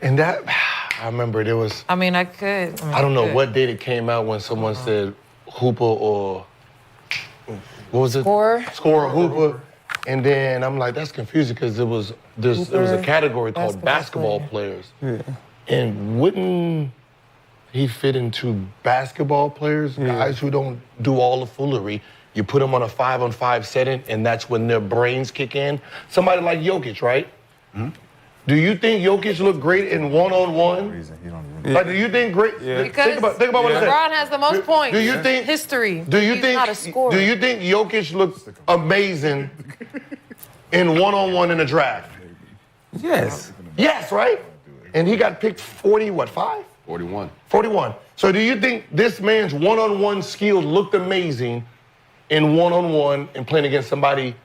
And that, I remember there was. I mean, I could. I don't know what date it came out when someone said Hooper or what was it? Score or Hooper. And then I'm like, that's confusing because there was a category called basketball players. Yeah. And wouldn't he fit into basketball players, guys who don't do all the foolery? You put them on a 5-on-5 setting, and that's when their brains kick in. Somebody like Jokic, right? Mm-hmm. Do you think Jokic looked great in one-on-one? Like, do you think great? Yeah. Think about what I said. LeBron has the most points. Do you think history? He's not a scorer. Do you think Jokic looked amazing in one-on-one in the draft? Yes. Yes, right? And he got picked 5? 41. 41. So do you think this man's one-on-one skills looked amazing in one-on-one and playing against somebody?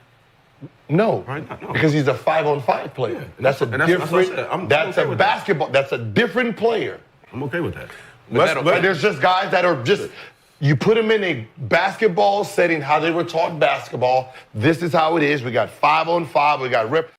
No, because he's a 5-on-5 player. Yeah. That's a different. That's a basketball. That's a different player. I'm okay with that. But there's just guys that are just. You put them in a basketball setting, how they were taught basketball. This is how it is. We got 5-on-5. We got rip.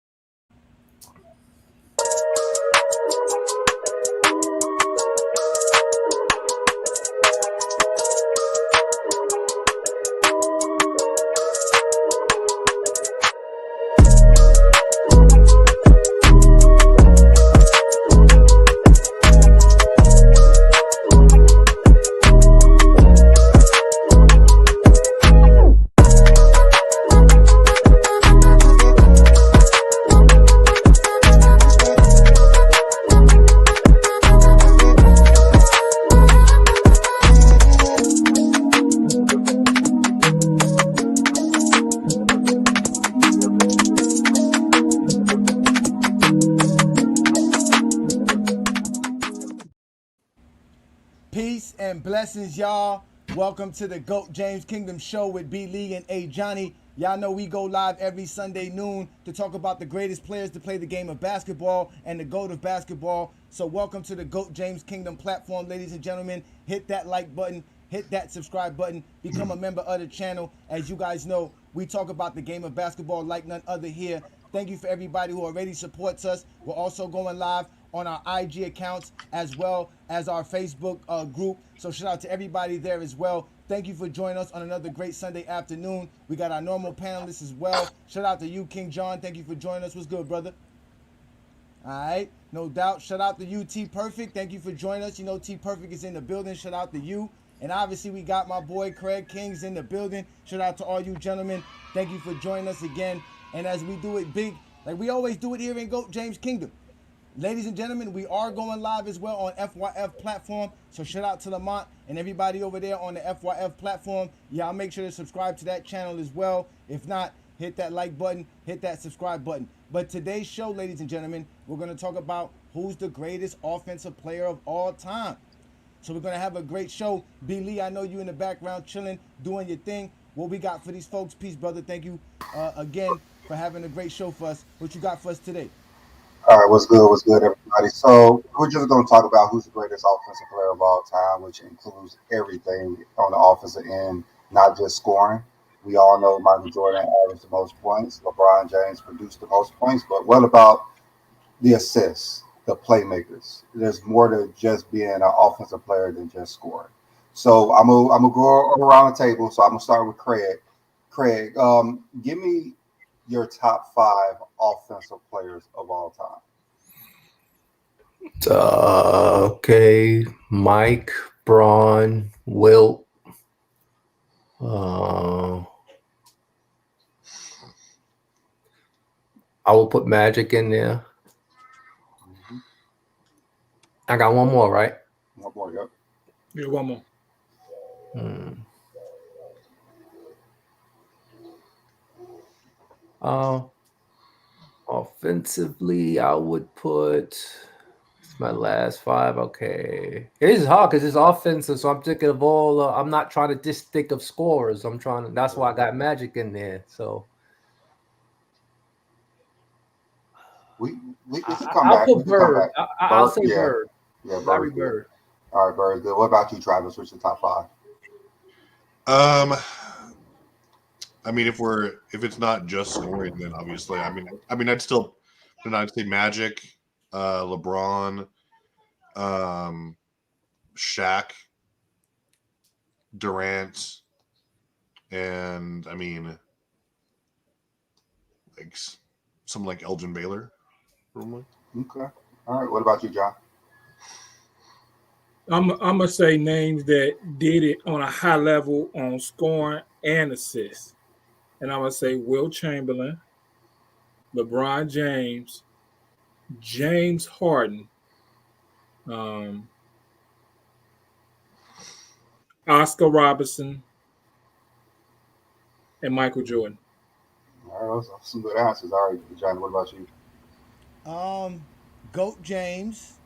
Peace and blessings, y'all. Welcome to the GOAT James Kingdom Show with B. Lee and A. Johnny. Y'all know we go live every Sunday noon to talk about the greatest players to play the game of basketball and the GOAT of basketball. So welcome to the GOAT James Kingdom platform, ladies and gentlemen. Hit that like button, hit that subscribe button, become a member of the channel. As you guys know, we talk about the game of basketball like none other here. Thank you for everybody who already supports us. We're also going live on our IG accounts as well as our Facebook group. So shout out to everybody there as well. Thank you for joining us on another great Sunday afternoon. We got our normal panelists as well. Shout out to you, King John. Thank you for joining us. What's good, brother? All right, no doubt. Shout out to you, T Perfect. Thank you for joining us. You know T Perfect is in the building. Shout out to you. And obviously we got my boy Craig Kings in the building. Shout out to all you gentlemen. Thank you for joining us again. And as we do it big, like we always do it here in GOAT James Kingdom. Ladies and gentlemen, we are going live as well on FYF platform. So shout out to Lamont and everybody over there on the FYF platform. Y'all make sure to subscribe to that channel as well. If not, hit that like button, hit that subscribe button. But today's show, ladies and gentlemen, we're going to talk about who's the greatest offensive player of all time. So we're going to have a great show. B. Lee, I know you in the background chilling, doing your thing. What we got for these folks? Peace, brother. Thank you again for having a great show for us. What you got for us today? All right, what's good, everybody? So we're just going to talk about who's the greatest offensive player of all time, which includes everything on the offensive end, not just scoring. We all know Michael Jordan averaged the most points. LeBron James produced the most points. But what about the assists, the playmakers? There's more to just being an offensive player than just scoring. So I'm gonna go around the table. So I'm going to start with Craig. Craig, give me your top 5 offensive players of all time. Okay, Mike, Braun, Wilt. I will put Magic in there. Mm-hmm. I got one more, right? One more, yep. Yeah, one more. Offensively, I would put. It's my last 5. Okay, it is hard because it's offensive, so I'm thinking of all. I'm not trying to just think of scorers. I'm trying to. That's why I got Magic in there. So we can come back. I'll put Bird. I'll say yeah. Bird. Yeah, Larry Bird. All right, Bird. Good. What about you, Travis? What's your top 5? I mean, if it's not just scoring, then obviously, I'd say Magic. LeBron, Shaq, Durant, and I mean, like something like Elgin Baylor. Okay. All right. What about you, John? I'm gonna say names that did it on a high level on scoring and assists, and I'm gonna say Wilt Chamberlain, LeBron James, James Harden, um, Oscar Robertson, and Michael Jordan. All right, those are some good answers. All right, Johnny, what about you? Goat James,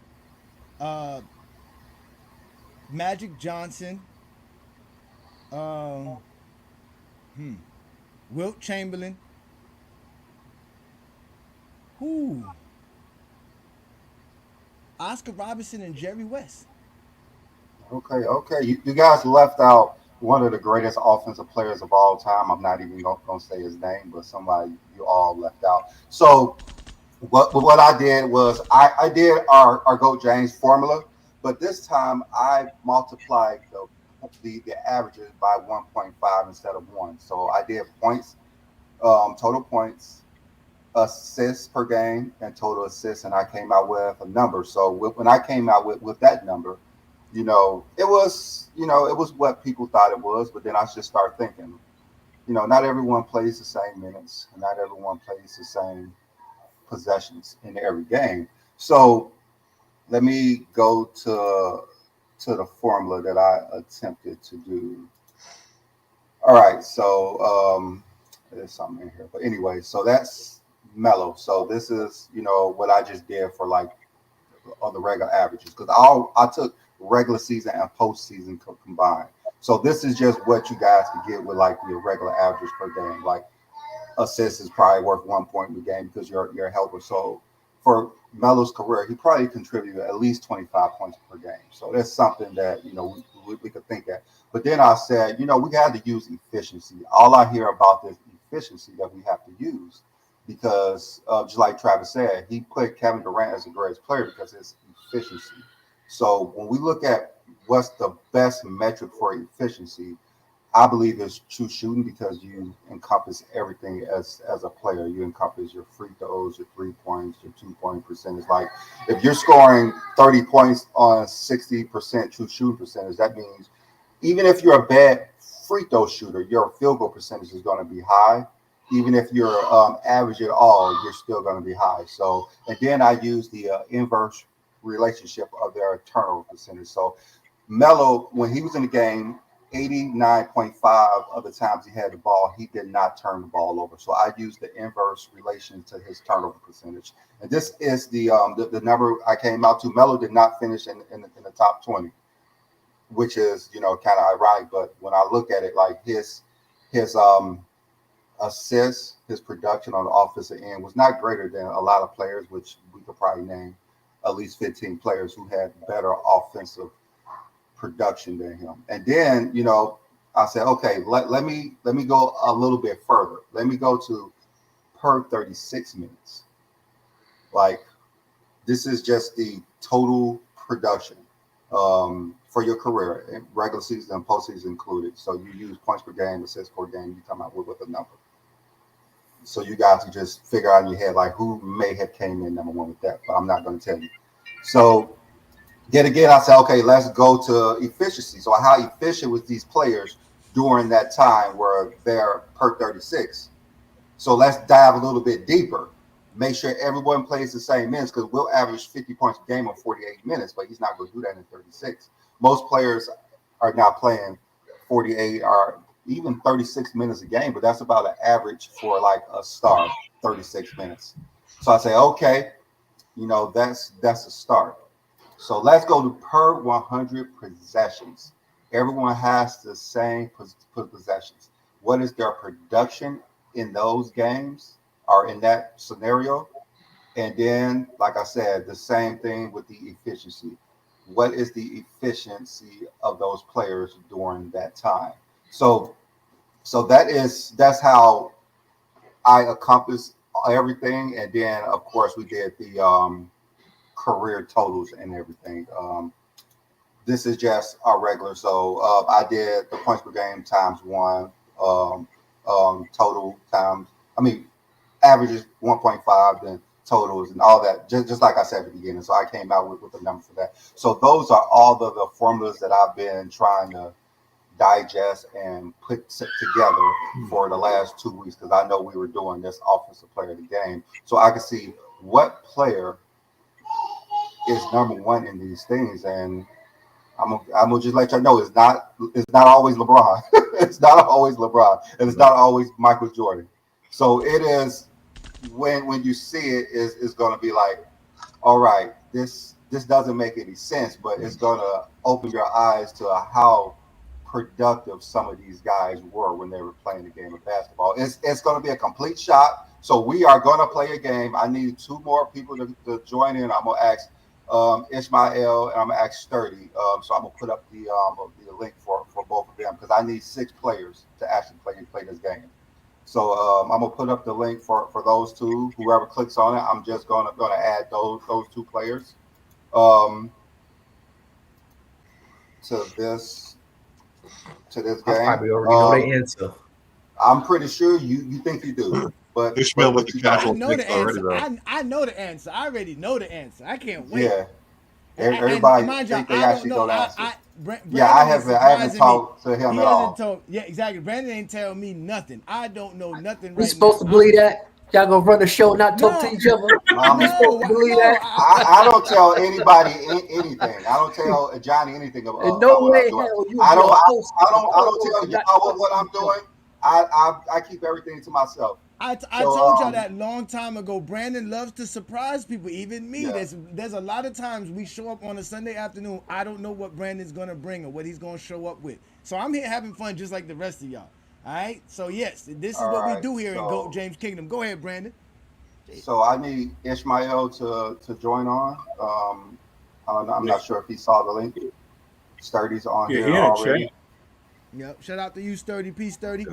uh, Magic Johnson, um, Wilt Chamberlain. Who? Oscar Robertson and Jerry West. Okay. You guys left out one of the greatest offensive players of all time. I'm not even going to say his name, but somebody you all left out. So what I did was I did our GOAT James formula, but this time I multiplied the averages by 1.5 instead of 1. So I did points, total points, assists per game, and total assists, and I came out with a number. So when I came out with that number, it was what people thought it was, but then I just started thinking, not everyone plays the same minutes, and not everyone plays the same possessions in every game. So let me go to the formula that I attempted to do. All right, so there's something in here, but anyway, so that's mellow. So this is what I just did for like on the regular averages because I took regular season and postseason combined. So this is just what you guys could get with like your regular averages per game. Like assist is probably worth 1 point in the game because you're a helper. So for Melo's career, he probably contributed at least 25 points per game. So that's something that we could think at. But then I said, we had to use efficiency. All I hear about this efficiency that we have to use because just like Travis said, he put Kevin Durant as the greatest player because of his efficiency. So when we look at what's the best metric for efficiency, I believe it's true shooting because you encompass everything as a player. You encompass your free throws, your 3 points, your 2 point percentage. Like if you're scoring 30 points on 60% true shooting percentage, that means even if you're a bad free throw shooter, your field goal percentage is going to be high. Even if you're average at all, you're still going to be high. So, and then I use the inverse relationship of their turnover percentage. So Melo, when he was in the game, 89.5 of the times he had the ball, he did not turn the ball over. So I used the inverse relation to his turnover percentage. And this is the number I came out to. Melo did not finish in the top 20, which is, kind of ironic. But when I look at it, like his assists, his production on the offensive end was not greater than a lot of players, which we could probably name at least 15 players who had better offensive production than him. And then, I said, okay, let me go a little bit further. Let me go to per 36 minutes. Like this is just the total production for your career, regular season and postseason included. So you use points per game, assists per game, you come out with a number. So you guys can just figure out in your head like who may have came in number one with that, but I'm not going to tell you. So yet again, I said, okay, let's go to efficiency. So how efficient was these players during that time where they're per 36? So let's dive a little bit deeper. Make sure everyone plays the same minutes because we'll average 50 points a game on 48 minutes, but he's not going to do that in 36. Most players are not playing 48 or even 36 minutes a game, but that's about an average for like a star, 36 minutes. So I say, okay, that's a start. So let's go to per 100 possessions. Everyone has the same possessions. What is their production in those games or in that scenario? And then, like I said, the same thing with the efficiency. What is the efficiency of those players during that time? So that's how I accomplished everything. And then, of course, we did the career totals and everything. This is just our regular. So I did the points per game times one, total times. I mean, averages 1.5, then totals and all that. Just like I said at the beginning. So I came out with a number for that. So those are all the formulas that I've been trying to digest and put together for the last 2 weeks, because I know we were doing this offensive player of the game. So I could see what player is number one in these things, and I'm gonna just let y'all know it's not always LeBron. It's not always LeBron, and it's not always Michael Jordan. So it is when you see it, is gonna be like, all right, this doesn't make any sense, but it's gonna open your eyes to how productive some of these guys were when they were playing the game of basketball. It's gonna be a complete shock. So we are gonna play a game. I need 2 more people to join in. I'm gonna ask Ishmael, and I'm gonna ask Sturdy. So I'm gonna put up the link for both of them, because I need 6 players to actually play this game. So I'm gonna put up the link for those 2. Whoever clicks on it, I'm just gonna add those 2 players to this game. I probably already know the answer. I'm pretty sure you think you do, but Ishmael with the I casual know the picks already, answer. though. I know the answer. I already know the answer. I can't wait. Yeah. And Everybody mind you, think they I don't actually know. know the answer. Brandon Yeah, I is haven't surprising talked to me. him He at hasn't all. told. Yeah, exactly. Brandon ain't tell me nothing. I don't know nothing We right supposed now. to believe that? Y'all gonna run the show, not talk to No. each other? We supposed to believe No. that? I don't tell anybody anything. I don't tell Johnny anything about In no what way I'm in doing. hell you I be a don't host. tell y'all what I'm doing. I keep everything to myself. I So, told y'all that long time ago. Brandon loves to surprise people, even me. Yeah. There's a lot of times we show up on a Sunday afternoon. I don't know what Brandon's gonna bring or what he's gonna show up with. So I'm here having fun just like the rest of y'all. All right. So yes, this is All what we right, do here in Goat so- James Kingdom. Go ahead, Brandon. So I need Ishmael to join on. I don't know, I'm not sure if he saw the link. Sturdy's on Yeah, here he in the already. chat. Yep. Shout out to you, Sturdy. Peace, Sturdy.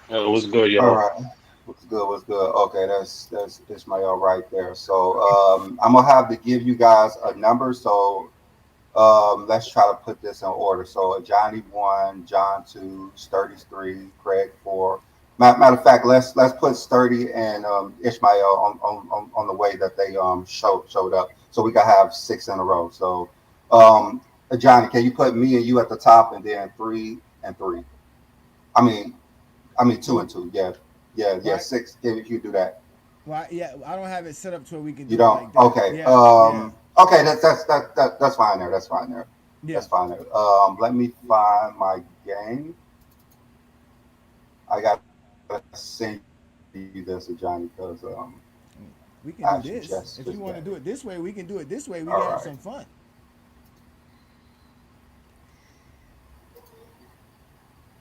What's good, All y'all? right. What's good? What's good? Okay, that's Ishmael right there. So I'm gonna have to give you guys a number. So let's try to put this in order. So Johnny 1, John 2, Sturdy's 3, Craig 4. Matter of fact, let's put Sturdy and Ishmael on the way that they showed up. So we gotta have 6 in a row. So Johnny, can you put me and you at the top, and then 3 and 3? I mean 2 and 2. Yeah. Right. 6. If you do that. Well, yeah, I don't have it set up to where we can do You it don't? like that. Okay. Yeah. Okay, that's fine there. That's fine there. Yeah. That's fine there. Let me find my game. I got to send you this, Johnny, because We can do actually this. just If you want to that. do it this way, we can do it this way. We All can have right. some fun.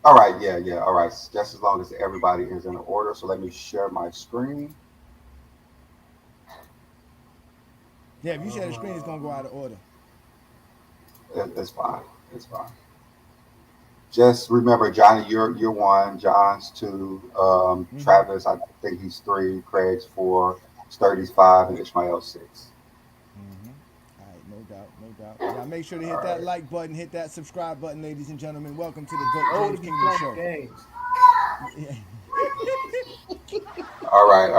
All right, yeah. All right, just as long as everybody is in order. So let me share my screen. Yeah, if you share the screen, it's gonna go out of order. It's fine. It's fine. Just remember, Johnny, you're 1, John's 2, Travis, I think he's 3, Craig's 4, Sturdy's 5, and Ishmael 6. All right, no doubt. Y'all make sure to hit that like button, hit that subscribe button, ladies and gentlemen. Welcome to the Goat Oh, James to be Kingdom playing Show. games. All right.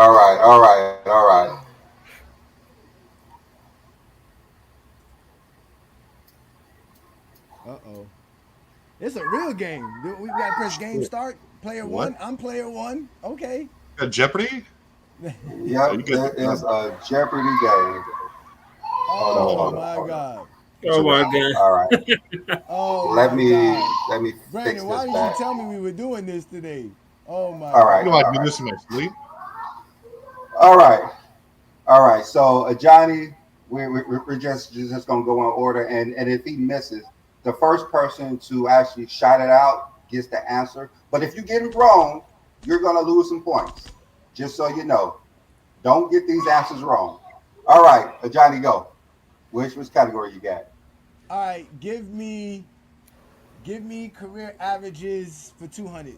Uh-oh. It's a real game. We gotta press game start. Player What? 1. I'm player 1. Okay. Got Jeopardy? Yep, you get it is a Jeopardy game. Oh Hold my on. God. Oh my God. All right. Oh Let my me God. fix Brandon, why this did you back. tell me we were doing this today? Oh my All right. You know I do this in my sleep. All right. So Johnny, we're just gonna go in order, and if he misses, the first person to actually shout it out gets the answer. But if you get it wrong, you're gonna lose some points. Just so you know, don't get these answers wrong. All right, Johnny, go. Which category you got? All right, give me career averages for 200.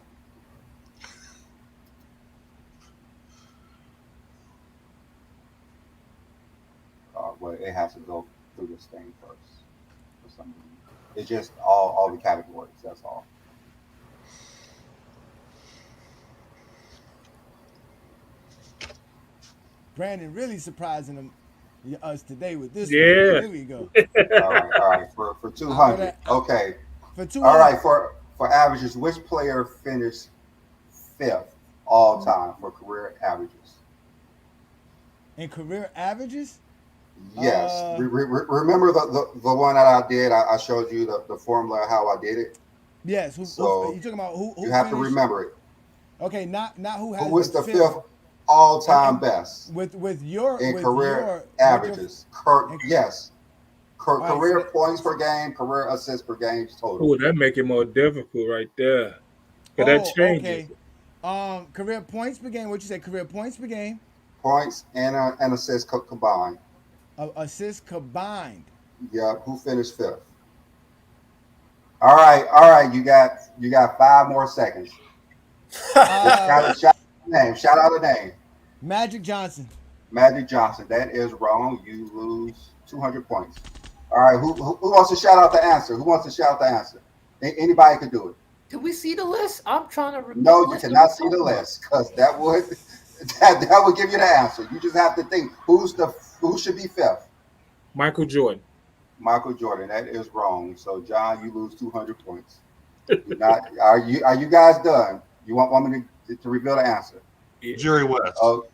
they have to go through this thing first for some reason. It's just all the categories. That's all. Brandon really surprising us today with this. Yeah. One. Here we go. All right. For 200. Okay. For 200. All right. For averages, which player finished 5th all time for career averages? In career averages? Yes. Remember the one that I did? I showed you the formula how I did it. Yes. So you talking about who you have to finished? remember it. Okay, not who has Who was the 5th all-time best with your in with career your, averages? Right, Career so points per game, career assists per game total. Oh, that make it more difficult right there. But that changes. Okay. Career points per game. What you say? Career points per game. Points and assists combined. Assists combined. Yep. Who finished 5th? All right. You got 5 more seconds. Shout out a name. Magic Johnson. Magic Johnson. That is wrong. You lose 200 points. All right. Who wants to shout out the answer? Who wants to shout out the answer? Anybody can do it. Can we see the list? I'm trying to remember. No, you cannot see the list because that would give you the answer. You just have to think who should be 5th. Michael Jordan. Michael Jordan. That is wrong. So John, you lose 200 points. Are you guys done? You want me to reveal the answer? Jerry West. Oh,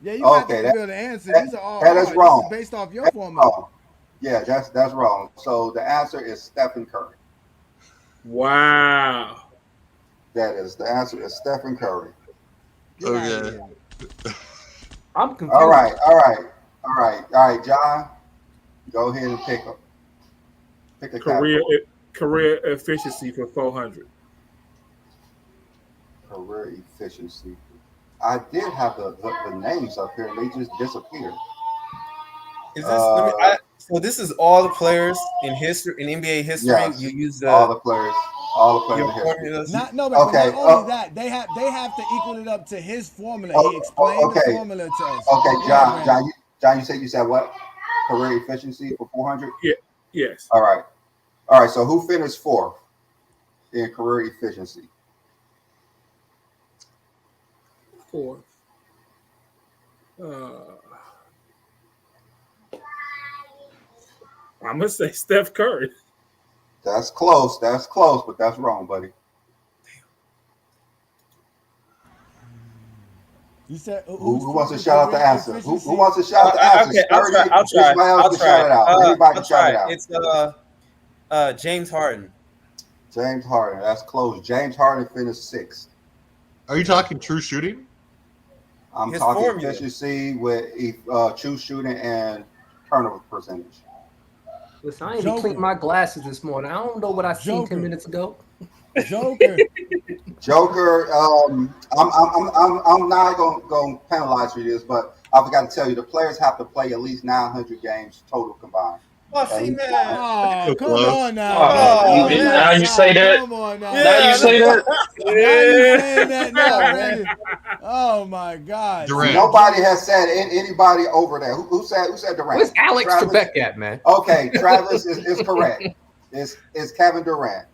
Yeah, you have to reveal the answer. These are all that is hard. wrong. This is based off your formula. Wrong. Yeah, that's wrong. So the answer is Stephen Curry. Wow. The answer is Stephen Curry. Okay. I'm confused. All right, John. Go ahead and pick a career efficiency for 400. Career efficiency. I did have the names up here, and they just disappeared. Is this? So this is all the players in history, in NBA history. Yes, you use all the players in history. But not only that, they have to equal it up to his formula. He explained the formula to us. Okay, John, you said what? Career efficiency for 400? Yeah. Yes. All right. So who finished 4th in career efficiency? 4th. I'm gonna say Steph Curry. That's close, but that's wrong, buddy. You said who wants to shout out the answer? Who wants to shout out the answer? Okay, I'll try. Anybody can shout it out. It's James Harden. James Harden. That's close. James Harden finished 6th. Are you talking true shooting? I'm talking efficiency with true shooting and turnover percentage. Listen, I ain't even cleaned my glasses this morning. I don't know what I seen 10 minutes ago. Joker. I'm not going to penalize you this, but I forgot to tell you the players have to play at least 900 games total combined. Oh, see, man. Oh, come on now. Now you say that. Come on now. Now you say that. Now you saying that now, man. Oh my God. Durant. Nobody has said anybody over there. Who said Durant? Where's Alex Trebek at, man? Okay, Travis is correct. It's Kevin Durant.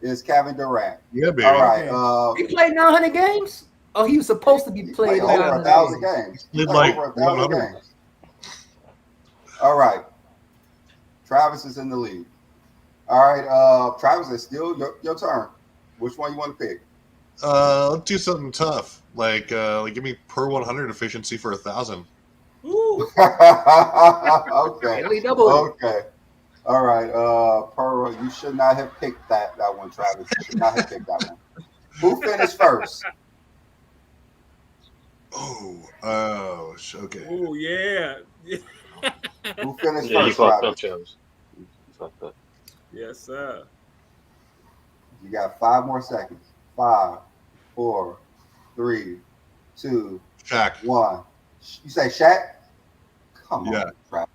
It's Kevin Durant. Yeah, baby. All right. He played 900 games? Oh, he was supposed to be playing over 900 1,000 games. He played over 1,000 games. All right. Travis is in the lead. All right, Travis, it's still your turn. Which one you want to pick? Let's do something tough. Like give me per 100 efficiency for 1,000. Okay. Really double. Okay. All right. You should not have picked that one, Travis. You should not have picked that one. Who finished first? Okay. Oh yeah. Who finished Yeah, you first, fucked up, Travis? Travis. You fucked up. Yes, sir. You got 5 more seconds. 5, 4, 3, 2, Shaq. 1. You say Shaq? Come on, Yeah. Travis.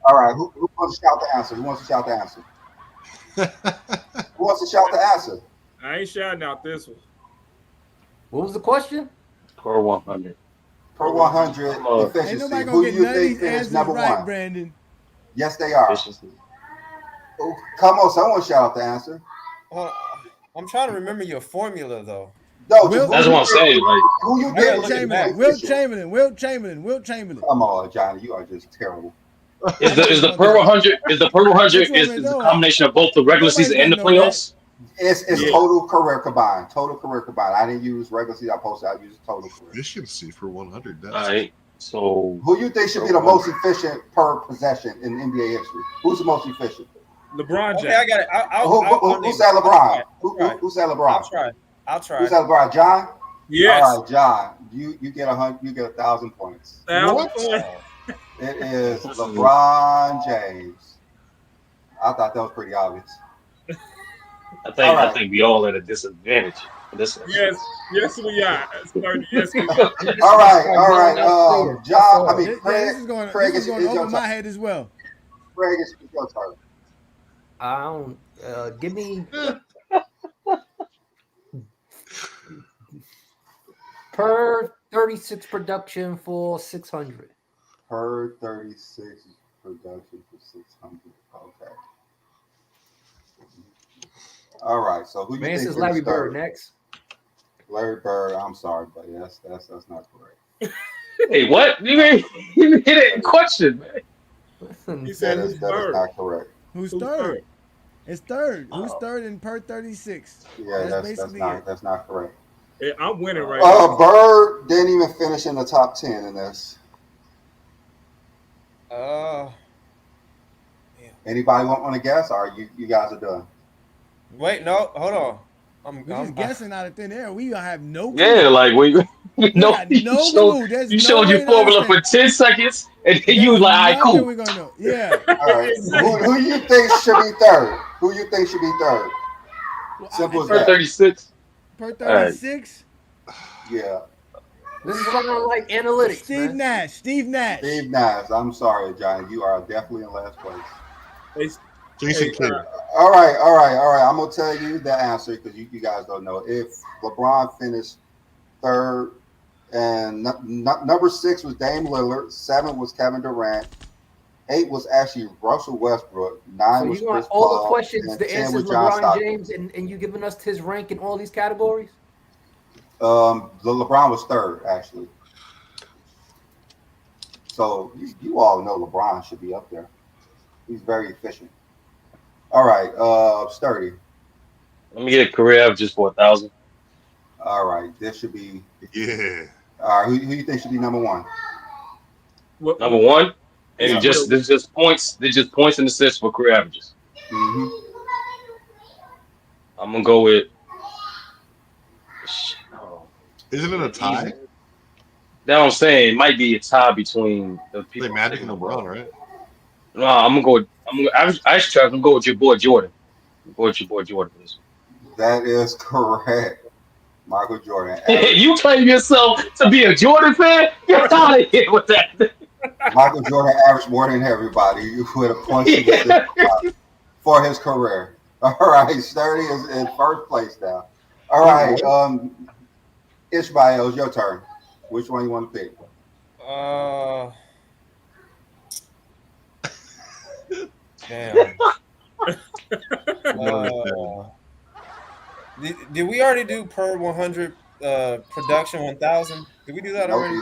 All right. Who wants to shout the answer? Who wants to shout the answer? Who wants to shout the answer? I ain't shouting out this one. What was the question? Core 100. Per 100 Ain't nobody efficiency. gonna Who do get you none of think these finished answers number right, one? Brandon. Yes, they are. Efficiency. Oh, come on, someone shout out the answer. I'm trying to remember your formula though. No, Will- That's what I'm saying. Like, who you I gotta think look it is back. Wilt Chamberlain. Come on, Johnny, you are just terrible. is the per 100 is the per 100 is a combination of both the regular season and the playoffs? It's total career combined. Total career combined. I didn't use regular season. I used total career. Efficiency for 100. All right. So who you think should be the most efficient per possession in NBA history? Who's the most efficient? LeBron James. Okay, I got it. Who said LeBron? Who said LeBron? I'll try. Who said LeBron? John? Yes. All right, John. You get 100. You get 1,000 points. What? It is LeBron James. I thought that was pretty obvious. I think we all at a disadvantage. Yes, we are. Yes, we are. All right. John, I mean, Craig, this is going it's to your open my turn. head as well. Craig, it's your turn. I don't. Give me per 36 production for 600. Per 36 production for 600. Okay. All right. So who you Man think says Larry finished Bird third? next. Larry Bird. I'm sorry, but that's not correct. Hey, what? You hit it in question, man. He said That who's is third? not correct. Who's third? It's third. Who's third in per 36? Yeah, that's basically that's not correct. Hey, I'm winning right now. Bird didn't even finish in the top 10 in this. Anybody want to guess? Or you guys are done? Wait, no, hold on. We're just guessing out of thin air. We don't have no clue. Yeah, like we no, got no clue. There's you no showed way your formula for understand. 10 seconds, and then you was like, all right, Nothing cool. we're gonna know. Yeah. All right. Who you think should be third? Who you think should be third? Simple as Per that. 36. Per 36. Yeah. This is what I like analytics. Steve Nash. Steve Nash. I'm sorry, Johnny. You are definitely in last place. Jason Kidd. All right. I'm gonna tell you the answer because you guys don't know. If LeBron finished third, and number 6 was Dame Lillard, 7 was Kevin Durant, 8 was actually Russell Westbrook, 9 So was you want Chris all Paul, the questions, and the 10 answers was John LeBron Stockton. James, and you giving us his rank in all these categories? The LeBron was third actually. So you all know LeBron should be up there. He's very efficient. All right, Sturdy. Let me get a career average just for 1,000. All right, this should be. Yeah. All right, who you think should be number 1? Number 1, and Yeah. there's just points. There's just points and assists for career averages. Mm-hmm. I'm gonna go with. Isn't it a tie? That I'm saying it might be a tie between the people. Like Magic and LeBron, right? No, I'm gonna go. I'm gonna go with your boy Jordan. Go with your boy Jordan for this one. That is correct. Michael Jordan. You claim yourself to be a Jordan fan? Get out of here with that. Michael Jordan averaged more than everybody with a point for his career. All right, Sturdy is in first place now. All right, Ishmael, it's your turn. Which one you want to pick? Damn. Did we already do per 100 production 1,000? Did we do that already?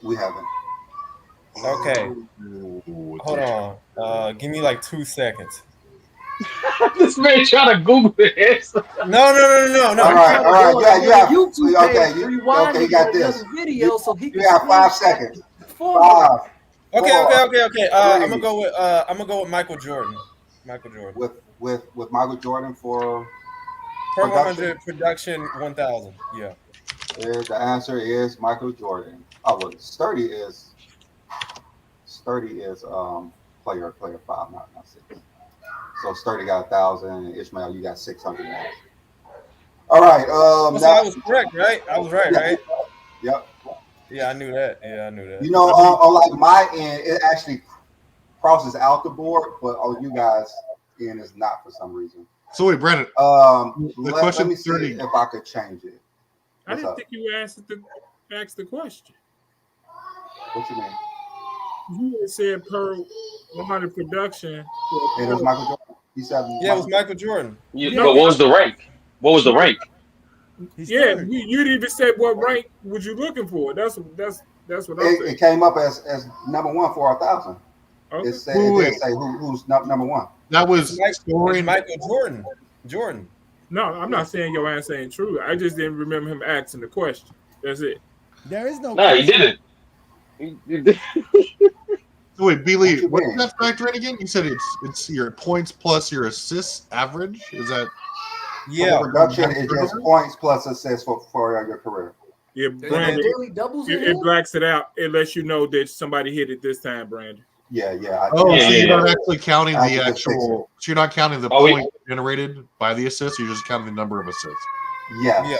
We haven't. Okay. Hold on. Give me like 2 seconds. This man trying to Google the answer. No. All right. You have YouTube okay. rewind You got this. Video so he You have 5 seconds. 5. Okay. I'm gonna go with Michael Jordan. With Michael Jordan for per 100 production 1,000. Yeah. The answer is Michael Jordan. Oh, well, Sturdy is player 5, not 6. So Sturdy got 1,000, and Ishmael, you got 600 now. All right. So I was correct, right? I was right, right? Yep. Yeah, I knew that. You know, on like my end, it actually crosses out the board, but on you guys' end is not for some reason. So wait, Brandon. Let me see if I could change it. I didn't think you asked the question. What you mean? You had said per 100 production. It was Michael Jordan. He said, Yeah, it was Michael Jordan. Yeah, but what was the rank? What was the rank? Yeah, you didn't even say what rank was you looking for. That's what I'm saying. It came up as number one for 1,000. Okay. It didn't say who's number one. That was scoring Michael Jordan. Jordan. No, I'm not saying your answer ain't true. I just didn't remember him asking the question. That's it. There is no. No, he didn't. So wait, Billy, what does that factor in again? You said it's your points plus your assists average. Is that? Yeah, production is just points plus assists for your career. Yeah, Brandon. It blacks it out. It lets you know that somebody hit it this time, Brandon. Yeah. So you're not actually counting the actual. So you're not counting the point generated by the assists. You're just counting the number of assists. Yeah.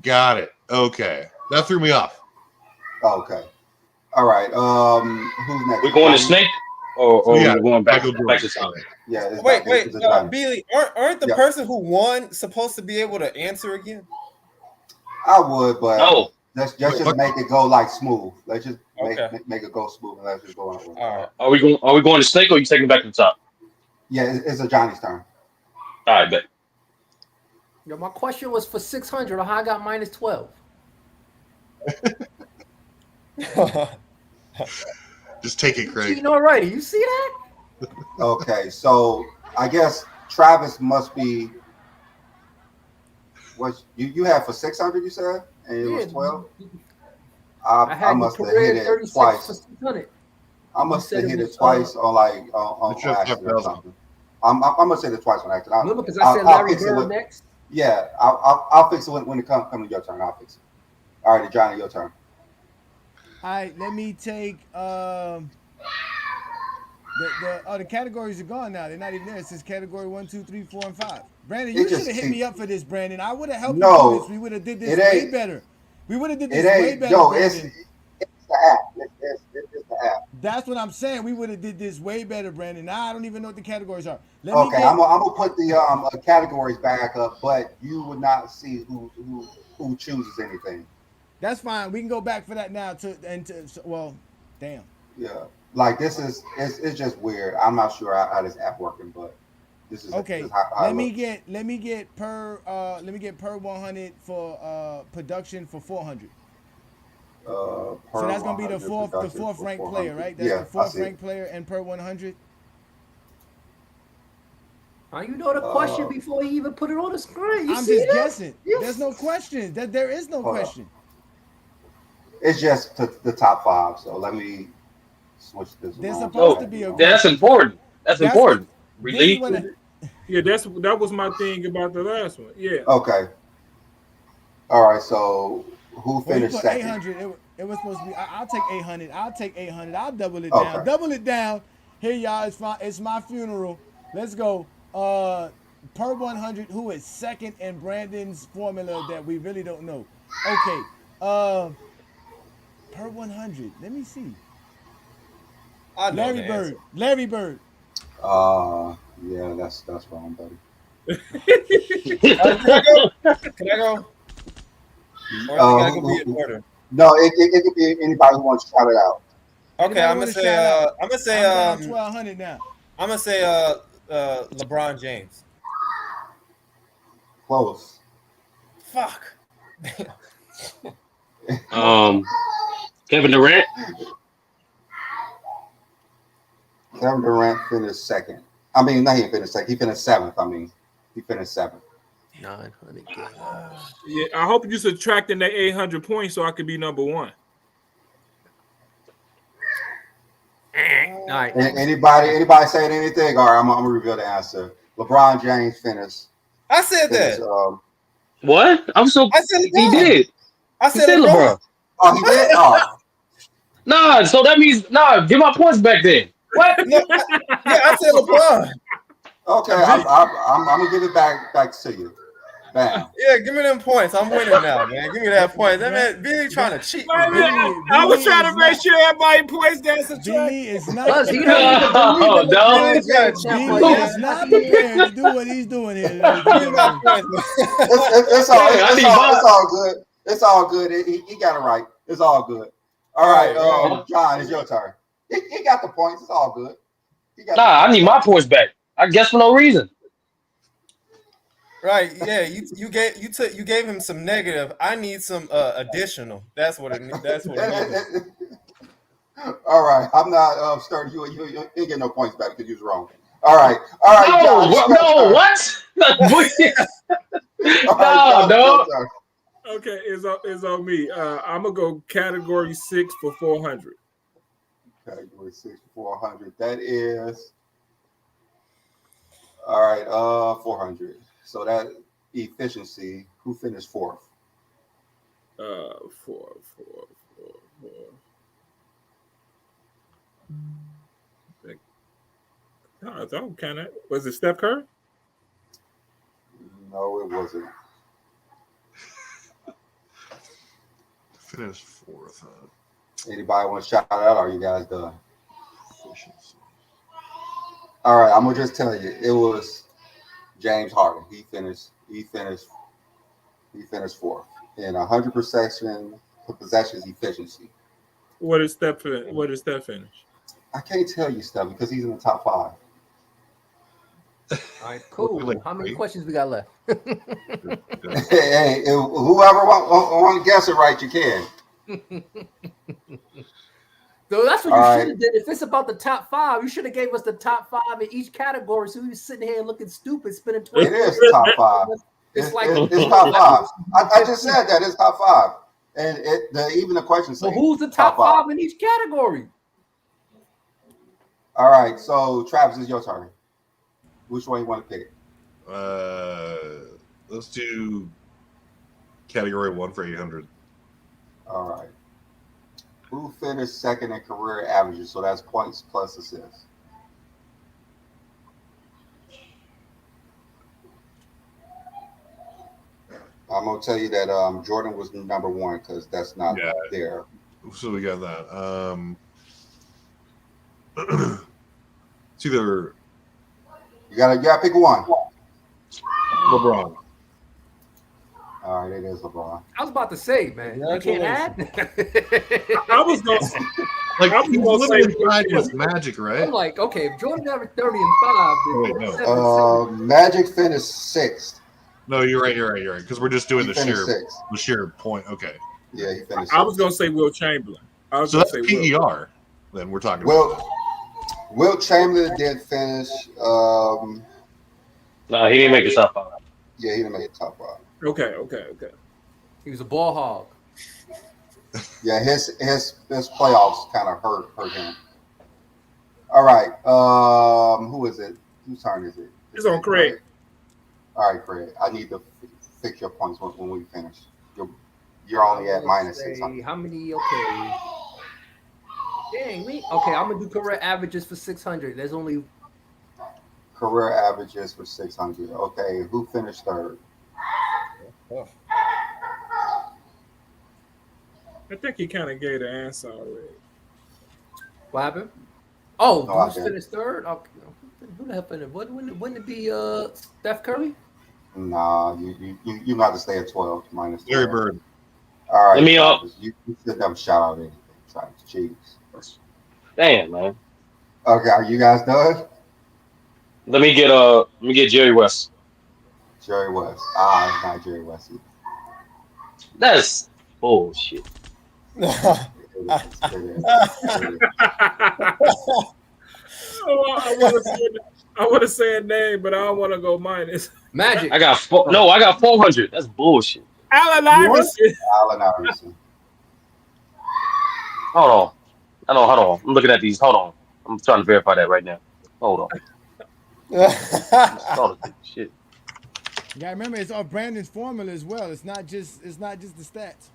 Got it. Okay, that threw me off. Okay. All right. Who's next? We going to Snake, or Yeah, we going back Michael to Jordan. Sonic? Yeah. Wait, Billy, aren't the person who won supposed to be able to answer again? I would, but No. let's just make it go like smooth. Let's just make it go smooth, and let's just go on. All right. Are we going to Snake, or are you taking it back to the top? Yeah, it's a Johnny's turn. All right, bet. Yo, my question was for 600. How I got minus 12? Just take it, Craig. Cheating already. You see that? Okay, so I guess Travis must be. What you had for 600? You said, and it was 12. I must have hit it twice. I must have hit it twice on accident or something. I'm gonna say it twice on accident. Remember, because I said Larry Bird next. Yeah, I'll fix it when it comes to your turn. I'll fix it. All right, Johnny, your turn. All right, let me take the categories are gone now. They're not even there. It says category 1, 2, 3, 4, and 5. Brandon, you should have hit me up for this, Brandon. I would have helped you do this. We would have did this way better. We would have did this way better. Yo, it's the app. It's the app. That's what I'm saying. We would have did this way better, Brandon. Now I don't even know what the categories are. I'm gonna put the categories back up, but you would not see who chooses anything. That's fine. We can go back for that now. Well, damn. Yeah, like this is it's just weird. I'm not sure how this app working, but this is okay. This is how let me get per 100 for production for 400. So that's gonna be the fourth ranked player, right? That's the fourth ranked player and per 100. You know the question before you even put it on the screen. I'm just guessing. Yes. There's no question. There is no question. It's just the top 5. So let me switch this. There's supposed to be a. That's important. That's important. Relief. Yeah, that was my thing about the last one. Yeah. Okay. All right. So who finished second? 800. It was supposed to be. I'll take 800. I'll take 800. I'll double it down. Okay. Double it down. Here, y'all. It's my funeral. Let's go. Per 100. Who is second in Brandon's formula that we really don't know? Okay. Per 100. Let me see. Larry Bird. Larry Bird. Yeah, that's wrong, buddy. Can I go? Or gotta go be in order? No, it could be anybody who wants to shout it out. Okay, I'm gonna say 1200 now. I'm gonna say LeBron James. Close. Fuck. Kevin Durant. Kevin Durant finished second. I mean, not he finished second. He finished 7th. He finished 7th. 900. Yeah, I hope you subtracting that 800 points so I could be number 1. All right. Anybody saying anything? All right, I'm gonna reveal the answer. LeBron James finished. I said that. What? I said he did. I said LeBron. Oh, he did. Oh. Nah, so that means give my points back then. What? No, I said LeBron. Okay, I'm gonna give it back to you. Bam. Yeah, give me them points. I'm winning now, man. Give me that point. That man Billy trying to cheat. I was trying to make sure everybody points down. Billy is not. Billy is not prepared to do what he's doing here. It's all good. It's all good. He got it right. It's all good. All right, John, it's your turn. He got the points. It's all good. I need my points back. I guess for no reason. Right? Yeah, you gave him some negative. I need some additional. That's what it is. All right, I'm not starting you. You ain't getting no points back because you was wrong. All right, John. No, what? All right, no. Okay, it's on me. I'm gonna go category 6 for 400. Category 6 for 400. That is all right. 400. So that efficiency. Who finished fourth? 4. I thought was it Steph Curry? No, it wasn't. Finished fourth, huh? Anybody want to shout out? Or are you guys done? All right, I'm gonna just tell you, it was James Harden. He finished fourth in 100 possessions efficiency. What did Steph finish? I can't tell you stuff because he's in the top 5. All right, cool. How many questions we got left? Hey, whoever want to guess it right, you can. So that's what you should have did. If it's about the top 5, you should have gave us the top 5 in each category. So we were sitting here looking stupid, spending 20. It is top 5. It's top 5. I just said that it's top 5, and even the question. So who's the top 5 in each category? All right, so Travis, it's your turn. Which one you want to pick? Let's do category 1 for 800. All right. Who finished second in career averages? So that's points plus assists. I'm gonna tell you that Jordan was number 1 because that's not there. So we got that. It's either you gotta pick one. LeBron. All right, it is LeBron. I was about to say, man, you can't add. I was going to say Magic, right? I'm like, okay, if Jordan averaged 30 and 5, Magic finished 6th. No, you're right. Because we're just doing the sheer point. Okay. Yeah, he finished. I was going to say Wilt Chamberlain. So that's PER. Then we're talking about. Wilt Chamberlain did finish. No, he didn't make the top 5. Yeah, he didn't make the top 5. Okay. He was a ball hog. Yeah, his playoffs kind of hurt him. All right. Who is it? Whose turn is it? It's on Craig. All right, Craig. I need to fix your points when we finish. You're only at minus 600. How many? Okay. Dang, okay, I'm gonna do career averages for 600. There's only career averages for 600. Okay, who finished third? I think he kind of gave the answer already. What happened? Oh, no, who's finished third? Okay. Who the hell finished? Wouldn't it be Steph Curry? Nah, you got to stay at 12 minus 12. Larry Bird. All right, let me up. You should never shout out anything. Trying to cheat. Damn, man. Okay, are you guys done? Let me get Jerry West. Jerry West. It's not Jerry West either. That's bullshit. I want to say a name, but I don't want to go minus. Magic. I got 400. That's bullshit. Allen Iverson. Hold on. I'm looking at these. Hold on. I'm trying to verify that right now. Hold on. Shit. You gotta remember, it's all Brandon's formula as well. It's not just the stats.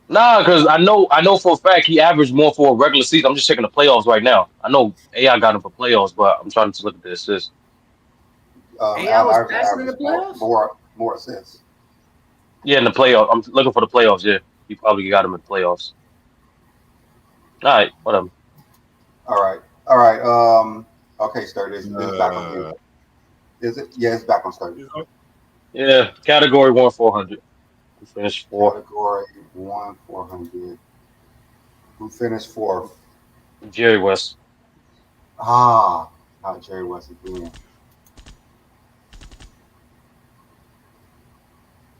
Nah, because I know for a fact he averaged more for a regular season. I'm just checking the playoffs right now. I know AI got him for playoffs, but I'm trying to look at the assists. AI was passing in the playoffs? More assists. Yeah, in the playoffs. I'm looking for the playoffs. Yeah, he probably got him in the playoffs. All right, whatever. All right. Okay, Sturdy. It's back on you. Is it? Yeah, it's back on Sturdy. Yeah, category 1 400. We finished 4. Category 1 400. who finished fourth. Jerry West. Not Jerry West again.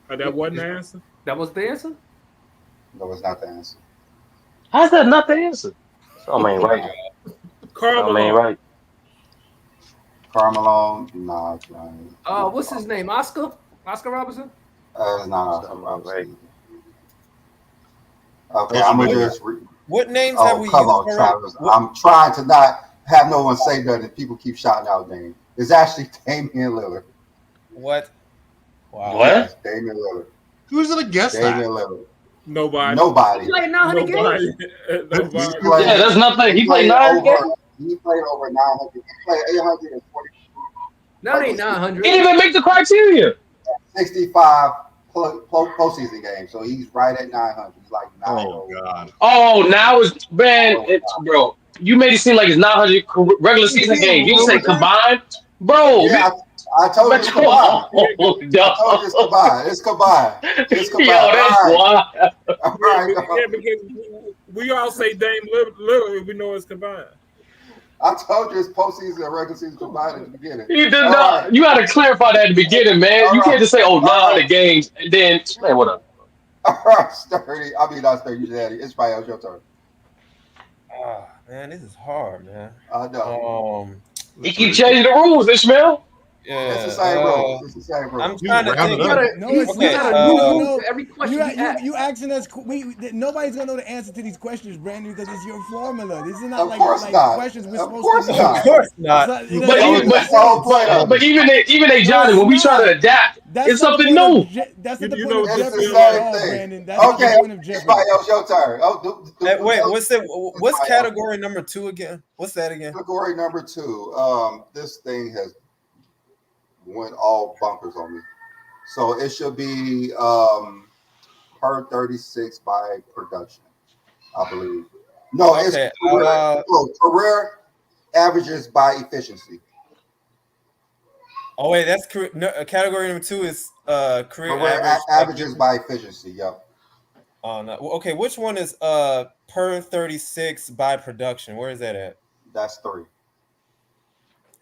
That wasn't the answer. That was the answer. No, it's not the answer. How's that not the answer? Oh man, right. Carl Oh man, Malone. right. Carmelo, nah, Johnny. What's his name? Oscar Robertson. It's not Oscar Right. Robertson. Okay, I'm gonna just. What names have we come used on, already? Travis. I'm trying to not have no one say nothing. People keep shouting out names. It's actually Damian Lillard. What? Wow. What? Yes, Damian Lillard. Who's gonna guess Damian that? Lillard. Nobody. Nobody. He played 900 games. Nobody. Yeah, that's nothing. He played 9 games. He played over 900. He played 840. No, it ain't 900. He didn't even make the criteria. 65 postseason games. So he's right at 900. He's like 900. Oh God. Oh, now it's bro. You made it seem like it's 900 regular season games. You say combined, bro. Yeah, I told you it's combined. I told you it's combined. It's combined. It's combined. Yo, that's wild. All right. Yeah, because we all say Dame Lillard. We know it's combined. I told you it's postseason and regular season combined at the beginning. You did not. Right. You got to clarify that at the beginning, man. All you can't just say, "Oh, 900 games," and then man, what up? All right, Sturdy. I mean, not Sturdy. It's probably your turn. Man, this is hard, man. I know. He keep changing the rules, Ishmael. Yeah, it's the same rule. It's the same rule. I'm trying to think. Every question you asking us. Nobody's gonna know the answer to these questions, Brandon, because it's your formula. This is not like questions we're supposed to know. Of course not. But even Johnny, when we try to adapt, it's something new. That's not the point of It's the Jeopardy same at all, thing. Brandon. That's not the point of Jeopardy. Everybody else, your turn. What's category number 2 again? What's that again? Category number 2. This thing has went all bunkers on me. So it should be per 36 by production, I believe. No, okay. It's career averages by efficiency. Oh wait, that's category number 2 is career averages by efficiency. Yep. Oh no. Okay, which one is per 36 by production? Where is that at? That's 3.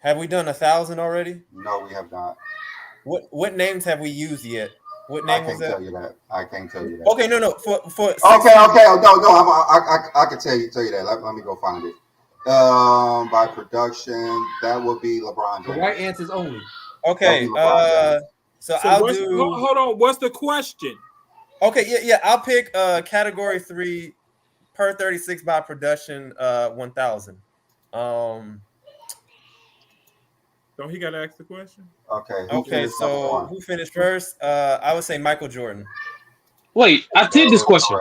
Have we done 1,000 already? No, we have not. What names have we used yet? What name was that? I can't tell you that. Okay, no. For okay. No. I can tell you that. Let me go find it. By production, that would be LeBron James. The right answers only. Okay. So I'll do. Hold on. What's the question? Okay. Yeah. I'll pick category 3 per 36 by production. 1,000. Don't he got to ask the question? Okay. So who finished first? I would say Michael Jordan. Wait, I did this question.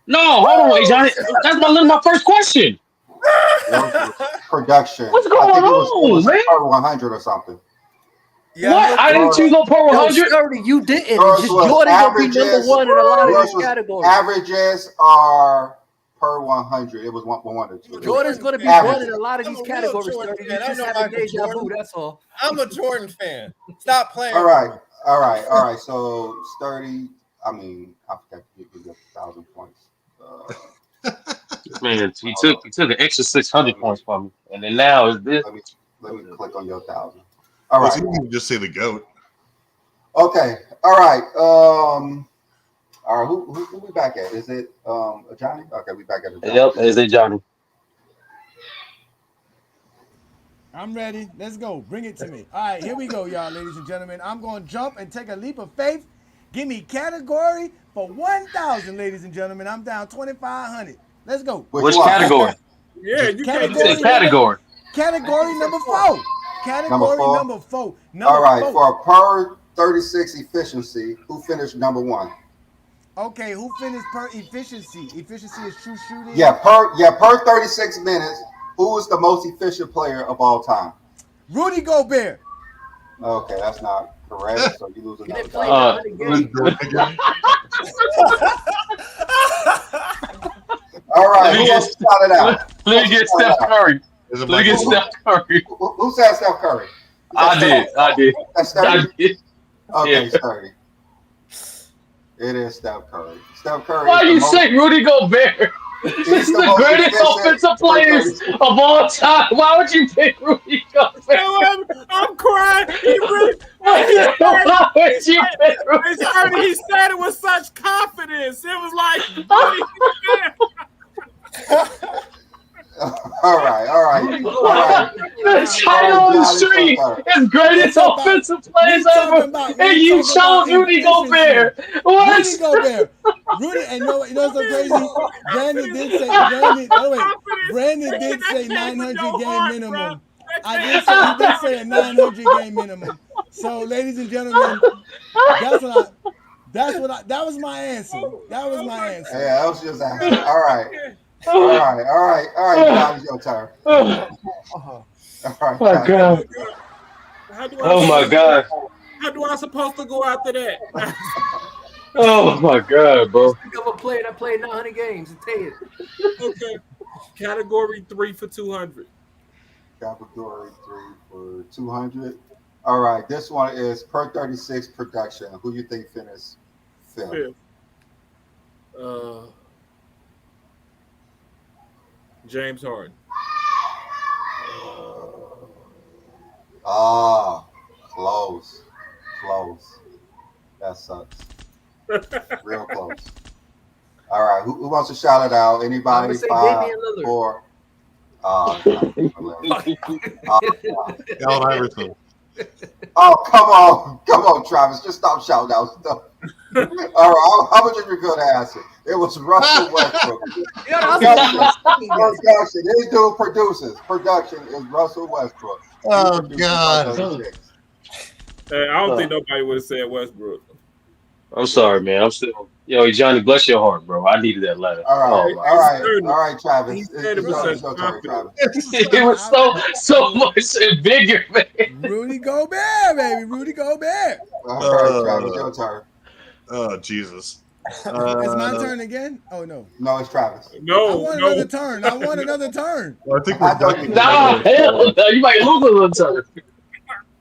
No, hold on, Johnny. That's my first question. Production. What's going on, man? Per 100 or something. Yeah, what? I didn't choose no per 100. No, you didn't. Just Jordan gonna be number 1 in a lot of these categories. Averages are per 100. It was 100. Jordan's going to be 1 in a lot of these categories. You just have a deja vu, that's all. I'm a Jordan fan. Stop playing. All right. So Sturdy. I mean, I forgot to give you 1,000 points. Man, he took an extra 600 points from me, and then now is this. Let me click on your 1,000. All right. You can just say the GOAT. Okay. All right. All right. Who we back at? Is it Johnny? Okay, we back at Johnny. Yep, is it Johnny? I'm ready. Let's go. Bring it to me. All right, here we go, y'all, ladies and gentlemen. I'm going to jump and take a leap of faith. Give me category for 1,000, ladies and gentlemen. I'm down 2,500. Let's go. Which category? Yeah, you can't say category. Category number 4. Category number 4. All right, for per 36 efficiency, who finished number 1? Okay, who finished per efficiency? Efficiency is true shooting. Yeah, per 36 minutes, who is the most efficient player of all time? Rudy Gobert. Okay, that's not correct. So you lose another time. All right, who else shot it out? Let me get Steph Curry. Who said Steph Curry? I did. That's Sturdy? Okay, yeah. Sturdy. It is Steph Curry. Steph Curry. Why you say Rudy Gobert? This is the greatest offensive players of all time. Why would you pick Rudy Gobert? I'm crying. He really. Why would you pick Rudy? He said it with such confidence. It was like. All right. The title on the street is greatest offensive players ever, and you chose Rudy Gobert. What? Rudy Gobert. And you know what's so crazy? Brandon did say 900 game minimum. He did say a 900 game minimum. So, ladies and gentlemen, that was my answer. That was my answer. Yeah, that was just answer. All right. John, it's your turn. All right. My God. Oh my God. How do I supposed to go after that? Oh my God, bro. I'm a player that played 900 games and tell you. Okay. Category 3 for 200. Category 3 for 200. All right. This one is per 36 production. Who you think finished fifth? James Harden. Close. That sucks. Real close. All right, who wants to shout it out? Anybody? 5, 4. Allen Iverson. Oh, come on, Travis. Just stop shouting out stuff. All right, how much of you good answer? It was Russell Westbrook. Production. This dude produces. Production is Russell Westbrook. Oh, God. I don't think nobody would have said Westbrook. I'm sorry, man. I'm still, Johnny, bless your heart, bro. I needed that letter. All right, Travis. It was so much bigger, man. Rudy Gobert, baby. Rudy Gobert. All right, Travis, your turn. Oh, Jesus. It's my turn again? Oh, no. No, it's Travis. No. I want another turn. Well, I think we're done. Hell no. You might lose a little turn.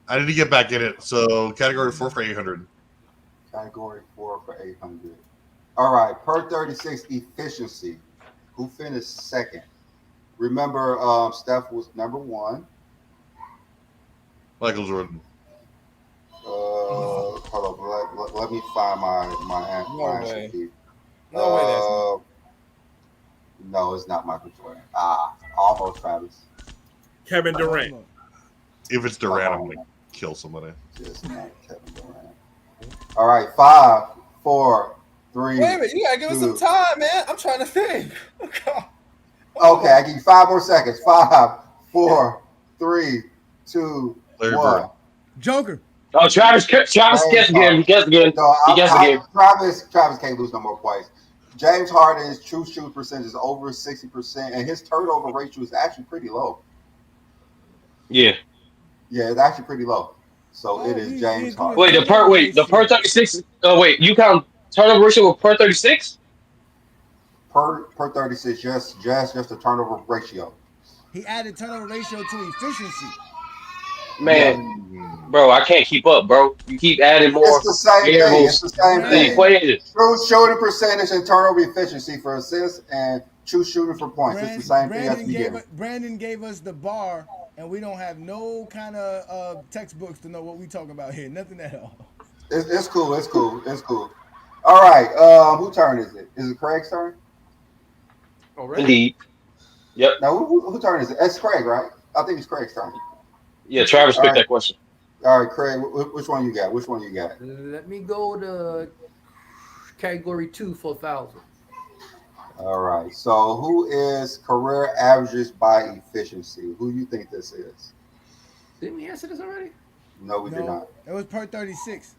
I need to get back in it. So, category 4 for 800. Category 4 for 800. All right, per 36 efficiency. Who finished second? Remember, Steph was number 1. Michael Jordan. Hold on. Let me find my answer key. No way. No, it's not Michael Jordan. Almost Travis. Kevin Durant. If it's Durant, I'm going to kill somebody. Just not Kevin Durant. All right, 5, 4, 3. Wait a minute, you gotta give us some time, man. I'm trying to think. Okay, I give you 5 more seconds. 5, 4, 3, 2, 1. Joker. Oh, Travis guessed again. He guessed again. Travis can't lose no more points. James Harden's true shoot percentage is over 60%, and his turnover ratio is actually pretty low. Yeah, it's actually pretty low. So it is James Harden. The per 36. Oh, wait, you count turnover ratio with per 36? Per 36, just the turnover ratio. He added turnover ratio to efficiency. Man, bro, I can't keep up, bro. You keep adding more. It's the same thing. It's the same thing. Equation. True shooting percentage and turnover efficiency for assists and true shooting for points. It's the same thing. Brandon gave us the bar, and we don't have no kind of textbooks to know what we talk about here. Nothing at all. It's cool. All right. Whose turn is it? Is it Craig's turn? Oh, really? Indeed. Yep. Now, whose turn is it? It's Craig, right? I think it's Craig's turn. Yeah, Travis picked that question. All right, Craig, which one you got? Let me go to category 2 for 1,000. All right. So who is career averages by efficiency? Who do you think this is? Didn't we answer this already? No, we did not. It was per 36.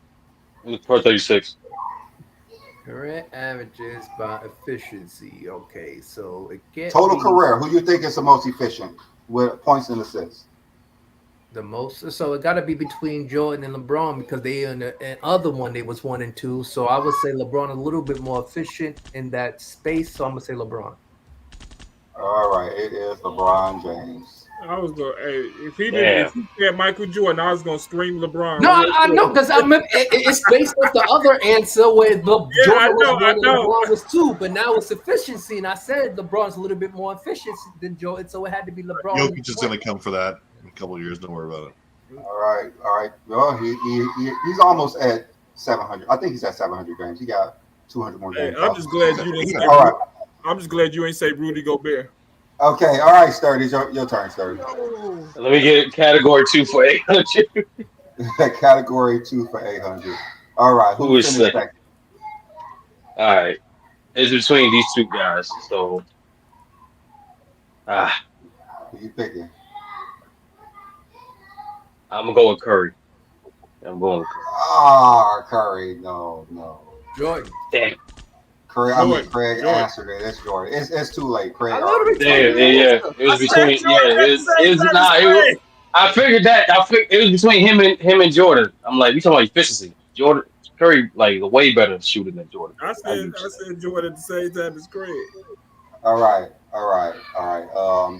It was per 36. Career averages by efficiency. Okay, so it gets total career. Who do you think is the most efficient with points and assists? The most, so it got to be between Jordan and LeBron because they in the other one they was 1 and 2. So I would say LeBron a little bit more efficient in that space. So I'm gonna say LeBron. All right, it is LeBron James. I was going. Hey, if he Damn. if he said Michael Jordan, I was going to scream LeBron. No, I know because it's based off the other answer where Jordan was 1 and LeBron was 2, but now it's efficiency, and I said LeBron's a little bit more efficient than Jordan, so it had to be LeBron. Jokic is going to come for that in a couple of years. Don't worry about it. All right. Well, he's almost at 700. I think he's at 700 games. He got 200 more games. I'm just glad you didn't say. All right. I'm just glad you ain't say Rudy Gobert. Okay, all right, Sturdy, your turn, Sturdy. Let me get category 2 for 800. Category 2 for 800. All right, who is second? All right, it's between these two guys. So, who you picking? I'm gonna go with Curry. I'm going with Curry. Curry. No. Jordan. Damn. Craig answered it. It's Jordan. It's too late. Craig. Yeah. It was between. I figured that. It was between him and Jordan. I'm like, we talking about efficiency. Jordan Curry, like a way better shooter than Jordan. I said Jordan at the same time as Craig. All right.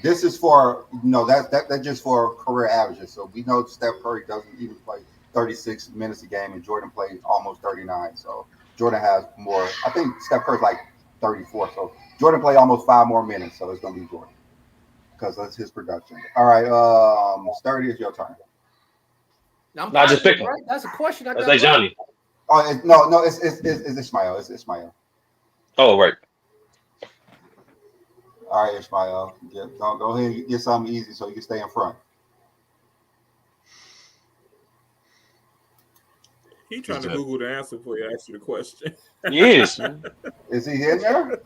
This is for that's just for career averages. So we know Steph Curry doesn't even play 36 minutes a game, and Jordan plays almost 39. So Jordan has more. I think Steph Curry's like 34. So Jordan played almost 5 more minutes. So it's gonna be Jordan because that's his production. All right, Sturdy, it's your turn. Not just picking. Right? That's a question. That's like Johnny. Oh no, it's Ishmael. It's Ishmael. Oh right. All right, Ishmael. Go ahead and get something easy so you can stay in front. He trying to Google the answer before he asks you the question. Yes. Is he in there?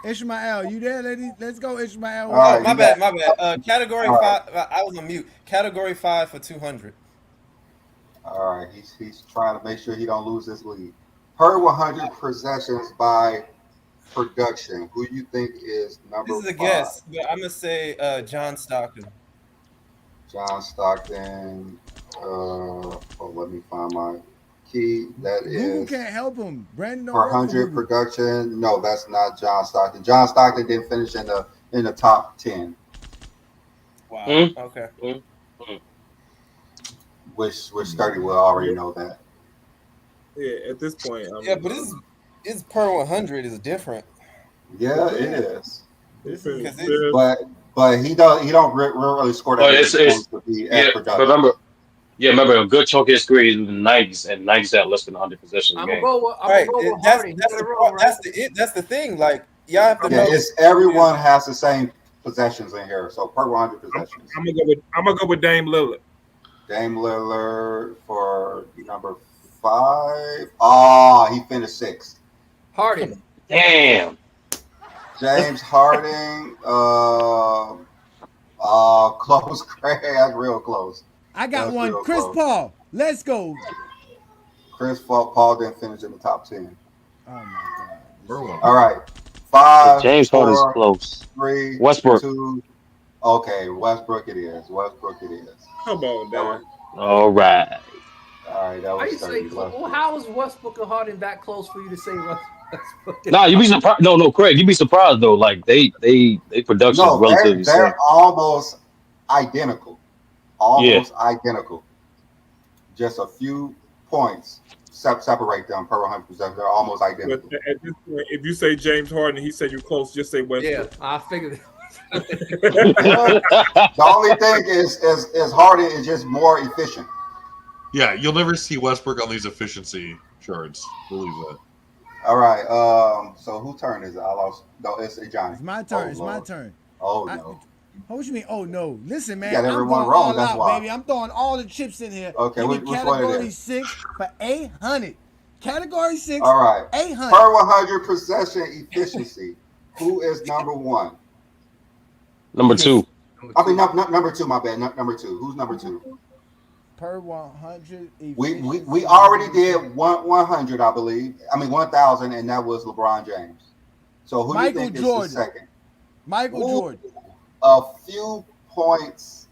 Ishmael, you there, lady? Let's go, Ishmael. Right, my bad. Category 5. I was on mute. Category 5 for 200. All right, he's trying to make sure he don't lose his lead. Per 100 possessions by production. Who you think is number 5? This is a guess, but I'm gonna say John Stockton. John Stockton. Let me find my key. That is. Google can't help him. Brandon. Per 100 production. No, that's not John Stockton. John Stockton didn't finish in the top 10. Wow. Okay. Which Sturdy will already know that. Yeah, at this point. But it's per 100 is different. Yeah, it is. But he don't really score that. To be productive. Remember a good chunk of his career is in the 90s, and 90s had less than 100 possessions a game. That's the thing. Like, y'all have to know. It's everyone has the same possessions in here. So per 100 possessions. I'm gonna go with Dame Lillard. Dame Lillard for number 5. He finished 6th. Harden. Damn. James Harden. Close. Craig. That's real close. I got one. Chris Paul. Let's go. Chris Paul didn't finish in the top 10. Oh my God. All right. 5. James Harden's close. 3. Westbrook. 2. Okay, Westbrook it is. Come on, man. All right. All right, that was 30. How is Westbrook and Harden that close for you to say Westbrook? Nah, you'd be surprised. No, Craig, you'd be surprised though. Like they production is relatively they're same. almost identical. Identical. Just a few points separate them per 100%. They're almost identical. But at this point, if you say James Harden, he said you're close. Just say Westbrook. Yeah, I figured. The only thing is Harden is just more efficient. Yeah, you'll never see Westbrook on these efficiency charts. Believe that. All right. So whose turn is it? I lost. No, it's Johnny. It's my turn. My turn. Oh no. What you mean? Oh no! Listen, man. You got everyone I'm going wrong. all That's out, why. baby. I'm throwing all the chips in here. Okay, which one category it is? 6 for 800. Category 6. All right. 800. Per 100 possession efficiency. Who is number 1? Number 2. I mean, number 2. My bad. Number 2. Who's number 2? Per 100. We already did 100, I believe. I mean 1,000, and that was LeBron James. So who do you think is the second? Michael Jordan. A few points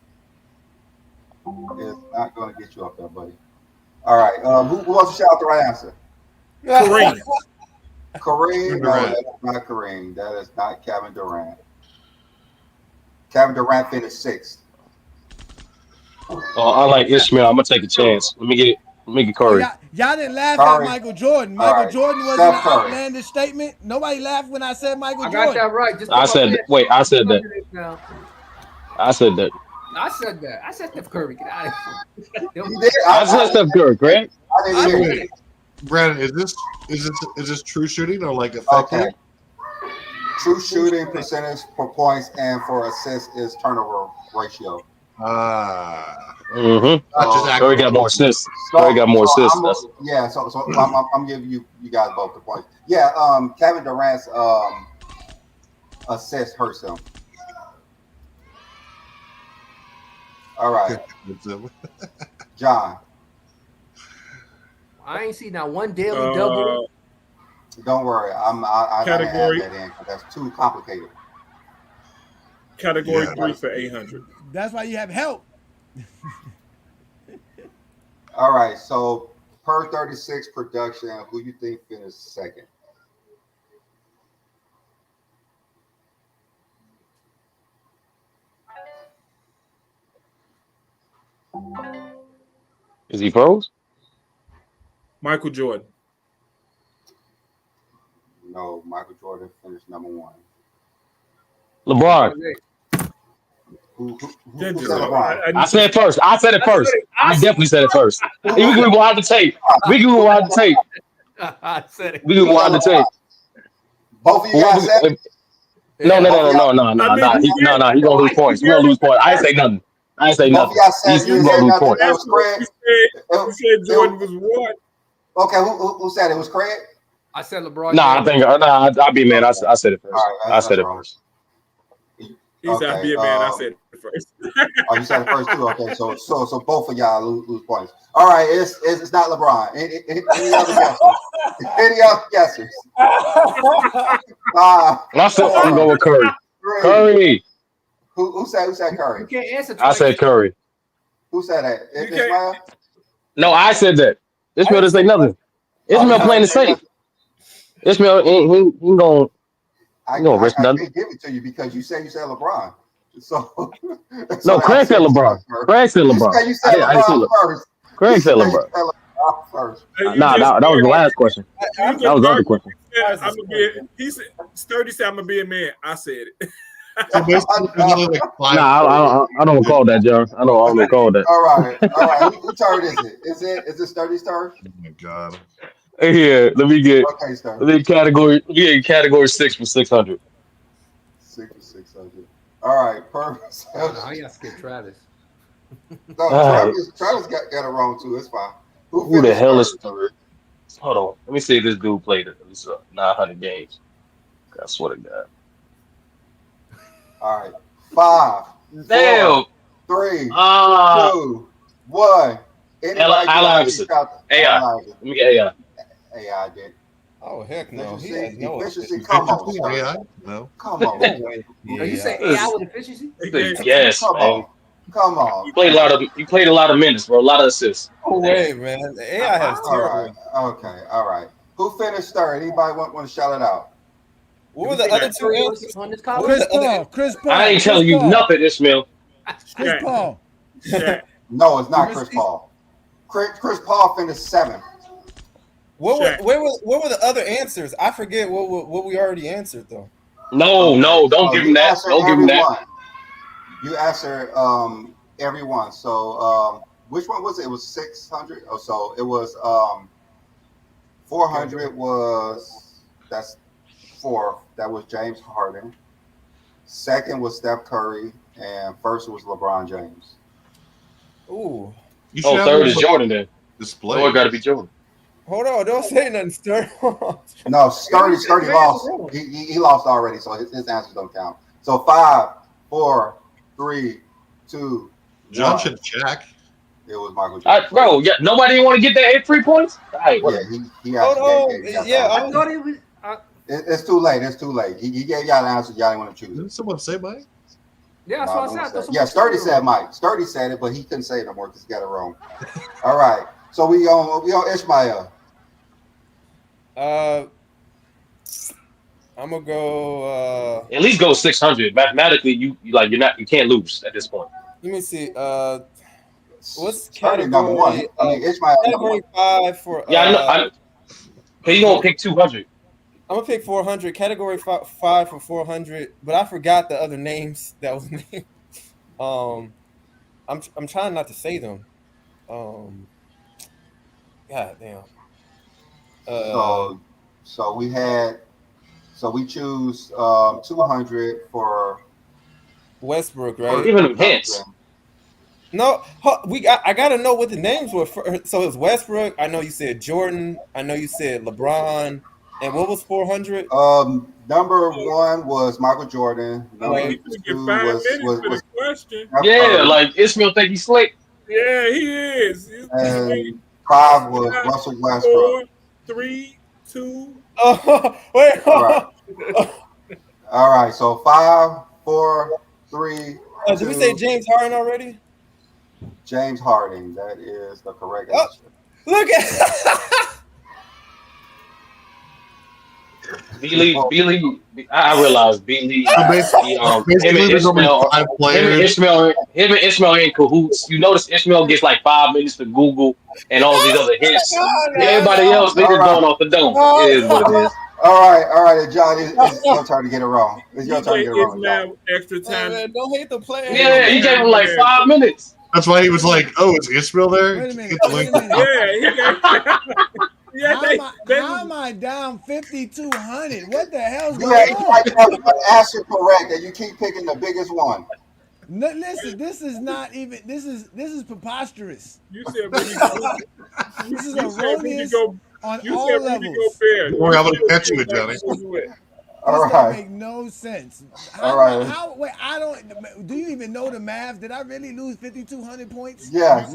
is not going to get you up there, buddy. All right. Who wants to shout the right answer? Kareem. Kareem? No, that is not Kareem. That is not Kevin Durant. Kevin Durant finished 6th. I like Ishmael. I'm gonna take a chance. Let me get Oh, Curry. y'all didn't laugh Curry. at Michael Jordan. All Michael right. Jordan wasn't Steph an Curry. outlandish statement. Nobody laughed when I said Michael I got Jordan. that right. Just I said that. Now. I said that. I said that. I said Steph Curry. Get out of here. You did? I said Steph Curry, correct? I didn't hear Wait, it. Brandon, is this true shooting or like effective? Okay. True shooting percentage for points and for assists is turnover ratio. Mm-hmm. Curry got more assists. Curry got more assists. I'm giving you guys both the points. Yeah, Kevin Durant's assist hurts him. All right, John. I ain't seen that one daily double. Don't worry, I didn't add that in because that's too complicated. Category 3 for 800. That's why you have help. All right, so per 36 production, who you think finished second? Is he froze? Michael Jordan. No, Michael Jordan finished number 1. LeBron. Who said LeBron? I said it first. I definitely said it first. We can rewind the tape. I said it. We can rewind the tape. Both of you guys said it? No. He gonna lose points. We gonna lose points. I ain't say nothing. Both of y'all said He's gonna lose points. It was Craig. You said Jordan was 1. Okay, who said it was Craig? I said LeBron. I'll be man. I said it first. Right, I said it first. He said, "Be a man." I said it first. Oh, you said it first too. Okay, so both of y'all lose points. All right, it's not LeBron. Any other guesses? Any other guesses? I said I'm going with Curry. Curry. Who said Curry? You can't answer. I said Curry. Who said that? Ismail? No, I said that. Ismail didn't say nothing. Ismail playing it safe. Ismail ain't gonna. I risk nothing. can't give it to you because you said LeBron. So no, Craig said LeBron. Craig said LeBron. You said LeBron first. Craig said LeBron. First. Nah, that was the last question. That was the other question. He said, Sturdy said, "I'm gonna be a man." I said it. I don't recall that, John. I don't recall that. All right. Whose turn is it? Is it Sturdy's turn? Oh my God. Yeah, let me get. Okay, Sturdy. Let me get category 6 for 600. 6 for 600. All right, perfect. How y'all skip Travis? No, Travis got it wrong too. It's fine. Who the hell is third? Hold on. Let me see if this dude played at least 900 games. I swear to God. All right. 5, Damn. 4, 3, 2, 1. Allen Iverson. AI. Let me get AI. AI did. Oh heck no! Efficiency. Come on, AI? No. Come on. You say AI with efficiency? Yes, Come on. Come on. You played a lot of minutes, bro. A lot of assists. No way, man. AI has terrible. Okay. All right. Who finished third? Anybody want to shout it out? What were the other 2 answers? On this college? Chris Paul. I ain't telling you nothing, Ishmael. Chris Paul. No, it's not Chris Paul. Chris Paul finished 7th. What were the other answers? I forget what we already answered though. No, don't give him that. Don't give him that. You answered everyone. So which one was it? It was 600 or so. It was 400 that's 4th. That was James Harden. 2nd was Steph Curry, and 1st was LeBron James. Ooh. 3rd is Jordan then. Display. Oh, it got to be Jordan. Hold on, don't say nothing, Sturdy. No, Sturdy lost. He lost already, so his answers don't count. So 5, 4, 3, 2. John should check. It was Michael Jordan. Bro, yeah, nobody want to get that 3 points? Right, he actually gave I thought it was. It's too late. It's too late. He gave y'all the answer. Y'all didn't want to choose it. Didn't someone say Mike? Yeah, that's what I said. Yeah, Sturdy said Mike. Sturdy said it, but he couldn't say it no more because he got it wrong. All right. So we on Ishmael. I'm gonna go. At least go 600. Mathematically, you can't lose at this point. Let me see. What's Certainly number one. category? I mean, Ishmael. Category 5 for. Yeah, I know. Okay, you gonna pick 200? I'm gonna pick 400. Category 5 for 400, but I forgot the other names that was named. I'm trying not to say them. God damn. So we choose 200 for Westbrook, Or right? even hints. No, I gotta know what the names were. So it's Westbrook. I know you said Jordan. I know you said LeBron. And what was 400? Number 1 was Michael Jordan. Number 2 was question. Yeah, like Ishmael think he's slick. Yeah, he is. And 5 was Russell Westbrook. 4, 3, 2. Oh, wait. All right. So 5, 4, 3. Did we say James Harden already? James Harden. That is the correct answer. Look at. B-Lee, I realized B-Lee, him and Ishmael are in cahoots. You notice Ishmael gets like 5 minutes to Google and all these other hits. Everybody else, they just going off the dome. It is what it is. All right, John, it's your turn to get it wrong. It's your turn to get it wrong, John. Extra time. Man, don't hate the player. Yeah, he gave him like 5 minutes. That's why he was like, "Oh, is Ishmael there?" Wait a minute. How am I down 5,200? What the hell's going on? You might have one answer correct, and you keep picking the biggest one. No, listen, this is not even. This is preposterous. You said this is erroneous on all levels. Don't worry, I'm gonna catch you, Johnny. All This right. don't make no sense. All right. Wait, I don't. Do you even know the math? Did I really lose 5,200 points? Yeah.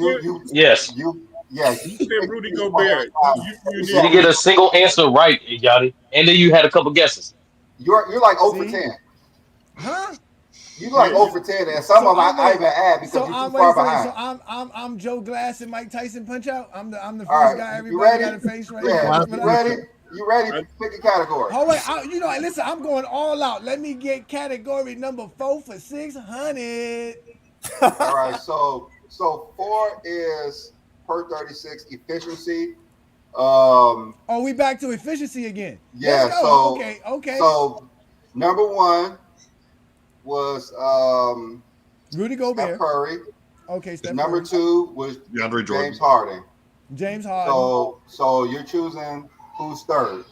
Yes. You said Rudy Gobert. You didn't get a single answer right, Johnny. And then you had a couple guesses. You're like 0 for 10. Huh? You like 0 for 10, and some of them I even add because you're too far behind. So I'm Joe Glass and Mike Tyson Punch Out. I'm the first All right. guy You everybody ready? got to face right Yeah. now. You ready? You ready? Pick a category. Oh wait, listen, I'm going all out. Let me get category number 4 for 600. All right. So 4 is per 36 efficiency. We back to efficiency again. Yeah. Let's go. Okay. So number 1 was Rudy Gobert. Steph Curry. Okay, Steph Number Curry. 2 was DeAndre Jordan. James Harden. James Harden. So you're choosing who's third?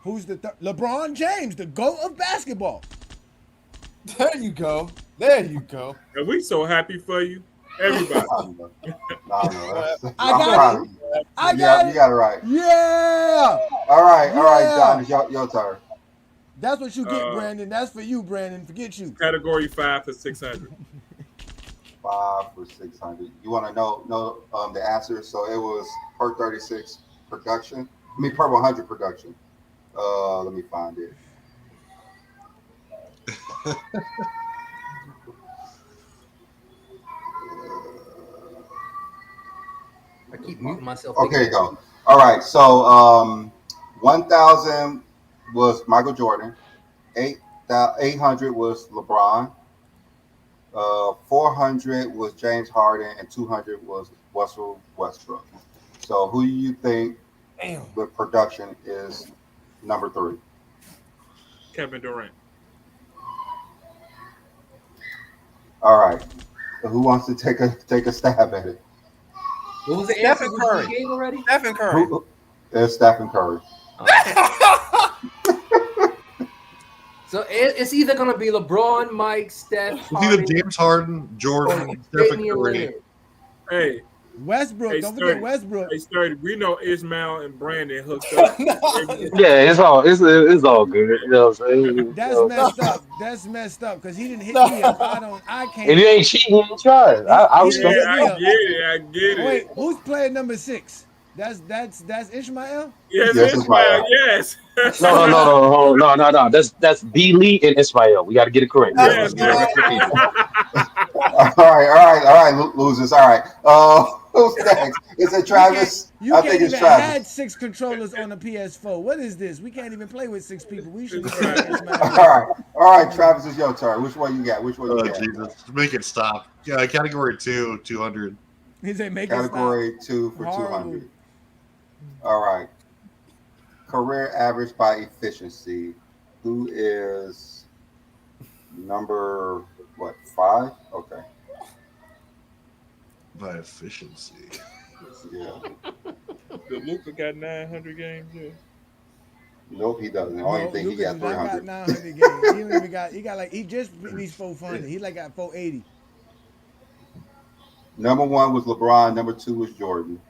Who's the third? LeBron James, the GOAT of basketball. There you go. And we so happy for you, everybody. I got it. You got it right. Yeah. All right, John, it's your turn. That's what you get, Brandon. That's for you, Brandon. Forget you. Category 5 for 600. 5 for 600. You want to know the answer? So it was per 36 production. I mean per 100 production. Let me find it. I keep muting myself. Okay, go. All right. So 1,000 was Michael Jordan. 800 was LeBron. 400 was James Harden, and 200 was Russell Westbrook. So who do you think with production is number 3? Kevin Durant. All right. So who wants to take a stab at it? What was the Stephen answer? Curry. You gave already? Stephen Curry. It's Stephen Curry. So it's either gonna be LeBron, Mike, Steph. It's either James Harden, Jordan, Stephen Curry. Hey, Westbrook. Don't forget Westbrook. Hey, Sturdy, we know Ishmael and Brandon hooked up. Yeah, it's all good. You know what I'm saying? That's messed up because he didn't hit me up. I can't. If you ain't cheating, you ain't try it. I was Yeah, I get it. Wait, who's player number 6? That's Ishmael? Yes, Ishmael. Yes. No. That's B-Lee and Ismael. We got to get it correct. Yes. All right, losers. All right. Who's next? Is it Travis? You I can't think it's even Travis. had 6 controllers on the PS4. What is this? We can't even play with 6 people. We should All right, Travis, it's your turn. Which one you got? Which one you got? Jesus, make it stop. Yeah, category 2, 200. He said make Category it stop. 2 for Horrible. 200. All right. Career average by efficiency. Who is number 5? Okay. By efficiency. Yeah. Luka got 900 games. Yeah. Nope, he doesn't. I only think he got 300. Got 900 games. He don't even got. He got like he just reached 400. He like got 480. Number 1 was LeBron. Number 2 was Jordan.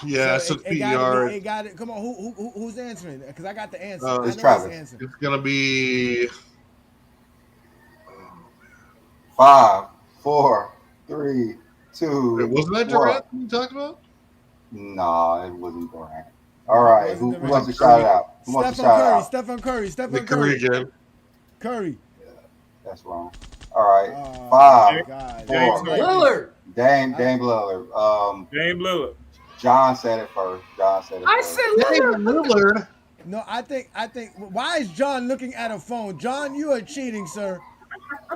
Yeah, so so it PER. it got it. Come on, who's answering? Because I got the answer. It's Travis. It's gonna be 5, 4, 3, 2. Wait, wasn't that Durant you talked about? No, it wasn't Durant. All right, who wants to shout it out? Who wants to shout it out? Stephen Curry. Curry again. Curry. Yeah, that's wrong. All right, 5, 4. Lillard. Dame Lillard. Dame Lillard. John said it first. I said Lillard. No, I think. Why is John looking at a phone? John, you are cheating, sir.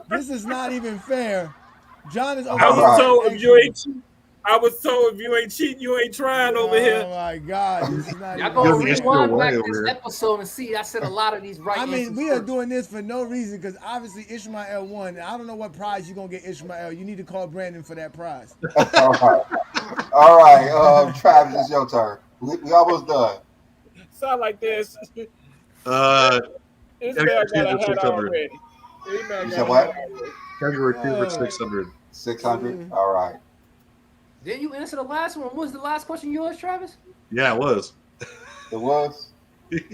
This is not even fair. John is over I was here. told if you ain't cheating, you ain't trying over here. Oh my God, this is not. Y'all even gonna fair. rewind back this episode and see. I said a lot of these right. I mean, answers we are first. doing this for no reason because obviously Ishmael won. And I don't know what prize you're gonna get, Ishmael. You need to call Brandon for that prize. All right. Travis, it's your turn. We almost done. Sound like this. It's Ishmael got a hat 600. already. You said what? Category 2 for 600. 600. All right. Didn't you answer the last one? What was the last question yours, Travis? Yeah, it was. It was.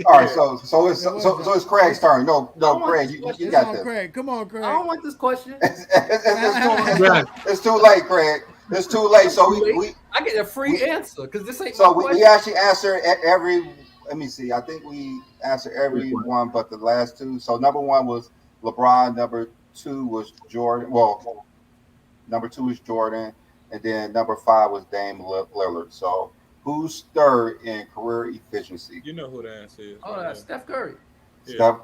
All right. So it's Craig's turn. No, Craig, you got this. Craig, come on, Craig. I don't want this question. It's too late, Craig. It's too late. So we I get a free answer because this ain't. So my we question. actually answered every. Let me see. I think we answered every one but the last 2. So number 1 was LeBron. Number 2 was Jordan. Well, number 2 was Jordan, and then number 5 was Dame Lillard. So who's third in career efficiency? You know who the answer is. Oh, that's Steph Curry. Steph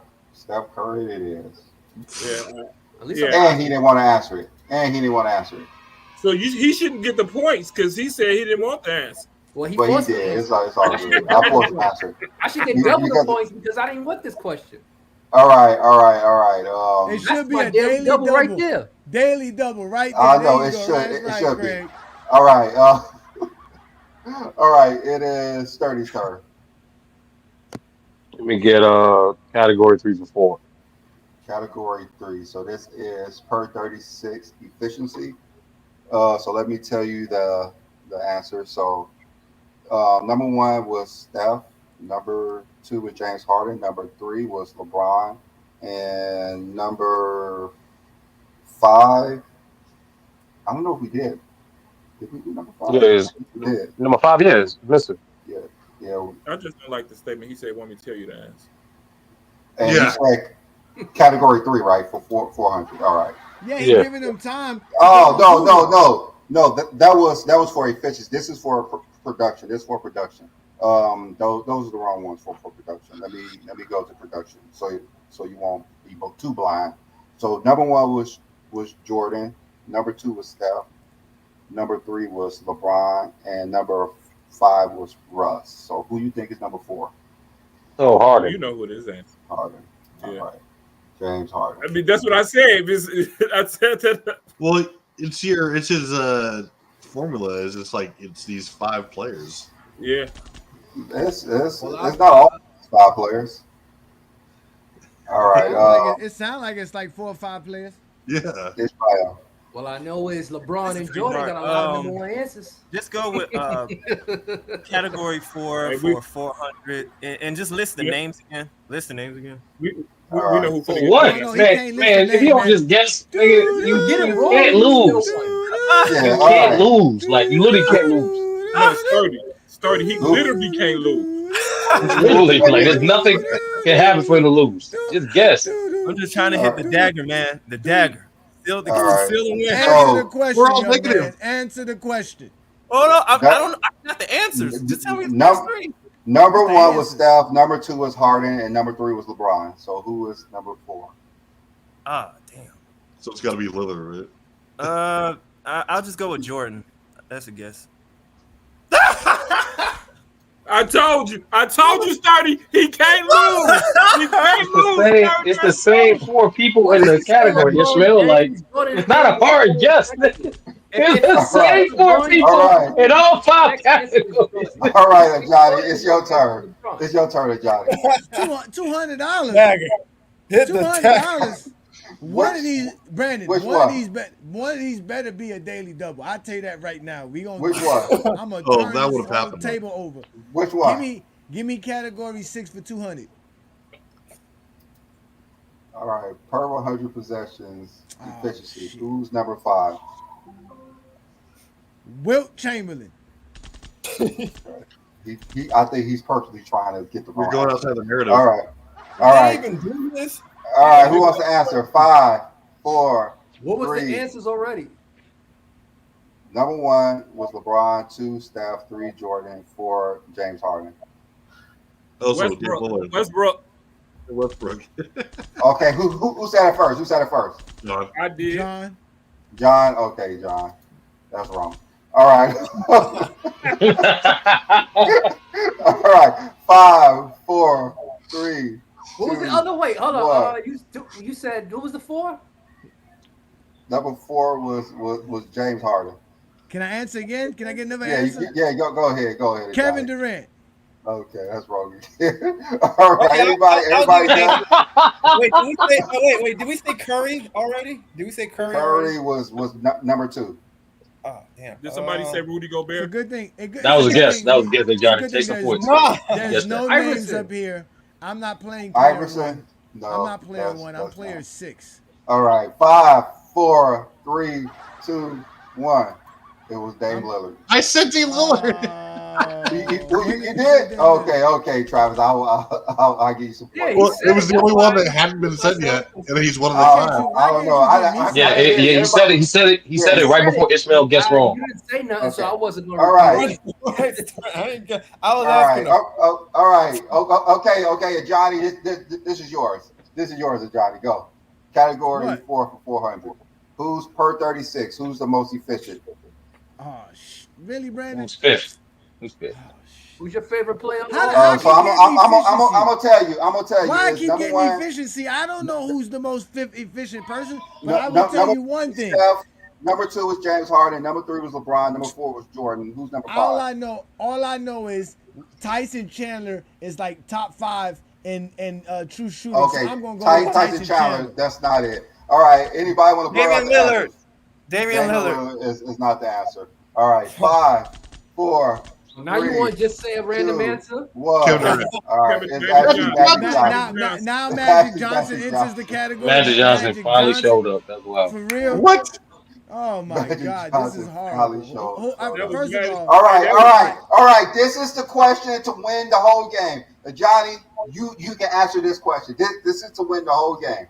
Curry. It is. Yeah. At least And he didn't want to answer it. So he shouldn't get the points because he said he didn't want the anscer. Well, he did. It's all good. I forced the answer. I should get double the points because I didn't want this question. All right. It should be my a daily double right there. Daily double right there. I know There it you should. go. It That's should Craig. be. All right. All right. It is 30's turn. Let me get category 3 for 4. Category 3. So this is per 36 efficiency. So let me tell you the answer. So number 1 was Steph. Number 2 was James Harden. Number 3 was LeBron. And number 5, I don't know if we did. Did we do number 5? Yes. We did. Number 5, yes, Mister. Yeah. I just don't like the statement. He said, "Want me to tell you the answer?" And you said category 3, right? For 400. All right. Yeah, he's giving them time. Oh no. That was for efficiency. This is for production. Those are the wrong ones for production. Let me go to production. So you won't be too blind. So number 1 was Jordan. Number 2 was Steph. Number 3 was LeBron, and number 5 was Russ. So who you think is number 4? Oh, Harden. You know who it is, answer. Harden. Yeah. All right. James Harden. I mean, that's what I said. I said that. Well, it's his formula. Is it's these 5 players. Yeah. It's not all 5 players. All right. It sounds like it's like 4 or 5 players. Yeah. It's probably. Well, I know it's LeBron and Jordan got a lot of number 1 answers. Just go with category 4 for 400 and just list the names again. We know who for what? Man, if you don't just guess, nigga, you can't lose. You can't lose. Like, you literally can't lose. No, Sturdy. He literally can't lose. Literally, like, there's nothing can happen for him to lose. Just guess. I'm just trying to hit the dagger, man. The dagger. Still the win. Answer the question, we're all young negative. man. Answer the question. Hold on, I don't. I got the answers. Just tell me the first three. Number 1 was Steph. Number 2 was Harden, and number 3 was LeBron. So who is number 4? Ah, damn. So it's got to be Lillard, right? I'll just go with Jordan. That's a guess. I told you, Sturdy. He can't lose. He can't lose. It's the same 4 people in the category. Ishmael, like, it's not a hard guess. It's the same 4 people in all 5 categories. All right, Johnny, it's your turn. It's your turn, Johnny. $200. Hit the $200. One of these, Brandon. Which one one? of these better be a daily double. I tell you that right now. We gonna. Which one? I'm gonna Oh, turn that this would've whole happened. table over. Which one? Give me category 6 for 200. All right, per 100 possessions efficiency. Who's number 5? Wilt Chamberlain. I think he's purposely trying to get the We're wrong going answer. outside the narrative. All right. All right. Even do this? All right. Who wants to answer? 5, 4. What was 3. the answers already? Number 1 was LeBron. 2, Steph. 3, Jordan. 4, James Harden. Also, Westbrook. Westbrook. Okay. Who said it first? Who said it first? No. I did. John. Okay, John. That's wrong. All right. All right. 5, 4, 3. What was the other? Wait, hold on. You said what was the 4? Number 4 was James Harden. Can I answer again? Can I get another answer? Go ahead. Kevin Durant. Okay, that's wrong. All right, everybody done? Wait, did we say Curry already? Did we say Curry? Curry was number 2. Oh, damn. Did somebody say Rudy Gobert? It's a good thing. That was a guess. That was a guess, Johnny. Take some points. There's no names up here. I'm not playing player Iverson? 1. No. I'm not player 1. I'm player 6. All right, 5, 4, 3, 2, 1. It was Dame Lillard. I said Dame Lillard. You did? Okay, Travis. I'll give you some points. Well, it was the only one that hadn't been said yet, and he's one of the 5. I don't know. He said it. He said it right before Ishmael guessed wrong. You didn't say nothing, so I wasn't going to. All right. I was asking. All right. Okay, Johnny. This is yours. This is yours, Johnny. Go. Category 4 for 400. Who's per 36? Who's the most efficient? Oh, really, Brandon? Who's 5th? Who's your favorite player? So I'm gonna tell you. Why I keep number getting 1, efficiency? I don't know who's the most efficient person, but I will tell you one thing. Steph, number 2 was James Harden. Number 3 was LeBron. Number 4 was Jordan. Who's number 5? All I know is Tyson Chandler is like top 5 in true shooting. Okay, so I'm gonna go with Tyson Chandler. That's not it. All right. Anybody want to blow out the Lillard. answers? Damian Lillard is not the answer. All right. 5, 4. Now 3, you want to just say a random 2, answer? 1. All right. It's actually now Magic Johnson enters the category. Magic Johnson finally showed up. That's wild. For real? What? Oh my God, this is horrible. First of all, all right. This is the question to win the whole game. Johnny, you can answer this question. This is to win the whole game.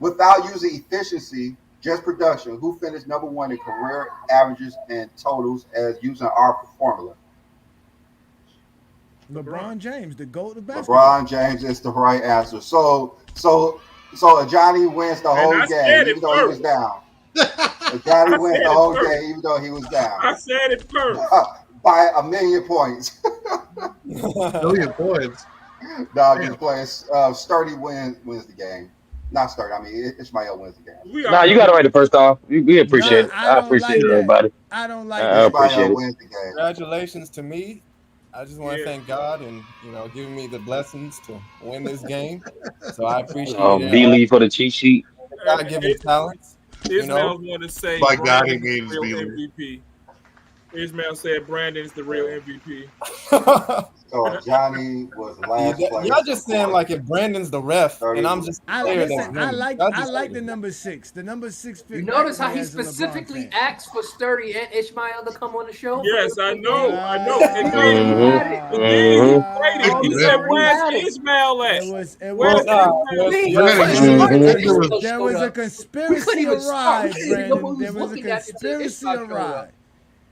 Without using efficiency, just production, who finished number 1 in career averages and totals as using our formula? LeBron James, the GOAT of basketball. LeBron James is the right answer. So Johnny wins the whole game, even though he was down. Johnny wins the whole game, even though he was down. I said it first. By 1,000,000 points. 1,000,000 points. No, I'm just playing. Sturdy wins the game. Not Sturdy. I mean, Ishmael wins the game. Nah, you got it right the first time. We appreciate it. I appreciate it, everybody. I don't like I appreciate it. Wins the game. Congratulations to me. I just want to thank God and giving me the blessings to win this game. So I appreciate it. B-Lee for the cheat sheet. God give me talents. Ishmael want to say by God, he Brandon's means the real B-Lee. MVP. Ishmael said Brandon's the real MVP. So Johnny was last place. Y'all just saying like if Brandon's the ref, and I'm just I like the number 6. The number 6. You notice how he specifically asked for Sturdy and Ishmael to come on the show? Yes, I know. And then he said, "Where's Ishmael at?" There was a conspiracy awry, Brandon. There was a conspiracy awry.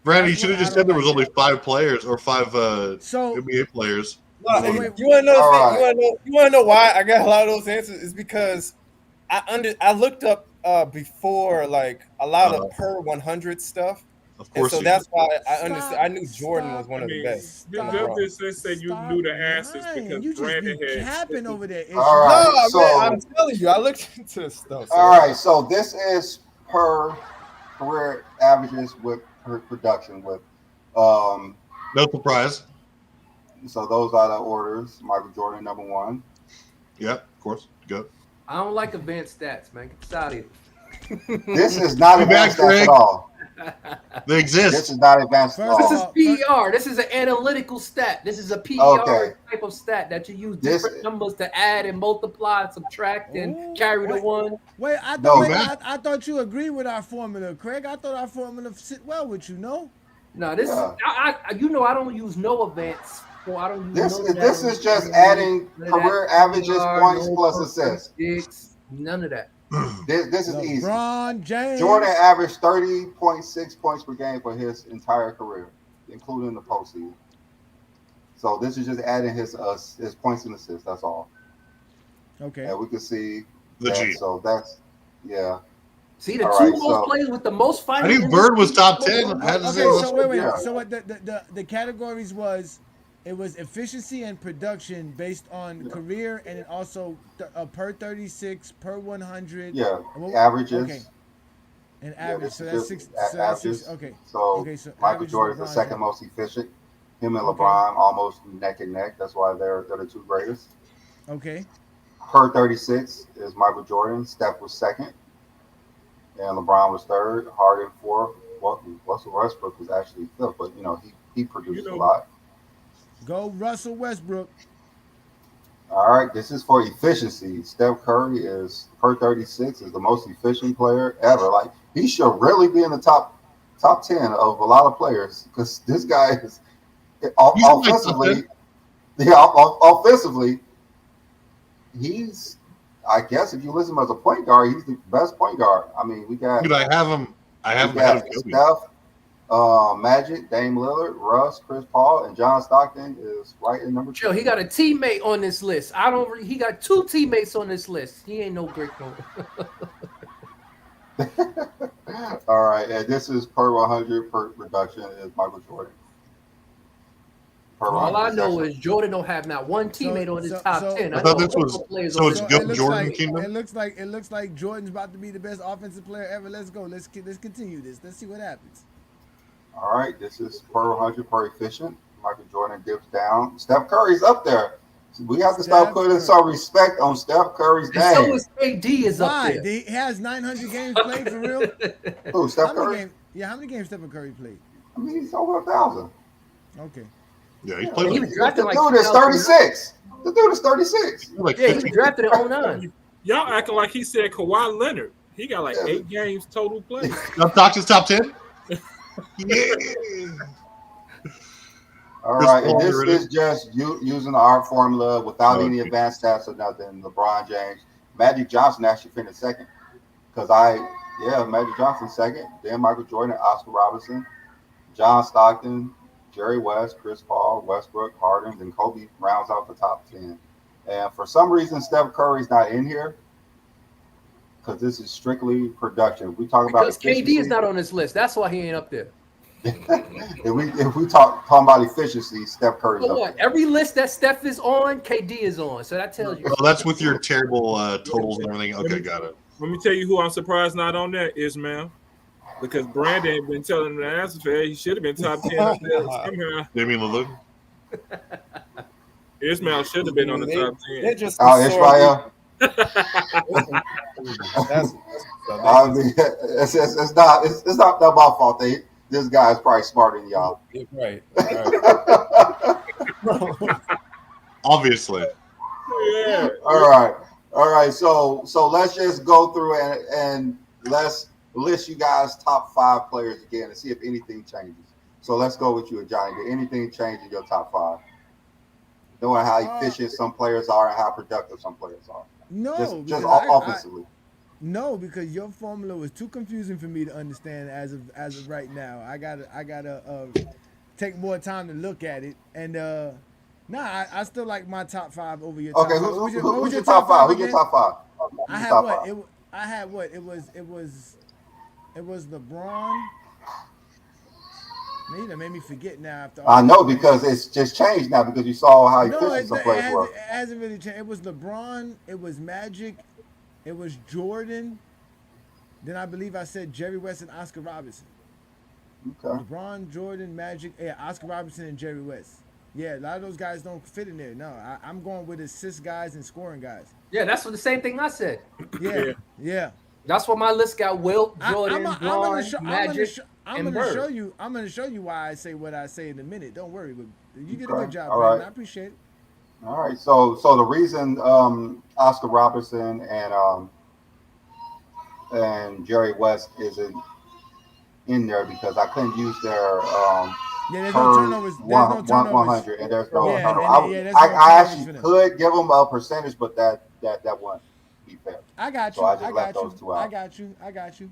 Randy, you should have just said there was only 5 players or 5 NBA players. You want to know? You want to know why I got a lot of those answers? Is because I looked up before like a lot of per 100 stuff. Of course, and so that's why I understood. I knew Jordan was one of the best. Just say you knew the answers because you just Brandon be had capping over there. All right, no, so man, I'm telling you, I looked into stuff. All right, so this is per career averages with per production with no surprise. So those are the orders. Michael Jordan, number 1. Yeah, of course. Go. I don't like advanced stats, man. Get this out of here. This is not advanced stats at all. They exist. This is not advanced at all. This is PER. This is an analytical stat. This is a PER type of stat that you use different numbers to add and multiply, and subtract, and carry the one. Wait, I thought you agreed with our formula, Craig. I thought our formula sit well with you. No. No, this is I I don't use no advanced. Well, I don't use this is just adding career averages, points plus assists. None of that. This is easy. LeBron James. Jordan averaged 30.6 points per game for his entire career, including the postseason. So this is just adding his points and assists. That's all. Okay. And we can see Legit. So that's See the two most players with the most fighting. I knew Bird was top 10. Okay, so wait. So what the categories was? It was efficiency and production based on career, and it also per 36, per 100. Yeah, averages. Okay. And average. So that's 6. Averages. Okay. So Michael Jordan is the second most efficient. Him and LeBron almost neck and neck. That's why they're the 2 greatest. Okay. Per 36 is Michael Jordan. Steph was second, and LeBron was third. Harden 4th. Well, Russell Westbrook was actually 5th, but he produced a lot. Go Russell Westbrook. All right, this is for efficiency. Steph Curry is per 36 is the most efficient player ever. Like he should really be in the top 10 of a lot of players because this guy is offensively. Offensively, he's. I guess if you listen as a point guard, he's the best point guard. I mean, we got. Dude, I have him ahead of Kobe. Steph, Magic, Dame Lillard, Russ, Chris Paul, and John Stockton is right in number 2. He got a teammate on this list. He got 2 teammates on this list. He ain't no great one. All right, and this is per 100 per production is Michael Jordan. All I know is Jordan don't have not one teammate on his top 10. I thought this was Jordan Kingdom. It looks like Jordan's about to be the best offensive player ever. Let's go. Let's continue this. Let's see what happens. All right, this is per 100 per efficient. Michael Jordan dips down. Steph Curry's up there. We have to start putting some respect on Steph Curry's name. So is KD is up there. He has 900 games played for real. Who, Steph Curry? How many games Stephen Curry played? I mean, he's over 1,000. Okay. Yeah, he's played. He was drafted like. The dude is 36. The dude is 36. He was drafted in 09. Y'all acting like he said Kawhi Leonard. He got like 8 games total played. Doctor's top 10. Yeah. All right, and this is just using the art formula without any advanced stats or nothing. LeBron James, Magic Johnson actually finished second because Magic Johnson second, then Michael Jordan, Oscar Robertson, John Stockton, Jerry West, Chris Paul, Westbrook, Harden, and Kobe rounds out the top 10. And for some reason, Steph Curry's not in here because this is strictly production. We talk about KD is not on this list. That's why he ain't up there. if we talking about efficiency, Steph Curry's up there. Every list that Steph is on, KD is on. So that tells you. Oh, that's with your terrible totals and everything. Okay, got it. Let me tell you who I'm surprised not on there, Ismail. Because Brandon been telling him the answer for it. He should have been top 10. Damian Lillard. Ismail should have been on the top 10. They're just Israel. I mean, it's not my fault. This guy is probably smarter than y'all. Right. Obviously. Yeah. All right. So let's just go through and let's list you guys' top 5 players again and see if anything changes. So let's go with you and Johnny. Did anything change in your top 5? Knowing how efficient some players are and how productive some players are. No, just offensively. No, because your formula was too confusing for me to understand as of right now. I gotta take more time to look at it. And I still like my top 5 over your top Okay, 5. What was who's your your top top five? 5 Who's your again? top five? I Who's your had top what? five? I had what? It was LeBron. Man, you done made me forget now after all I this know information. because it's just changed now because you saw how No, efficient some players were. it hasn't really changed. It was LeBron. It was Magic. It was Jordan. Then I believe I said Jerry West and Oscar Robertson. Okay. LeBron, Jordan, Magic, Oscar Robertson, and Jerry West. Yeah, a lot of those guys don't fit in there. No, I'm going with assist guys and scoring guys. Yeah, that's what the same thing I said. Yeah. That's why my list got Wilt, Jordan, I'm Braun, Magic, and Bird. I'm gonna show you why I say what I say in a minute. Don't worry, but you did a Okay. good job, All Brandon. right. I appreciate it. All right. So the reason Oscar Robertson and Jerry West isn't in there because I couldn't use their there's no turnovers. There's no turnovers. 100 and there's no turnover. There's no I turnovers actually for them. could give them a percentage, but that wouldn't be fair. I got you. So I just left those two out. I got you.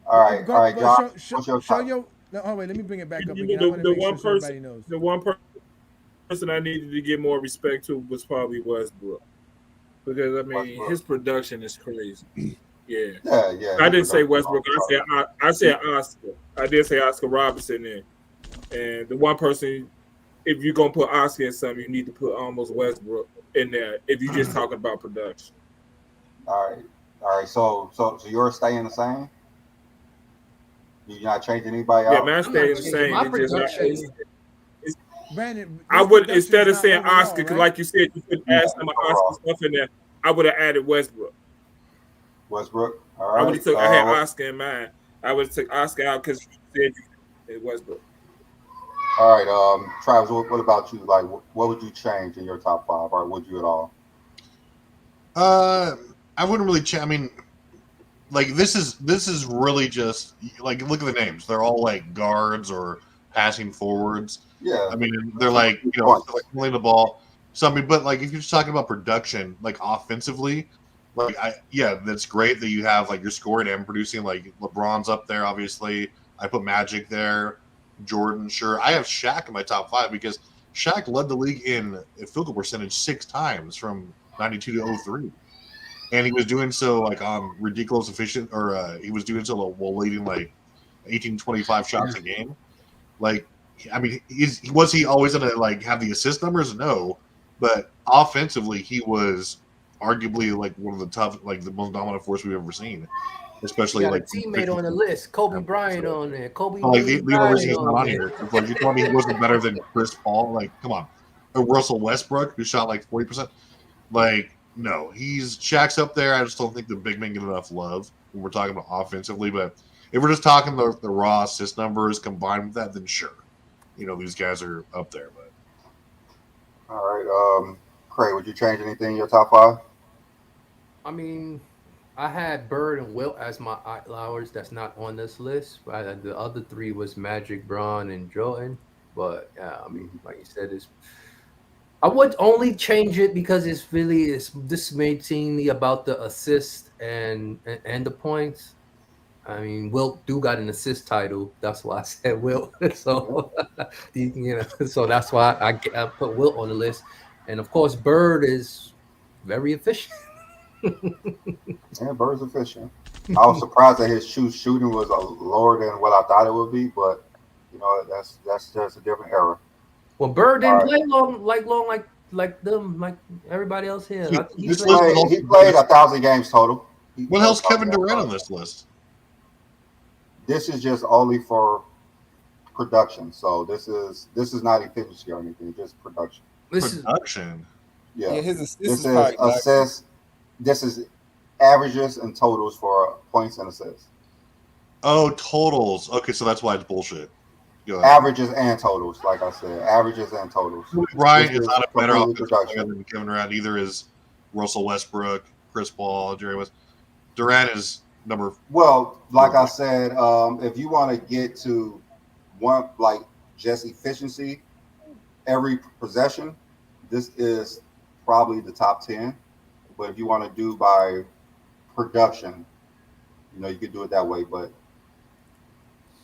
All right, John. What's your show top? your. No, oh wait, let me bring it back up You again. know, I want to make sure everybody knows. The one person I needed to give more respect to was probably Westbrook, because I mean his production is crazy. Yeah. I didn't say Westbrook. I said Oscar. I did say Oscar Robertson in, and the one person, if you're gonna put Oscar in something, you need to put almost Westbrook in there. If you're just talking about production. All right. So yours staying the same? You're not changing anybody out? Yeah, man, staying the same. My production. Brandon, I would, instead of saying Oscar, because like you said, you could add some Oscar stuff in there. I would have added Westbrook. Westbrook. All right. I would have took. I had Oscar in mind. I would have took Oscar out because you said it Westbrook. All right. Travis, what about you? Like, what would you change in your top 5, or would you at all? I wouldn't really change. I mean, like this is really just like look at the names. They're all like guards or passing forwards. Yeah. I mean, they're like like pulling the ball. So I mean, but like if you're just talking about production, like offensively, like that's great that you have like you're scoring and producing. Like LeBron's up there, obviously. I put Magic there, Jordan, sure. I have Shaq in my top 5 because Shaq led the league in field goal percentage 6 times from 92 to 03. And he was doing so like ridiculous efficient, or he was doing so while leading like 18-25 shots a game. Like, I mean, was he always gonna like have the assist numbers? No, but offensively, he was arguably like one of the the most dominant force we've ever seen. Especially got like a teammate on the list, Kobe Bryant on there. Kobe. Like the only reason he's not on there. here is like you told me he wasn't better than Chris Paul. Like, come on, or Russell Westbrook who shot like 40%. Like, no, Shaq's up there. I just don't think the big men get enough love when we're talking about offensively. But if we're just talking the raw assist numbers combined with that, then sure, these guys are up there. But all right, Craig, would you change anything in your top 5? I mean, I had Bird and Wilt as my outliers. That's not on this list. But the other 3 was Magic, Braun, and Jordan. But I mean, like you said, I would only change it because this made me about the assist and the points. I mean, Wilt got an assist title. That's why I said Wilt. So so that's why I put Wilt on the list. And of course, Bird is very efficient. Yeah, Bird's efficient. I was surprised that his shooting was lower than what I thought it would be, but that's just a different era. Well, Bird didn't play long like them, like everybody else here. He played 1,000 games total. What else Kevin Durant on this list? This is just only for production. So this is not efficiency or anything, just production. Production. Yeah. His assist this is assists. This is averages and totals for points and assists. Oh, totals. Okay, so that's why it's bullshit. Averages and totals, like I said, averages and totals. Ryan is not a better offensive player than Kevin Durant. Neither is Russell Westbrook, Chris Paul, Jerry West. Durant is number. Well, like I said, if you want to get to one like just efficiency, every possession, this is probably the top 10. But if you want to do by production, You could do it that way, but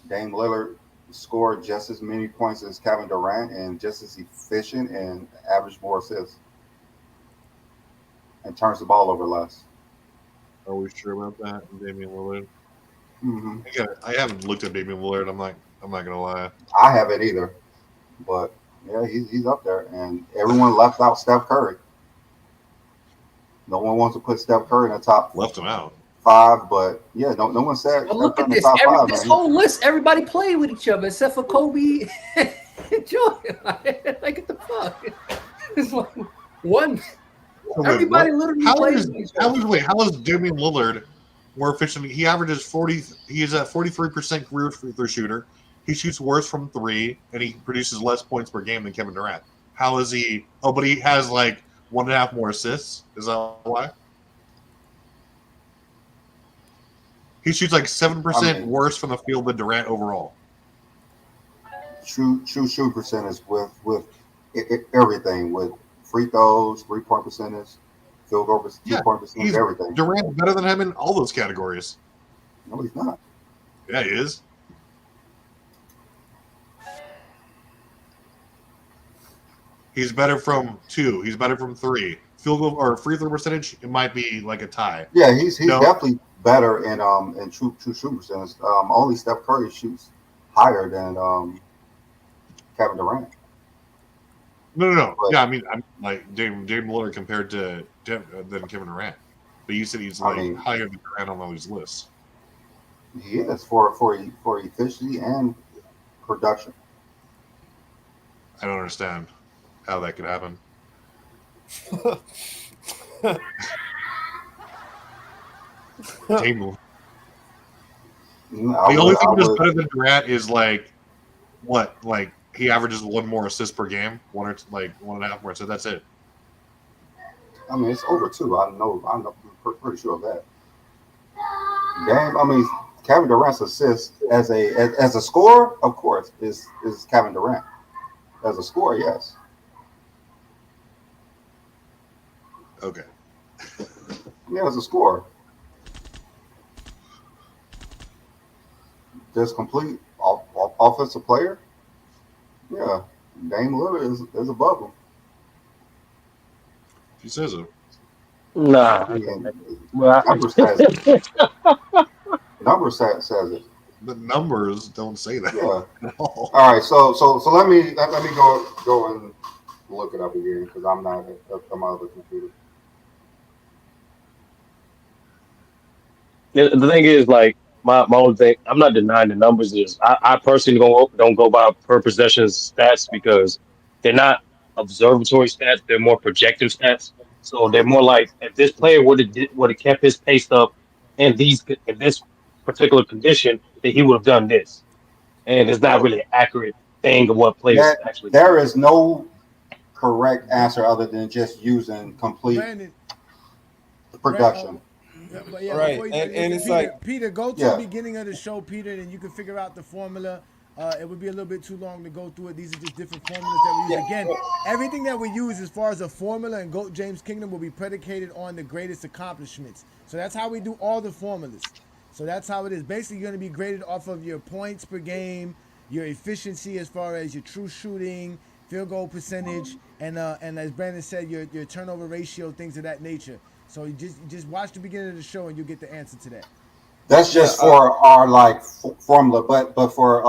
Dame Lillard scored just as many points as Kevin Durant and just as efficient and averaged more assists and turns the ball over less. Are we sure about that, Damian Lillard? Mm-hmm. I haven't looked at Damian Lillard. I'm not gonna lie. I haven't either, but yeah, he's up there, and everyone left out Steph Curry. No one wants to put Steph Curry in the top. Left him out. 5, but yeah, no one said. Well, look at this. Top 5, This whole list, everybody played with each other except for Kobe and Jordan. Like, what the fuck? It's like one. Everybody literally plays with each other. How is Damian Lillard more efficient? He averages 40. He is at 43% career free throw shooter. He shoots worse from 3, and he produces less points per game than Kevin Durant. How is he? Oh, but he has like 1.5 more assists. Is that why? He shoots like 7% worse from the field than Durant overall. True shoot percentage with everything, with free throws, 3-point percentage, field goal percentage, 2-point percentage, everything. Durant's better than him in all those categories. No, he's not. Yeah, he is. He's better from 2. He's better from 3. Field goal or free throw percentage, it might be like a tie. Yeah, he's definitely better in true shoot percentage. Only Steph Curry shoots higher than Kevin Durant. No. But, yeah, I mean, I'm like Dame Lillard compared to than Kevin Durant. But you said he's higher than Durant on all these lists. He is for efficiency and production. I don't understand how that could happen. Table. The only thing that's better than Durant is like what? Like he averages 1 more assist per game, 1.5 more assists. That's it. I mean, it's over 2. I'm pretty sure of that. Dame, I mean, Kevin Durant's assist as a scorer, of course, is Kevin Durant. As a scorer, yes. Okay. Yeah, as a scorer. Just complete offensive player. Yeah, Dame Lillard is above him. He says it. Nah. Number says it. Number says it. The numbers don't say that. Yeah. All right. So let me go and look it up again because I'm not at my other computer. The thing is, like, my own thing, I'm not denying the numbers. I personally don't go by per possessions stats because they're not observatory stats. They're more projective stats. So they're more like if this player would have kept his pace up in this particular condition, that he would have done this. And it's not really an accurate thing of what players actually do. There is no correct answer other than just using complete production. But yeah, right, and it's Peter, like Peter, go to the beginning of the show, Peter, and you can figure out the formula. It would be a little bit too long to go through it. These are just different formulas that we use. Again, everything that we use as far as a formula in GOAT James Kingdom will be predicated on the greatest accomplishments. So that's how we do all the formulas. So that's how it is. Basically, you're going to be graded off of your points per game, your efficiency as far as your true shooting, field goal percentage, and as Brandon said, your turnover ratio, things of that nature. So you just watch the beginning of the show and you get the answer to that. That's just for our formula, but for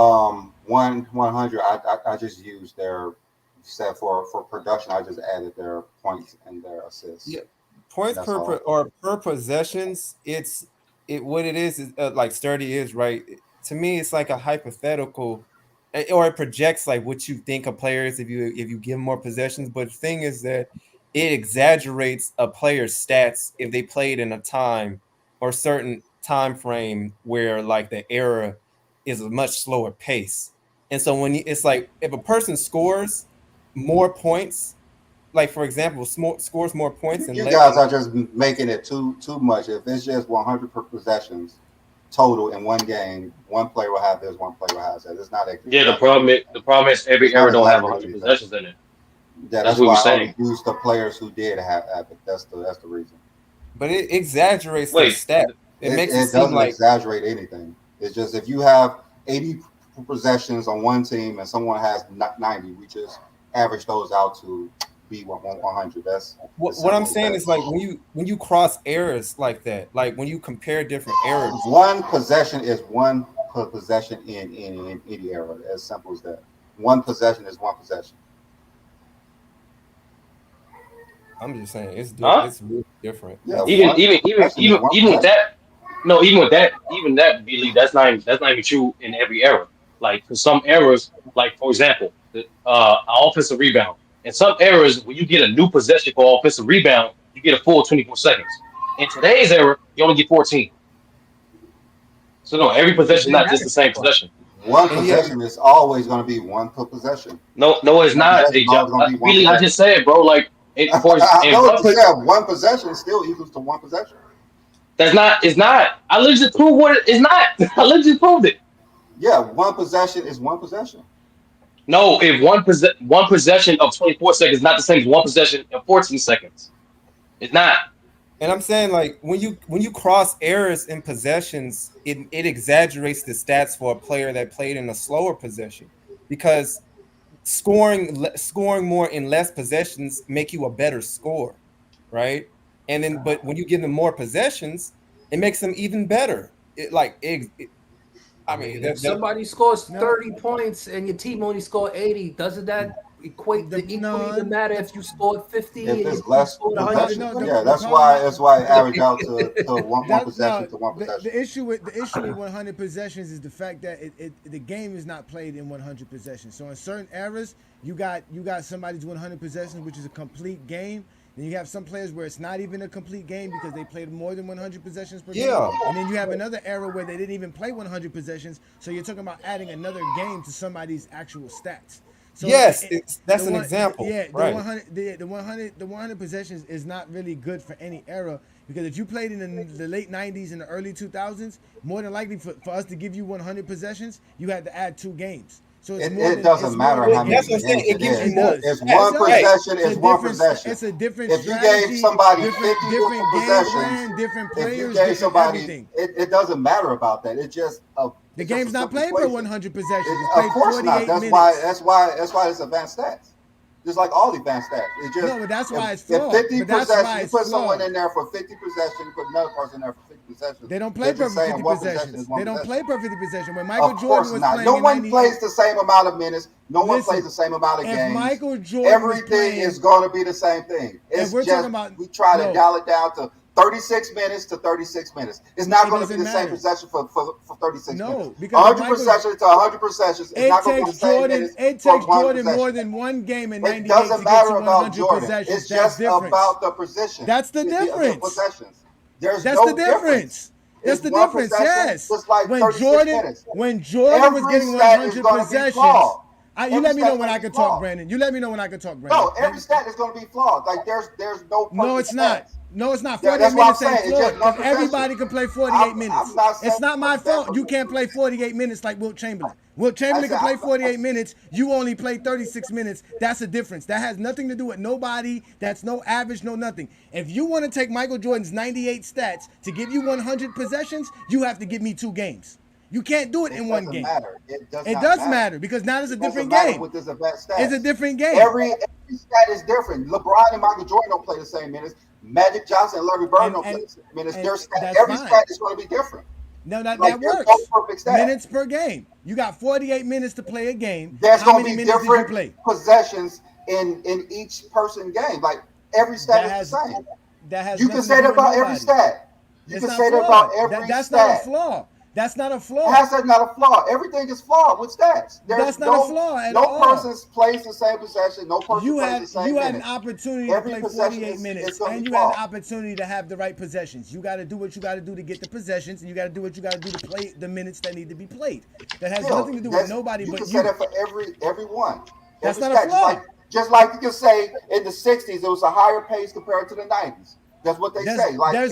100, I just used their set for production. I just added their points and their assists. Yeah, points per possessions. What it is like Sturdy is right. To me, it's like a hypothetical, or it projects like what you think a player is if you give more possessions. But the thing is that it exaggerates a player's stats if they played in a time or certain time frame where like the era is a much slower pace. And so it's like if a person scores more points, like for example, scores more points, and you guys are just making it too much. If it's just 100 per possessions total in one game, one player will have this, one player will have that. It's not. The problem is every era don't have 100 possessions in it. Yeah, that's why I used the players who did have it. That's the reason. But it exaggerates the stat. It makes it It seem doesn't like exaggerate anything. It's just if you have 80 possessions on one team and someone has 90, we just average those out to be 100. That's what I'm saying is like when you cross errors like that, like when you compare different errors. One possession is one possession in any error. As simple as that. One possession is one possession. I'm just saying it's it's really different. Yeah, even with that, no, even that, Billy, that's not even true in every era. Like for some errors, like for example, the offensive rebound. In some errors, when you get a new possession for offensive rebound, you get a full 24 seconds. In today's era, you only get 14. So no, every possession is not just the same possession. One possession is always going to be one per possession. No, it's not. Billy, I just said, bro. Like, I know what you said. One possession still equals to one possession. That's not. It's not. I literally proved what it's not. I literally proved it. Yeah, one possession is one possession. No, if one possession of 24 seconds is not the same as one possession of 14 seconds. It's not. And I'm saying like when you cross errors in possessions, it exaggerates the stats for a player that played in a slower possession because scoring more in less possessions make you a better scorer, right? And then but when you give them more possessions, it makes them even better. I mean, if somebody scores 30 points and your team only score 80, doesn't that equate to equally matter if you scored 50? If it's less possession, yeah, that's why it average out to one possession to one possession. The issue with 100 possessions is the fact that the game is not played in 100 possessions. So in certain eras, you got somebody's 100 possessions, which is a complete game. Then you have some players where it's not even a complete game because they played more than 100 possessions per game. And then you have another era where they didn't even play 100 possessions. So you're talking about adding another game to somebody's actual stats. So yes, that's an example. Yeah, right. the 100 possessions is not really good for any era because if you played in the late 90s and the early 2000s, more than likely for us to give you 100 possessions, you had to add 2 games. So it doesn't matter how many games it is. It's one possession. It's one possession. It's a different if you strategy, gave somebody different possessions, game plan, different players, if you gave somebody, everything. It doesn't matter about that. It's just the game's not played per 100 possessions. It's of played course 48 not. That's minutes. why it's advanced stats. Just like all advanced stats. It's just, no, but that's why it's flawed. If 50 possessions, you put someone in there for 50 possessions, you put another person in there for 50 possessions. They don't play per 50 possessions. They don't play per 50 possessions. When Michael of Jordan was not. playing, no one plays the same amount of minutes. No one plays the same amount of games. If Michael Jordan everything is going to be the same thing. It's we're just talking about, we try to dial it down to 36 minutes to 36 minutes. It's not going to be the same possession for 36 minutes. Because 100 possessions to 100 possessions. It's not going to be the same minutes. It takes Jordan more than one game in 98 it doesn't to matter get to about 100 Jordan. possessions. It's just about the position. That's the difference. The possessions. There's That's no the difference. That's the difference. Yes. Just like when 36 Jordan minutes. when Jordan was getting 100 possessions. You let me know when I can talk, Brandon. You let me know when I can talk, Brandon. No, every stat is going to be flawed. Like there's no. No, it's not. No, it's not. 48 minutes ain't flawed. Everybody can play 48 minutes. It's not my fault. You can't play 48 minutes like Wilt Chamberlain. Wilt Chamberlain can play 48 minutes. You only play 36 minutes. That's a difference. That has nothing to do with nobody. That's no average, no nothing. If you want to take Michael Jordan's 98 stats to give you 100 possessions, you have to give me 2 games. You can't do it in one game. It does matter because now it's a different game. It's a different game. Every stat is different. LeBron and Michael Jordan don't play the same minutes. Magic Johnson and Larry Bird don't play the same minutes. Every stat is going to be different. No, that works. Minutes per game. You got 48 minutes to play a game. There's going to be different possessions in each person game. Like every stat is the same. You can say that about every stat. You can say that about every stat. That's not a flaw. That's not a flaw. How's that not a flaw? Everything is flawed with stats. That's not a flaw at all. No person plays the same possession. No person plays the same You had an opportunity to play 48 minutes, and you had an opportunity to have the right possessions. You got to do what you got to do to get the possessions, and you got to do what you got to do to play the minutes that need to be played. That has nothing to do with nobody but you. You can say that for everyone. That's not a flaw. Just like you can say in the 60s, it was a higher pace compared to the 90s. That's what they say. Like there's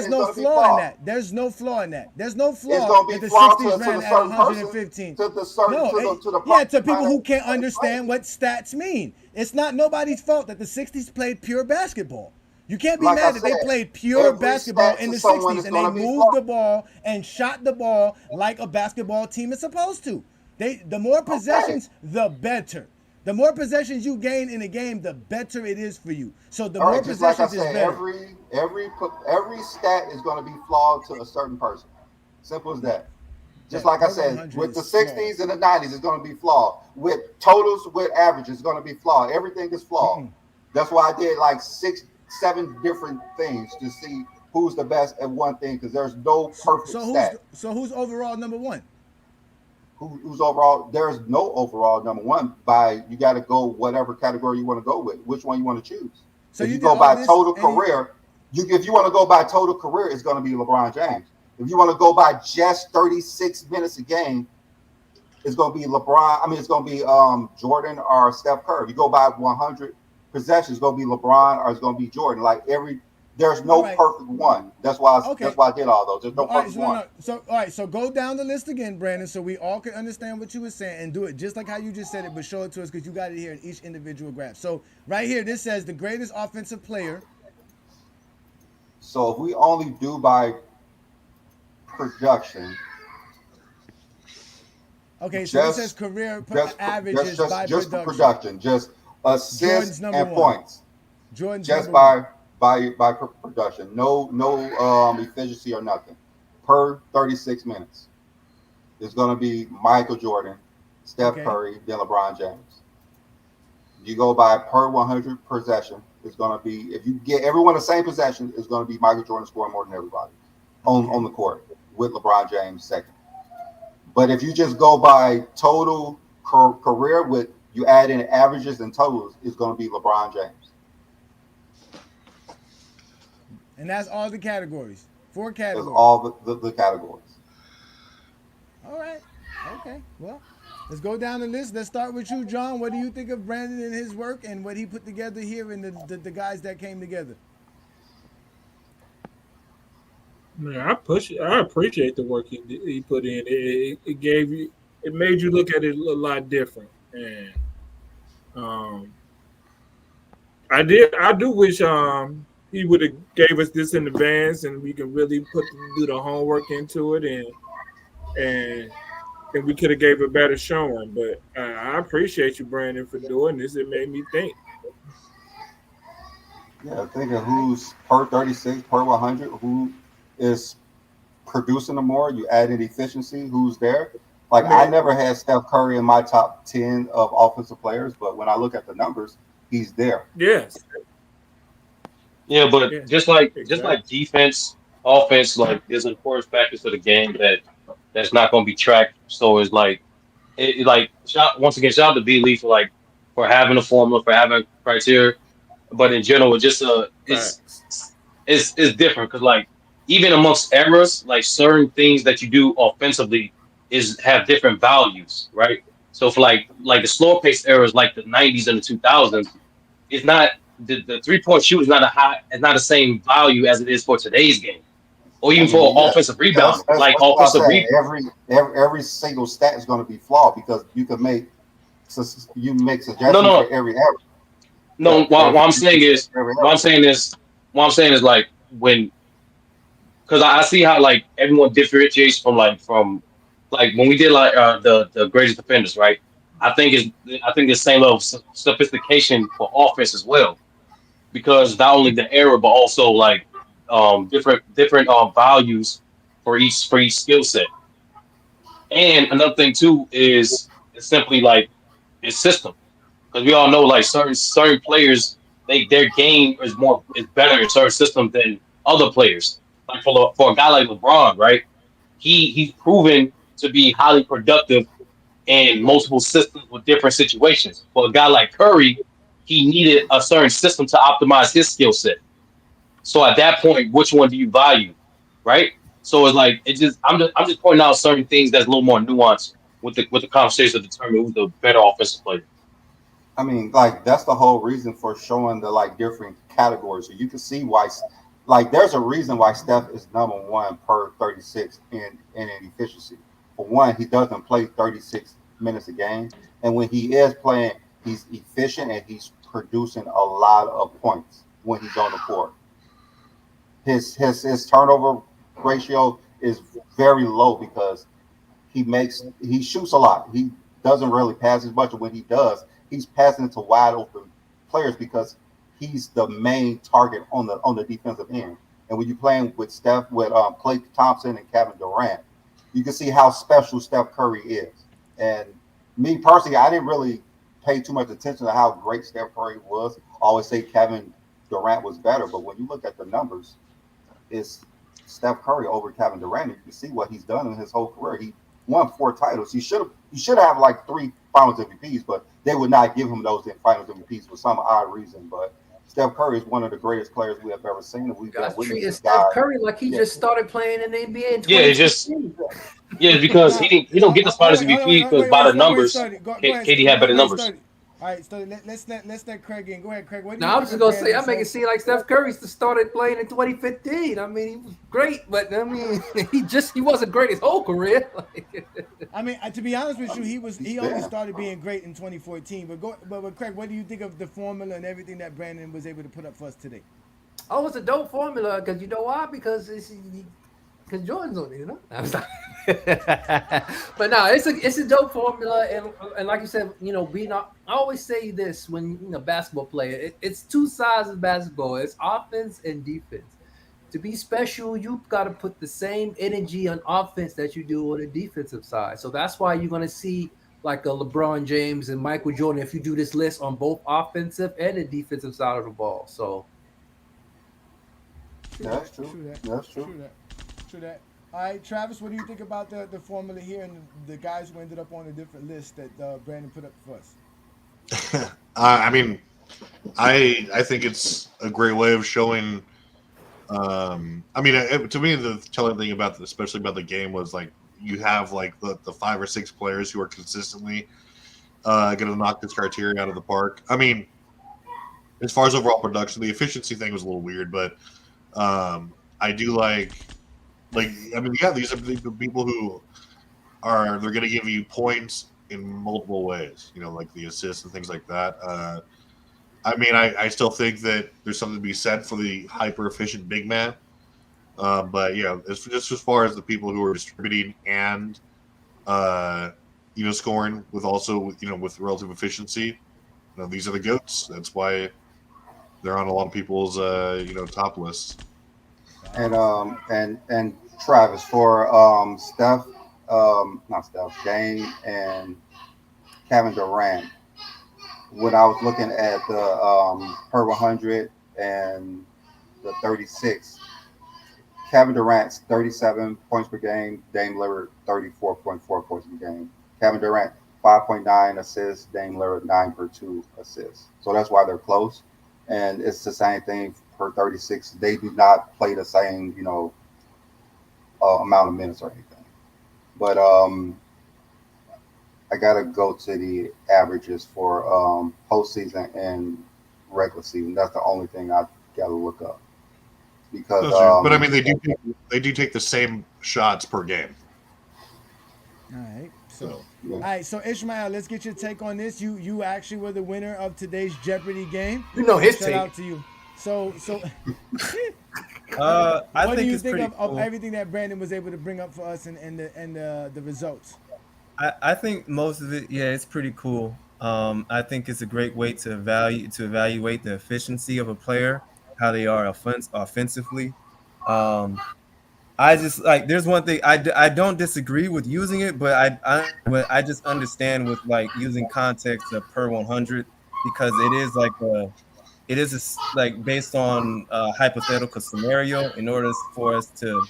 no flaw in that. There's no flaw in that. There's no flaw that the 60s ran at 115. To people who can't understand what stats mean. It's not nobody's fault that the 60s played pure basketball. You can't be Like I mad that they said, played pure every basketball stat in to the someone 60s is and they gonna be moved the flawed. ball and shot the ball like a basketball team is supposed to. The more possessions, the better. The more possessions you gain in a game, the better it is for you. So the All more right, just like I possessions is said, better. every stat is going to be flawed to a certain person. Simple as that. Just That like I per said, 100 with the is flawed. 60s and the 90s, it's going to be flawed. With totals, with averages, it's going to be flawed. Everything is flawed. That's why I did like 6, 7 different things to see who's the best at one thing, because there's no perfect stat. So who's overall number one? Who's overall? There's no overall number one. You got to go whatever category you want to go with. Which one you want to choose? So if you did go all by this total and career, if you want to go by total career, it's going to be LeBron James. If you want to go by just 36 minutes a game, it's going to be LeBron. I mean, it's going to be Jordan or Steph Curry. If you go by 100 possessions, it's going to be LeBron or it's going to be Jordan. There's no perfect one. That's why I did all those. There's no perfect one. So all right, so go down the list again, Brandon, so we all can understand what you were saying and do it just like how you just said it, but show it to us because you got it here in each individual graph. So right here, this says the greatest offensive player. So if we only do by production. Okay, so this says career averages by just production. production, just assists and points. Jordan's just number by production. No efficiency or nothing. Per 36 minutes. It's going to be Michael Jordan, Steph Curry, then LeBron James. You go by per 100 possession. It's going to be, if you get everyone the same possession, it's going to be Michael Jordan scoring more than everybody on the court, with LeBron James second. But if you just go by total career, with you add in averages and totals, it's going to be LeBron James. And that's all the categories. 4 categories. That's all the categories. All right. Okay. Well, let's go down the list. Let's start with you, John. What do you think of Brandon and his work and what he put together here and the guys that came together? Man, I appreciate the work he put in. It made you look at it a lot different. And I do wish he would have gave us this in advance and we can really do the homework into it and we could have gave a better showing. But I appreciate you, Brandon, for doing this. It made me think. Yeah, thinking who's per 36, per 100, who is producing the more. You add in efficiency, who's there. I never had Steph Curry in my top 10 of offensive players, but when I look at the numbers, he's there. Yes. Yeah, but just like defense, offense, there's important factors to the game that's not going to be tracked. So it's once again, shout out to B Lee for having a formula, for having criteria. But in general, it's different because even amongst errors, certain things that you do offensively have different values, right? So for the slower pace errors like the 90s and the 2000s, it's not the 3-point shoot is not the same value as it is for today's game, or even for offensive rebound. That's Offensive rebound. Every single stat is going to be flawed because you make suggestions for every error. No, what I'm saying is when, because I see how everyone differentiates from when we did the greatest defenders, right? I think the same level of sophistication for offense as well, because not only the error but also different values for each skill set. And another thing too is simply it's system. Because we all know certain players, their game is better in certain systems than other players. Like for a guy like LeBron, right? He's proven to be highly productive in multiple systems with different situations. For a guy like Curry, he needed a certain system to optimize his skill set. So at that point, which one do you value, right? So I'm just pointing out certain things that's a little more nuanced with the conversation to determine who's the better offensive player. I mean, that's the whole reason for showing the different categories. So you can see why, there's a reason why Steph is number 1 per 36 in efficiency. For one, he doesn't play 36 minutes a game, and when he is playing, he's efficient and he's producing a lot of points. when he's on the court. His turnover ratio is very low because he shoots a lot. He doesn't really pass as much, and when he does, he's passing it to wide open players because he's the main target on the defensive end. And when you're playing with Klay Thompson and Kevin Durant, you can see how special Steph Curry is. And me personally, I didn't really pay too much attention to how great Steph Curry was. I always say Kevin Durant was better, but when you look at the numbers, it's Steph Curry over Kevin Durant. You can see what he's done in his whole career. He won 4 titles. He should have like 3 Finals MVPs, but they would not give him those Finals MVPs for some odd reason. But Steph Curry is one of the greatest players we have ever seen. And we've got treating Steph Curry like he just started playing in the NBA in 2016. Because he don't get the Finals MVP because by the numbers, KD had better numbers. All right, so let's let Craig in. Go ahead, Craig. What do now, you I'm just gonna say, I make it seem like Steph Curry started playing in 2015. I mean, he was great, but I mean, he wasn't great his whole career. I mean, to be honest with you, he only started being great in 2014. But Craig, what do you think of the formula and everything that Brandon was able to put up for us today? Oh, it's a dope formula because you know why? Because Jordan's on it, you know. But no, it's a dope formula, and like you said, you know, I always say this when basketball player, it's 2 sides of basketball. It's offense and defense. To be special, you've got to put the same energy on offense that you do on the defensive side. So that's why you're gonna see like a LeBron James and Michael Jordan if you do this list on both offensive and the defensive side of the ball. So that's true. That's true. True that. All right, Travis, what do you think about the formula here and the guys who ended up on a different list that Brandon put up for us? I mean, I think it's a great way of showing. I mean, to me, the telling thing about especially about the game was like you have like the 5 or 6 players who are consistently going to knock this criteria out of the park. I mean, as far as overall production, the efficiency thing was a little weird, but I do like. I mean, yeah, these are the people who they're going to give you points in multiple ways, you know, like the assists and things like that. I mean, I still think that there's something to be said for the hyper efficient big man. But yeah, it's just as far as the people who are distributing and, scoring with also, with relative efficiency, these are the GOATs. That's why they're on a lot of people's, top lists. And Travis for Dame and Kevin Durant. When I was looking at the per 100 and the 36, Kevin Durant's 37 points per game, Dame Lillard 34.4 points per game. Kevin Durant 5.9 assists, Dame Lillard 9.2 assists. So that's why they're close. And it's the same thing per 36. They do not play the same, amount of minutes or anything. But I gotta go to the averages for postseason and regular season. That's the only thing I gotta look up because. But I mean, they do take the same shots per game. All right. All right. So Ishmael, let's get your take on this. You actually were the winner of today's Jeopardy game. His shout take. out to you. So. What do you think of everything that Brandon was able to bring up for us and the results? I think most of it, yeah, it's pretty cool. I think it's a great way to evaluate the efficiency of a player, how they are offensively. I just like there's one thing I don't disagree with using it, but I just understand with like using context of per 100 because it is like based on a hypothetical scenario in order for us to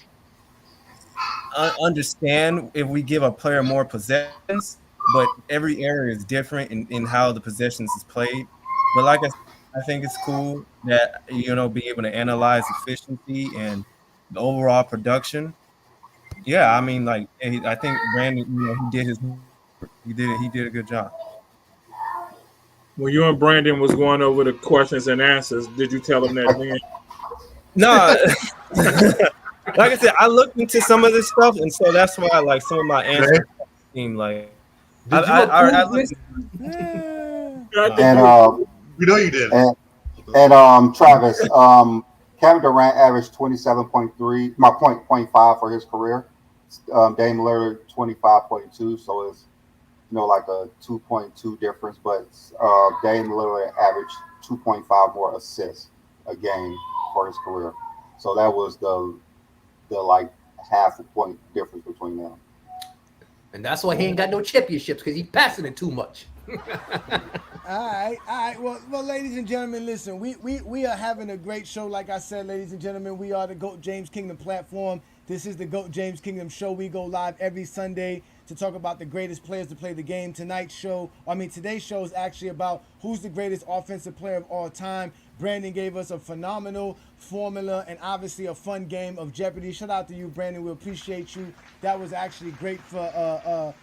understand if we give a player more possessions, but every area is different in how the possessions is played. But like I think it's cool that being able to analyze efficiency and the overall production. Yeah, I mean, like I think Brandon, he did a good job. When you and Brandon was going over the questions and answers, did you tell him that then? No. Like I said, I looked into some of this stuff, and so that's why like some of my answers seem like. And You did. And Travis, Kevin Durant averaged 27.3, my point five for his career. Dame Lillard 25.2, so it's like a 2.2 difference, but Dame Lillard averaged 2.5 more assists a game for his career. So that was the like half a point difference between them. And that's why he ain't got no championships, because he's passing it too much. All right. Well, ladies and gentlemen, listen, we are having a great show. Like I said, ladies and gentlemen, we are the GOAT James Kingdom platform. This is the GOAT James Kingdom show. We go live every Sunday to talk about the greatest players to play the game. Today's show is actually about who's the greatest offensive player of all time. Brandon gave us a phenomenal formula and obviously a fun game of Jeopardy. Shout out to you, Brandon. We appreciate you. That was actually great for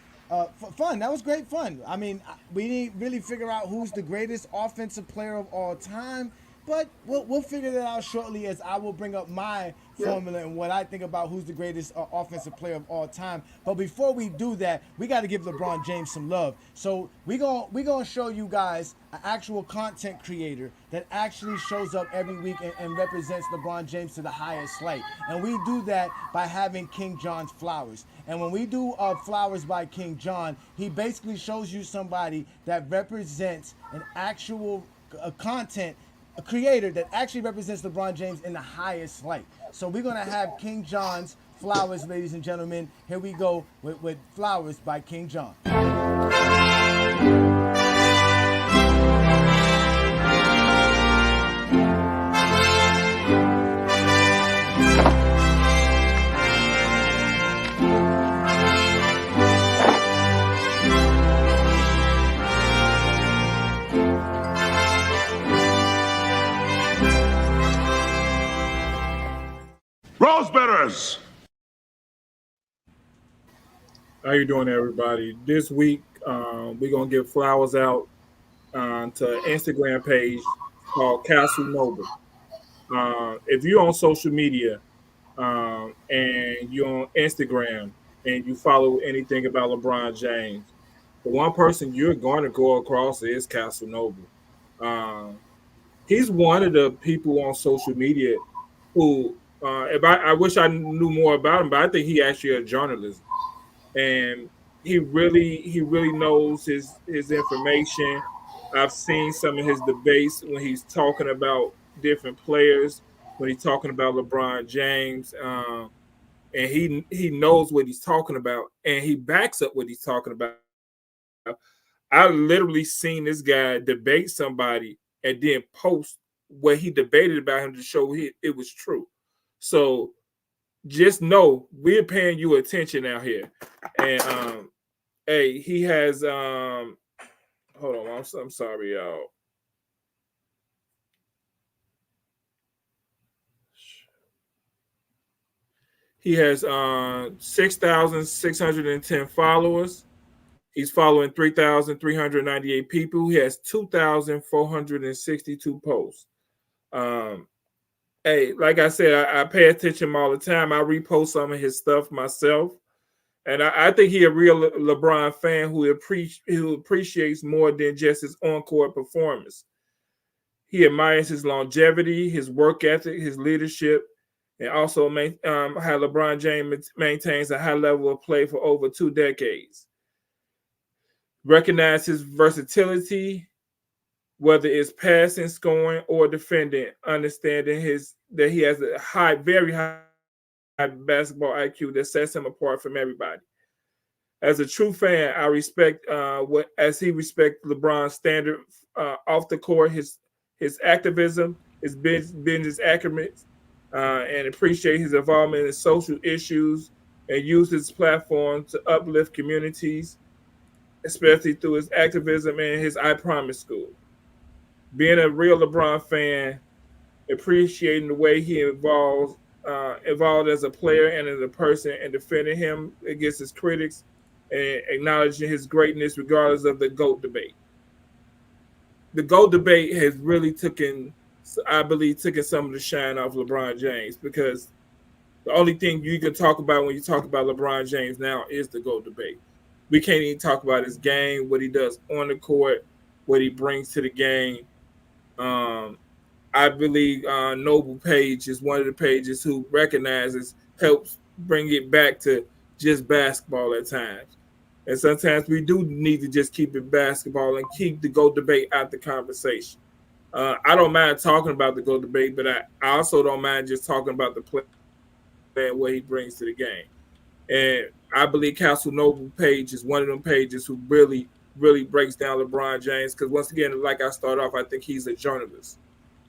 fun. That was great fun. I mean, we didn't really figure out who's the greatest offensive player of all time, but we'll figure that out shortly as I will bring up my formula and what I think about who's the greatest offensive player of all time. But before we do that, we got to give LeBron James some love. So we gonna show you guys an actual content creator that actually shows up every week and represents LeBron James to the highest light. And we do that by having King John's flowers. And when we do flowers by King John, he basically shows you somebody that represents an actual content creator that actually represents LeBron James in the highest light. So we're going to have King John's flowers, ladies and gentlemen. Here we go with flowers by King John. Rosebetters! How you doing, everybody? This week, we're going to give flowers out to an Instagram page called Castle Noble. If you're on social media and you're on Instagram and you follow anything about LeBron James, the one person you're going to go across is Castle Noble. He's one of the people on social media who, I wish I knew more about him, but I think he actually a journalist, and he really knows his information. I've seen some of his debates when he's talking about different players, when he's talking about LeBron James, and he knows what he's talking about, and he backs up what he's talking about. I literally seen this guy debate somebody and then post what he debated about him to show it was true. So just know we're paying you attention out here. And hey, he has hold on, I'm sorry, y'all. He has 6,610 followers. He's following 3,398 people. He has 2,462 posts. Hey, like I said, I pay attention all the time. I repost some of his stuff myself. And I think he's a real LeBron fan who appreciates more than just his on-court performance. He admires his longevity, his work ethic, his leadership, and also how LeBron James maintains a high level of play for over 2 decades. Recognize his versatility, whether it's passing, scoring, or defending, understanding that he has a very high basketball IQ that sets him apart from everybody. As a true fan, I respect as he respects LeBron's standard off the court, his activism, his business acumen, and appreciate his involvement in social issues and use his platform to uplift communities, especially through his activism and his I Promise School. Being a real LeBron fan, appreciating the way he evolved as a player and as a person, and defending him against his critics and acknowledging his greatness regardless of the GOAT debate. The GOAT debate has really taken some of the shine off LeBron James, because the only thing you can talk about when you talk about LeBron James now is the GOAT debate. We can't even talk about his game, what he does on the court, what he brings to the game. I believe Noble Page is one of the pages who helps bring it back to just basketball at times. And sometimes we do need to just keep it basketball and keep the GOAT debate out the conversation. I don't mind talking about the GOAT debate, but I also don't mind just talking about the play and what he brings to the game. And I believe Castle Noble Page is one of them pages who really, really breaks down LeBron James. Because once again, like I start off, I think he's a journalist.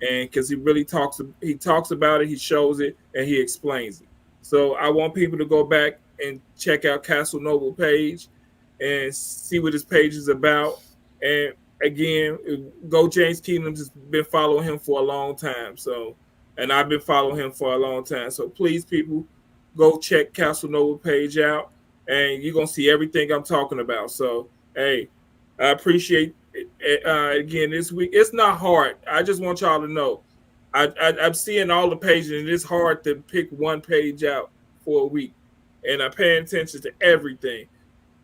And because he really talks about it, he shows it, and he explains it. So I want people to go back and check out Castle Noble Page and see what his page is about. And again, Go James Kingdom's has been following him for a long time. So, and I've been following him for a long time. So please, people, go check Castle Noble Page out, and you're gonna see everything I'm talking about. So, hey, I appreciate it. Again, this week it's not hard. I just want y'all to know, I'm seeing all the pages, and it's hard to pick one page out for a week, and I'm paying attention to everything.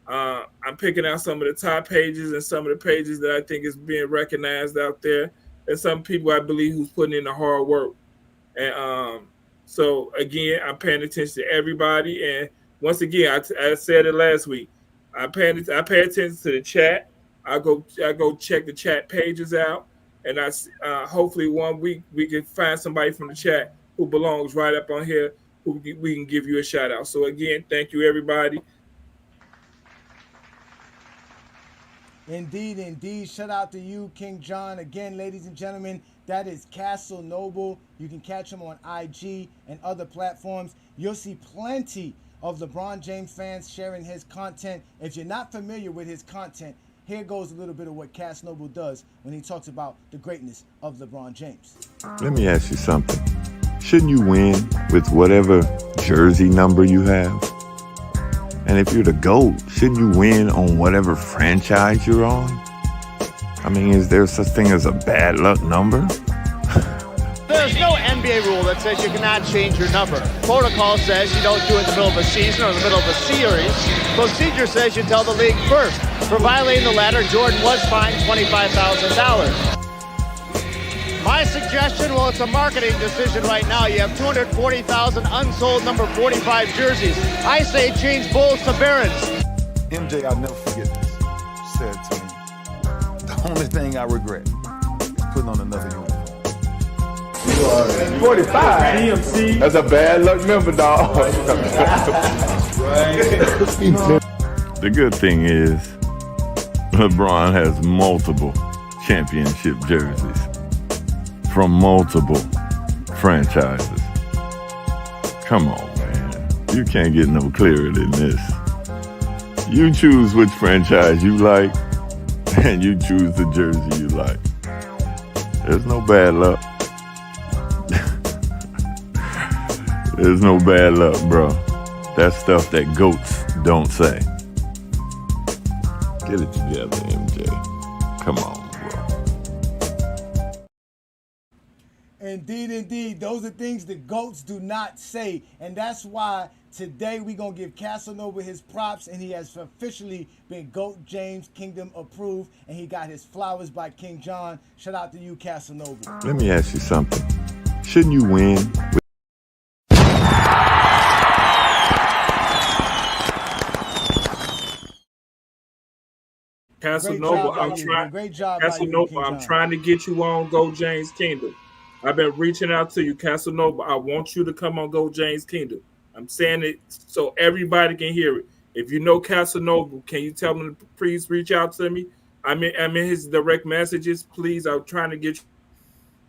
I'm picking out some of the top pages and some of the pages that I think is being recognized out there, and some people I believe who's putting in the hard work. And so again, I'm paying attention to everybody. And once again, I said it last week. I pay attention to the chat. I go check the chat pages out, and hopefully one week we can find somebody from the chat who belongs right up on here who we can give you a shout out. So again, thank you everybody. Indeed. Shout out to you, King John. Again, ladies and gentlemen, that is Castle Noble. You can catch him on IG and other platforms. You'll see plenty of LeBron James fans sharing his content. If you're not familiar with his content, here goes a little bit of what Cass Noble does when he talks about the greatness of LeBron James. Let me ask you something. Shouldn't you win with whatever jersey number you have? And if you're the GOAT, shouldn't you win on whatever franchise you're on? I mean, is there such thing as a bad luck number? There's no NBA rule that says you cannot change your number. Protocol says you don't do it in the middle of a season or in the middle of a series. Procedure says you tell the league first. For violating the latter, Jordan was fined $25,000. My suggestion, well, it's a marketing decision right now. You have 240,000 unsold number 45 jerseys. I say change Bulls to Barons. MJ, I'll never forget this. Said to me, the only thing I regret is putting on another uniform. 45. DMC. That's a bad luck number, dog. The good thing is, LeBron has multiple championship jerseys from multiple franchises. Come on, man. You can't get no clearer than this. You choose which franchise you like, and you choose the jersey you like. There's no bad luck. There's no bad luck, bro. That's stuff that GOATs don't say. Get it together, MJ. Come on, bro. Indeed. Those are things that GOATs do not say. And that's why today we're going to give Casanova his props. And he has officially been GOAT James Kingdom approved. And he got his flowers by King John. Shout out to you, Casanova. Let me ask you something. Shouldn't you win with Casanova, I'm trying to get you on Go James Kingdom. I've been reaching out to you, Casanova. I want you to come on Go James Kingdom. I'm saying it so everybody can hear it. If you know Casanova, can you tell him to please reach out to me? I'm in his direct messages. Please, I'm trying to get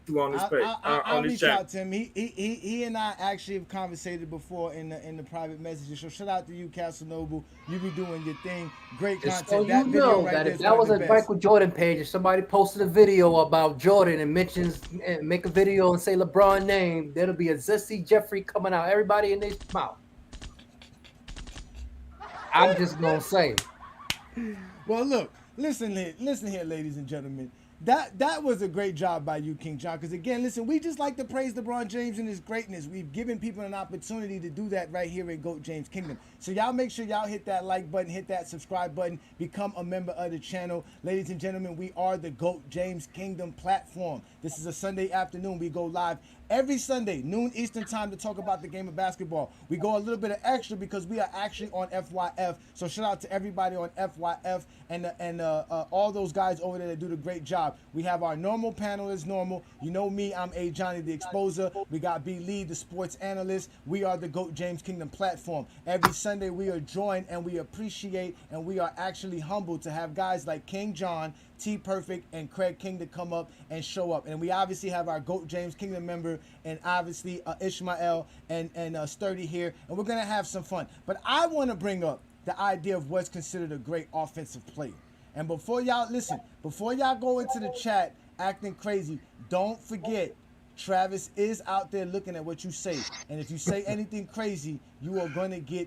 you on his page. I'll reach out to him. He and I actually have conversated before in the private messages. So shout out to you, Casanova. You be doing your thing. Great content. So you know that if that was a Michael Jordan page, if somebody posted a video about Jordan and make a video and say LeBron name, there'll be a Zessie Jeffrey coming out. Everybody in their mouth. I'm just gonna say. Well, look, listen here, ladies and gentlemen. That was a great job by you, King John. Because again, listen, we just like to praise LeBron James and his greatness. We've given people an opportunity to do that right here in GOAT James Kingdom. So y'all make sure y'all hit that like button, hit that subscribe button, become a member of the channel. Ladies and gentlemen, we are the GOAT James Kingdom platform. This is a Sunday afternoon. We go live every Sunday, noon Eastern time, to talk about the game of basketball. We go a little bit of extra because we are actually on FYF. So shout out to everybody on FYF and all those guys over there that do the great job. We have our normal panel as normal. You know me, I'm A. Johnny, the Exposer. We got B. Lee, the sports analyst. We are the GOAT James Kingdom platform. Every Sunday we are joined and we appreciate and we are actually humbled to have guys like King John, T Perfect, and Craig King to come up and show up. And we obviously have our GOAT James Kingdom member and obviously Ishmael and Sturdy here. And we're going to have some fun. But I want to bring up the idea of what's considered a great offensive player. And before y'all go into the chat acting crazy, don't forget Travis is out there looking at what you say. And if you say anything crazy, you are going to get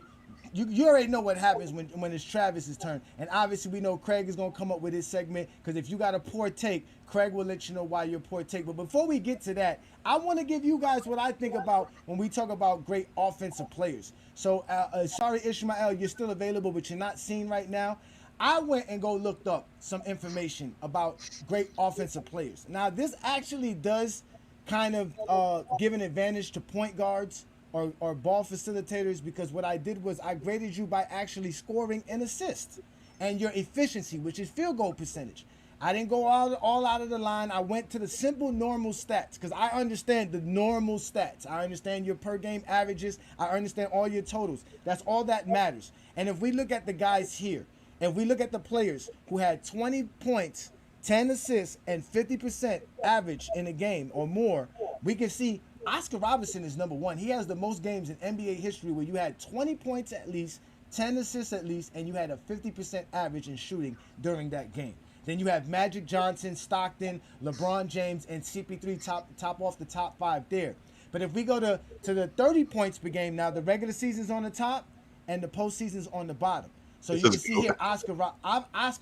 you already know what happens when it's Travis's turn. And obviously we know Craig is going to come up with his segment, because if you got a poor take, Craig will let you know why you're poor take. But before we get to that, I want to give you guys what I think about when we talk about great offensive players. So sorry, Ishmael, you're still available, but you're not seen right now. I went and looked up some information about great offensive players. Now, this actually does kind of give an advantage to point guards or ball facilitators, because what I did was I graded you by actually scoring an assist and your efficiency, which is field goal percentage. I didn't go all out of the line. I went to the simple normal stats, because I understand the normal stats. I understand your per game averages. I understand all your totals. That's all that matters. And if we look at the guys here, if we look at the players who had 20 points, 10 assists, and 50% average in a game or more, we can see Oscar Robertson is number one. He has the most games in NBA history where you had 20 points at least, 10 assists at least, and you had a 50% average in shooting during that game. Then you have Magic Johnson, Stockton, LeBron James, and CP3 top off the top five there. But if we go to the 30 points per game now, the regular season's on the top and the postseason's on the bottom. So you can see here, Oscar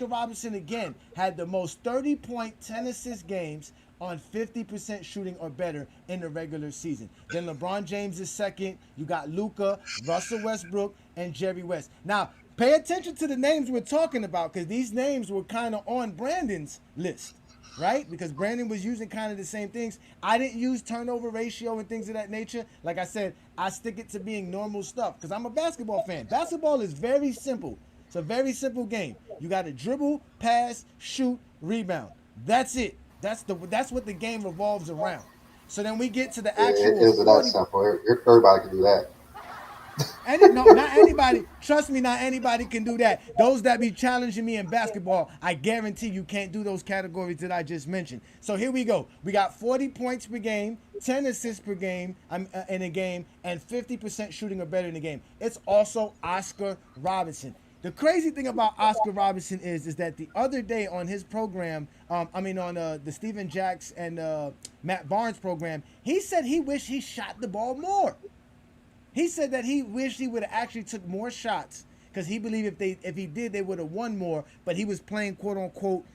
Robertson again had the most 30-point, 10-assist games on 50% shooting or better in the regular season. Then LeBron James is second. You got Luka, Russell Westbrook, and Jerry West. Now, pay attention to the names we're talking about, because these names were kind of on Brandon's list, right? Because Brandon was using kind of the same things. I didn't use turnover ratio and things of that nature. Like I said, I stick it to being normal stuff, because I'm a basketball fan. Basketball is very simple. It's a very simple game. You got to dribble, pass, shoot, rebound. That's it. That's what the game revolves around. So then we get to the actual. It isn't that simple. Everybody can do that. No, not anybody. Trust me, not anybody can do that. Those that be challenging me in basketball, I guarantee you can't do those categories that I just mentioned. So here we go. We got 40 points per game, 10 assists per game in a game, and 50% shooting or better in a game. It's also Oscar Robertson. The crazy thing about Oscar Robertson is that the other day on his program, on the Steven Jacks and Matt Barnes program, he said he wished he shot the ball more. He said that he wished he would have actually took more shots, because he believed if he did, they would have won more. But he was playing quote unquote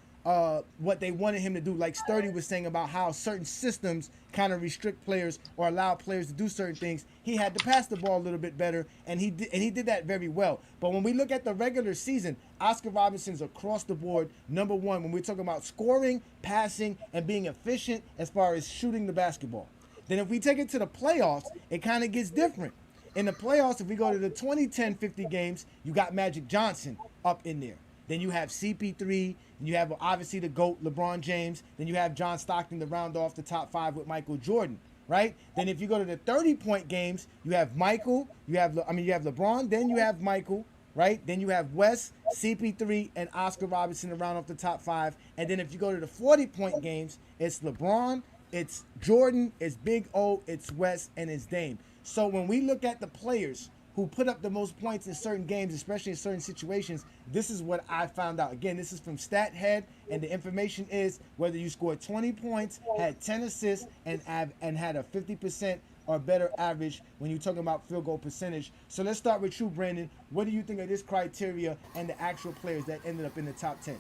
what they wanted him to do. Like Sturdy was saying about how certain systems kind of restrict players or allow players to do certain things. He had to pass the ball a little bit better, and he did that very well. But when we look at the regular season, Oscar Robertson's across the board number one when we're talking about scoring, passing, and being efficient as far as shooting the basketball. Then if we take it to the playoffs, it kind of gets different. In the playoffs, if we go to the 2010-50 games, you got Magic Johnson up in there. Then you have CP3, and you have obviously the GOAT, LeBron James. Then you have John Stockton to round off the top five with Michael Jordan, right? Then if you go to the 30-point games, you have Michael, you have LeBron, then you have Michael, right? Then you have West, CP3, and Oscar Robertson to round off the top five. And then if you go to the 40-point games, it's LeBron, it's Jordan, it's Big O, it's West, and it's Dame. So when we look at the players who put up the most points in certain games, especially in certain situations, this is what I found out. Again, this is from StatHead, and the information is whether you scored 20 points, had 10 assists, and had a 50% or better average when you're talking about field goal percentage. So let's start with you, Brandon. What do you think of this criteria and the actual players that ended up in the top 10?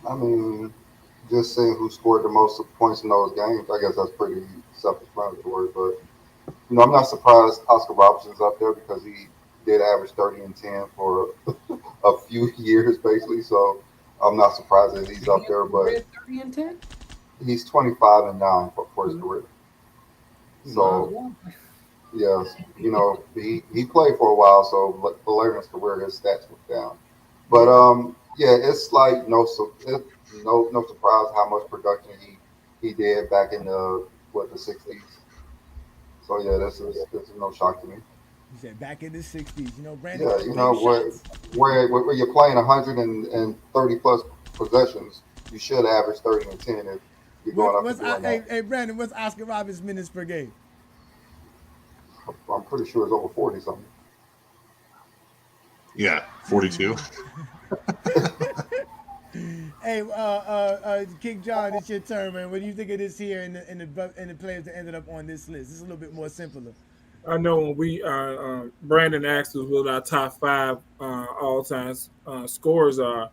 I mean, just seeing who scored the most points in those games. I guess that's pretty self-explanatory. But I'm not surprised Oscar Robertson's up there because he did average 30 and 10 for a few years, basically. So I'm not surprised that he's up there. But 30 and 10. he's 25 and 9 for his career. So yes, he played for a while. So later in his career, his stats went down. But yeah, it's like no surprise how much production he did back in the 60s. So yeah, this is no shock to me. You said back in the 60s, Brandon. Yeah, where you're playing 130 plus possessions, you should average 30 and 10 if you're going up and doing that. Hey, Brandon, what's Oscar Robertson's minutes per game? I'm pretty sure it's over 40 something. Yeah, 42. Hey, King John, it's your turn, man. What do you think of this here and the players that ended up on this list? This is a little bit more simpler. I know when we Brandon asked us what our top 5 all-time scorers are,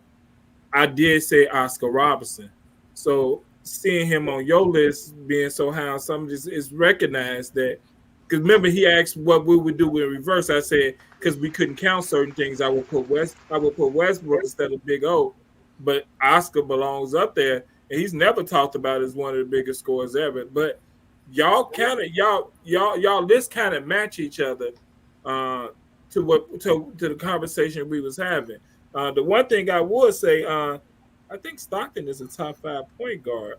I did say Oscar Robertson. So seeing him on your list being so high on something is recognized that. Because remember, he asked what we would do in reverse. I said because we couldn't count certain things, I would put Westbrook instead of Big O. But Oscar belongs up there, and he's never talked about as one of the biggest scorers ever. But y'all lists kind of match each other to the conversation we was having. The one thing I would say, I think Stockton is a top 5 point guard.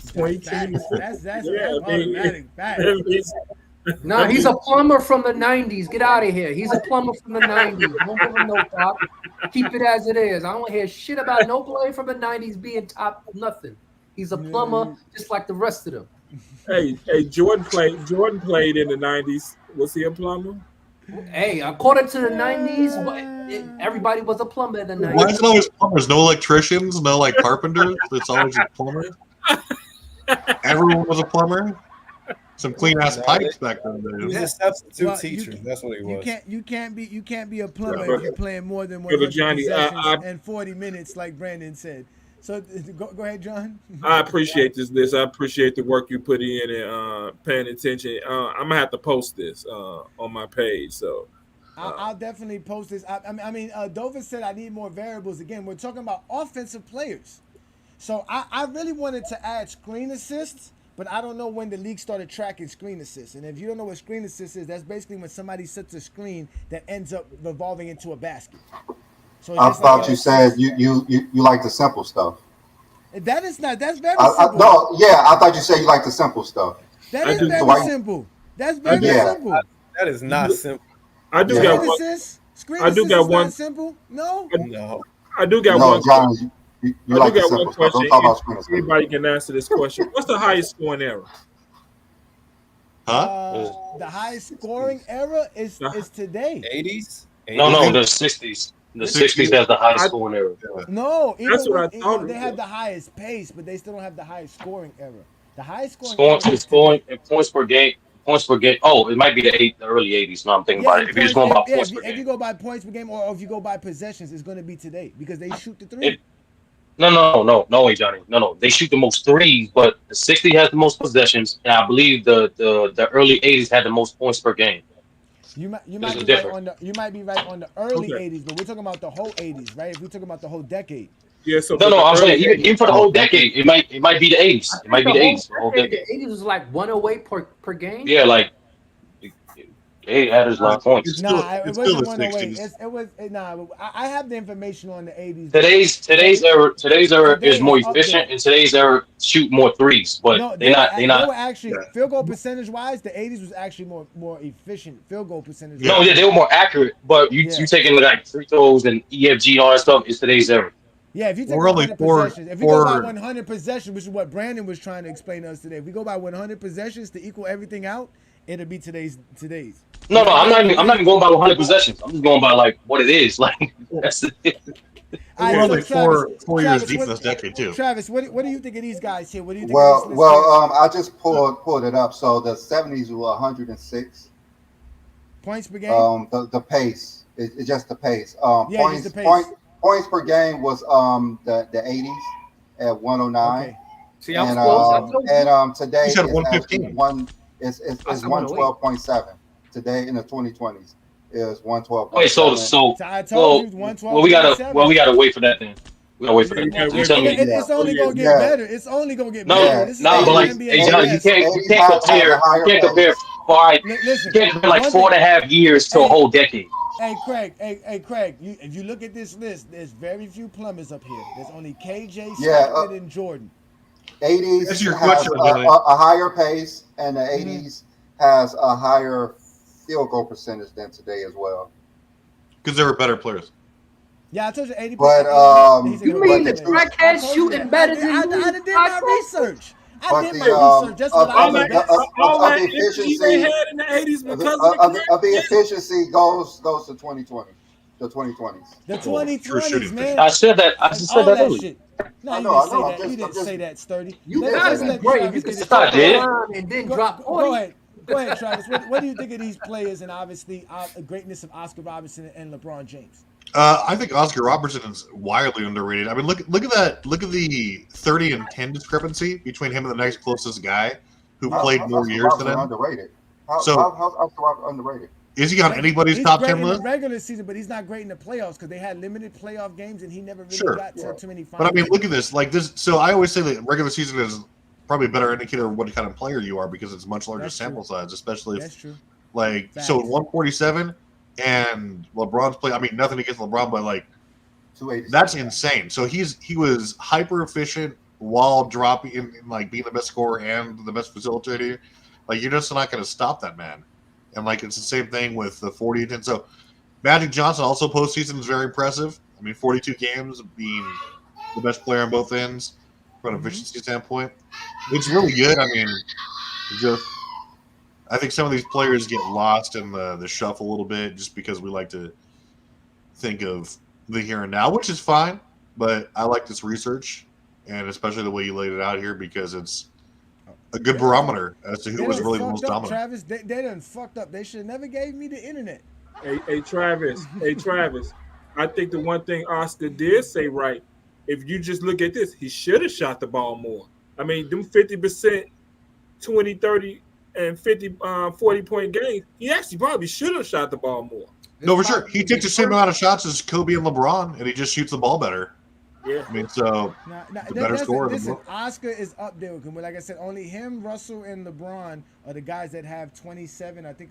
That's automatic fact. Nah, he's a plumber from the 90s. Get out of here. He's a plumber from the 90s. Don't give him no top. Keep it as it is. I don't hear shit about no player from the 90s being top nothing. He's a plumber just like the rest of them. Hey, Jordan played in the 90s. Was he a plumber? Hey, according to the 90s, everybody was a plumber in the 90s. Why is it always plumbers? No electricians? No carpenters? It's always a plumber? Everyone was a plumber? Some clean ass pipes back then. He was a substitute teacher. That's what he was. You can't be a plumber if you're playing more than 100 Johnny, possessions and 40 minutes, like Brandon said. So go ahead, John. I appreciate this list. I appreciate the work you put in and paying attention. I'm gonna have to post this on my page. So I'll definitely post this. I mean, Dover said I need more variables. Again, we're talking about offensive players. So I really wanted to add screen assists. But I don't know when the league started tracking screen assists. And if you don't know what screen assist is, that's basically when somebody sets a screen that ends up revolving into a basket. So I thought you said you like the simple stuff. That's very simple. No, yeah, I thought you said you like the simple stuff. That is very simple. That's very simple. That is not simple. I do got one. Screen assist is not simple. No. I do got one. John, you like the simple stuff. Don't talk about screen assist. Anybody can answer this question. What's the highest scoring era? The highest scoring era is today. 80s? No, the 60s. The 60s has the highest scoring era. No, that's what I thought. They have the highest pace, but they still don't have the highest scoring era. The highest scoring scoring and points per game. Oh, it might be the early 80s. No, I'm thinking about it. If you're just going by points per game. If you go by points per game, or if you go by possessions, it's going to be today because they shoot the three. No, Johnny. No. They shoot the most threes, but the 60 has the most possessions, and I believe the early 80s had the most points per game. You might be right on the early 80s, but we're talking about the whole 80s, right? If we're talking about the whole decade. Yeah, so no, I'm saying even for the whole decade, it might be the 80s. It might be the 80s. The whole decade. The 80s was like 108 per game. Yeah, like it added a lot of points. It wasn't 108. I have the information on the 80s. Today's era is more efficient, and today's era shoot more threes, but they were actually field goal percentage wise. The 80s was actually more efficient field goal percentage. No, yeah, they were more accurate, but you taking like free throws and EFG and all that stuff. It's today's era. Yeah, if you take 100 possessions, if we go by 100 possessions, which is what Brandon was trying to explain to us today, if we go by 100 possessions to equal everything out, it'll be today's. No, I'm not even going by 100 possessions. I'm just going by like what it is. Like that's it. We're only four years deep in this decade too. Travis, what do you think of these guys here? What do you think? I just pulled it up. So the 70s were 106 points per game. The pace. It's just the pace. Just the pace. Points per game was the 80s at 109. Okay. See, I'm close. And today You said it's 115. It's 112.7. Today in the 2020s is 112.7. Wait, so I told you 112.7. we gotta wait for that then. We gotta wait for that. You tell me. It's only gonna get better. It's only gonna get better. This is but like, NBA hey, John, you can't compare Listen, 4.5 years to a whole decade. Hey Craig, if you look at this list, there's very few plumbers up here. There's only KJ, Stockton, and Jordan. 80s That's your has question, a higher pace, and the 80s has a higher field goal percentage than today as well. Because they were better players. Yeah, I told you 80%. But you mean the crackhead shooting better than I did my research. I did my research. Just of the efficiency they had in the 80s because of the efficiency goes to 2020. The 2020s. The 2020s, man. I said that earlier. Shit. No, you didn't say that, Sturdy. You guys be great. You can start and then drop 40. Go ahead, Travis. What do you think of these players and obviously the greatness of Oscar Robertson and LeBron James? I think Oscar Robertson is wildly underrated. I mean, look at that. Look at the 30 and 10 discrepancy between him and the next closest guy who played more years than him. Underrated. How's Oscar Robertson underrated? Is he on anybody's top 10 list? He's great in the regular season, but he's not great in the playoffs because they had limited playoff games and he never really got to too many finals. But I mean, look at this. Like this. So I always say that regular season is probably a better indicator of what kind of player you are because it's much larger sample size, especially if, that's true. Like, so 147 and LeBron's play. I mean, nothing against LeBron, but like, that's insane. So he was hyper efficient while dropping in like being the best scorer and the best facilitator. Like, you're just not going to stop that man. And like, it's the same thing with the 40 and 10. So Magic Johnson also postseason is very impressive. I mean, 42 games being the best player on both ends from an efficiency standpoint. It's really good. I mean, I think some of these players get lost in the shuffle a little bit just because we like to think of the here and now, which is fine. But I like this research, and especially the way you laid it out here because it's a good barometer as to who was really the most dominant. Travis, they done fucked up. They should have never gave me the internet. Hey, Travis. I think the one thing Oscar did say right, if you just look at this, he should have shot the ball more. I mean, them 50%, 20, 30, and 50, 40-point games, he actually probably should have shot the ball more. No, for sure. He takes the same amount of shots as Kobe and LeBron, and he just shoots the ball better. Yeah. I mean, so the better scorer. Listen, Oscar is up there with him. Like I said, only him, Russell, and LeBron are the guys that have 27. I think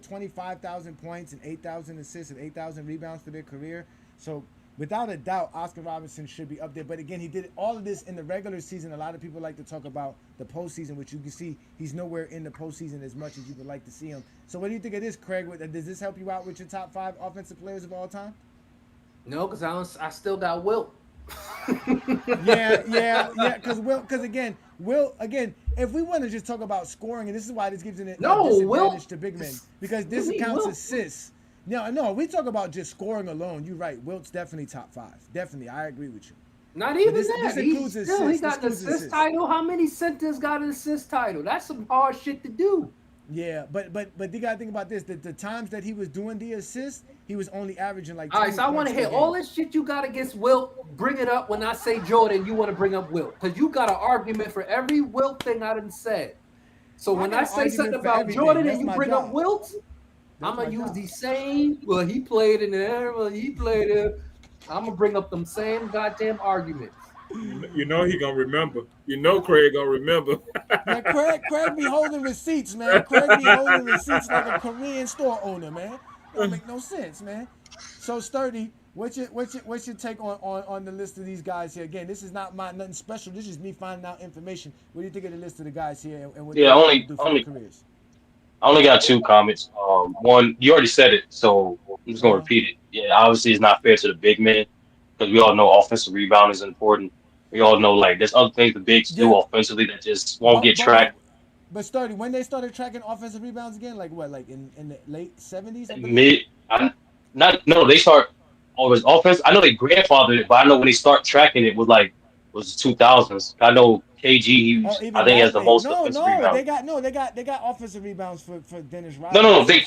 25,000 points and 8,000 assists and 8,000 rebounds for their career. So without a doubt, Oscar Robertson should be up there. But again, he did all of this in the regular season. A lot of people like to talk about the postseason, which you can see he's nowhere in the postseason as much as you would like to see him. So what do you think of this, Craig? Does this help you out with your top 5 offensive players of all time? No, because I still got Wilt. Yeah. Because again, if we want to just talk about scoring, and this is why this gives an disadvantage to big men, because this counts assists. No, we talk about just scoring alone. You're right. Wilt's definitely top 5. Definitely, I agree with you. Not even this that. includes assists. He got an assist title. How many centers got an assist title? That's some hard shit to do. Yeah, but you gotta think about this. The times that he was doing the assists, he was only averaging like. All right, so I want to hear all this shit you got against Wilt. Bring it up when I say Jordan. You want to bring up Wilt because you got an argument for every Wilt thing I done said. So when I say something about Jordan and you bring up Wilt, I'm gonna use the same. Well, he played in there. Well, he played there. I'm gonna bring up them same goddamn arguments. You know he gonna remember. You know Craig gonna remember. Man, Craig be holding receipts, man. Craig be holding receipts like a Korean store owner, man. That make no sense, man. So Sturdy, what's your take on the list of these guys here? Again, this is not nothing special. This is me finding out information. What do you think of the list of the guys here and what they do for their careers? I only got 2 comments. One, you already said it, so I'm just gonna repeat it. Yeah, obviously it's not fair to the big men because we all know offensive rebound is important. We all know like there's other things the bigs do offensively that just won't get tracked. But Sturdy, when they started tracking offensive rebounds again, like what, like in the late 70s? They start always offense. I know they grandfathered it, but I know when they start tracking it was 2000s. I know KG. I think he has the most offensive rebounds. They got offensive rebounds for Dennis Rodman. No, they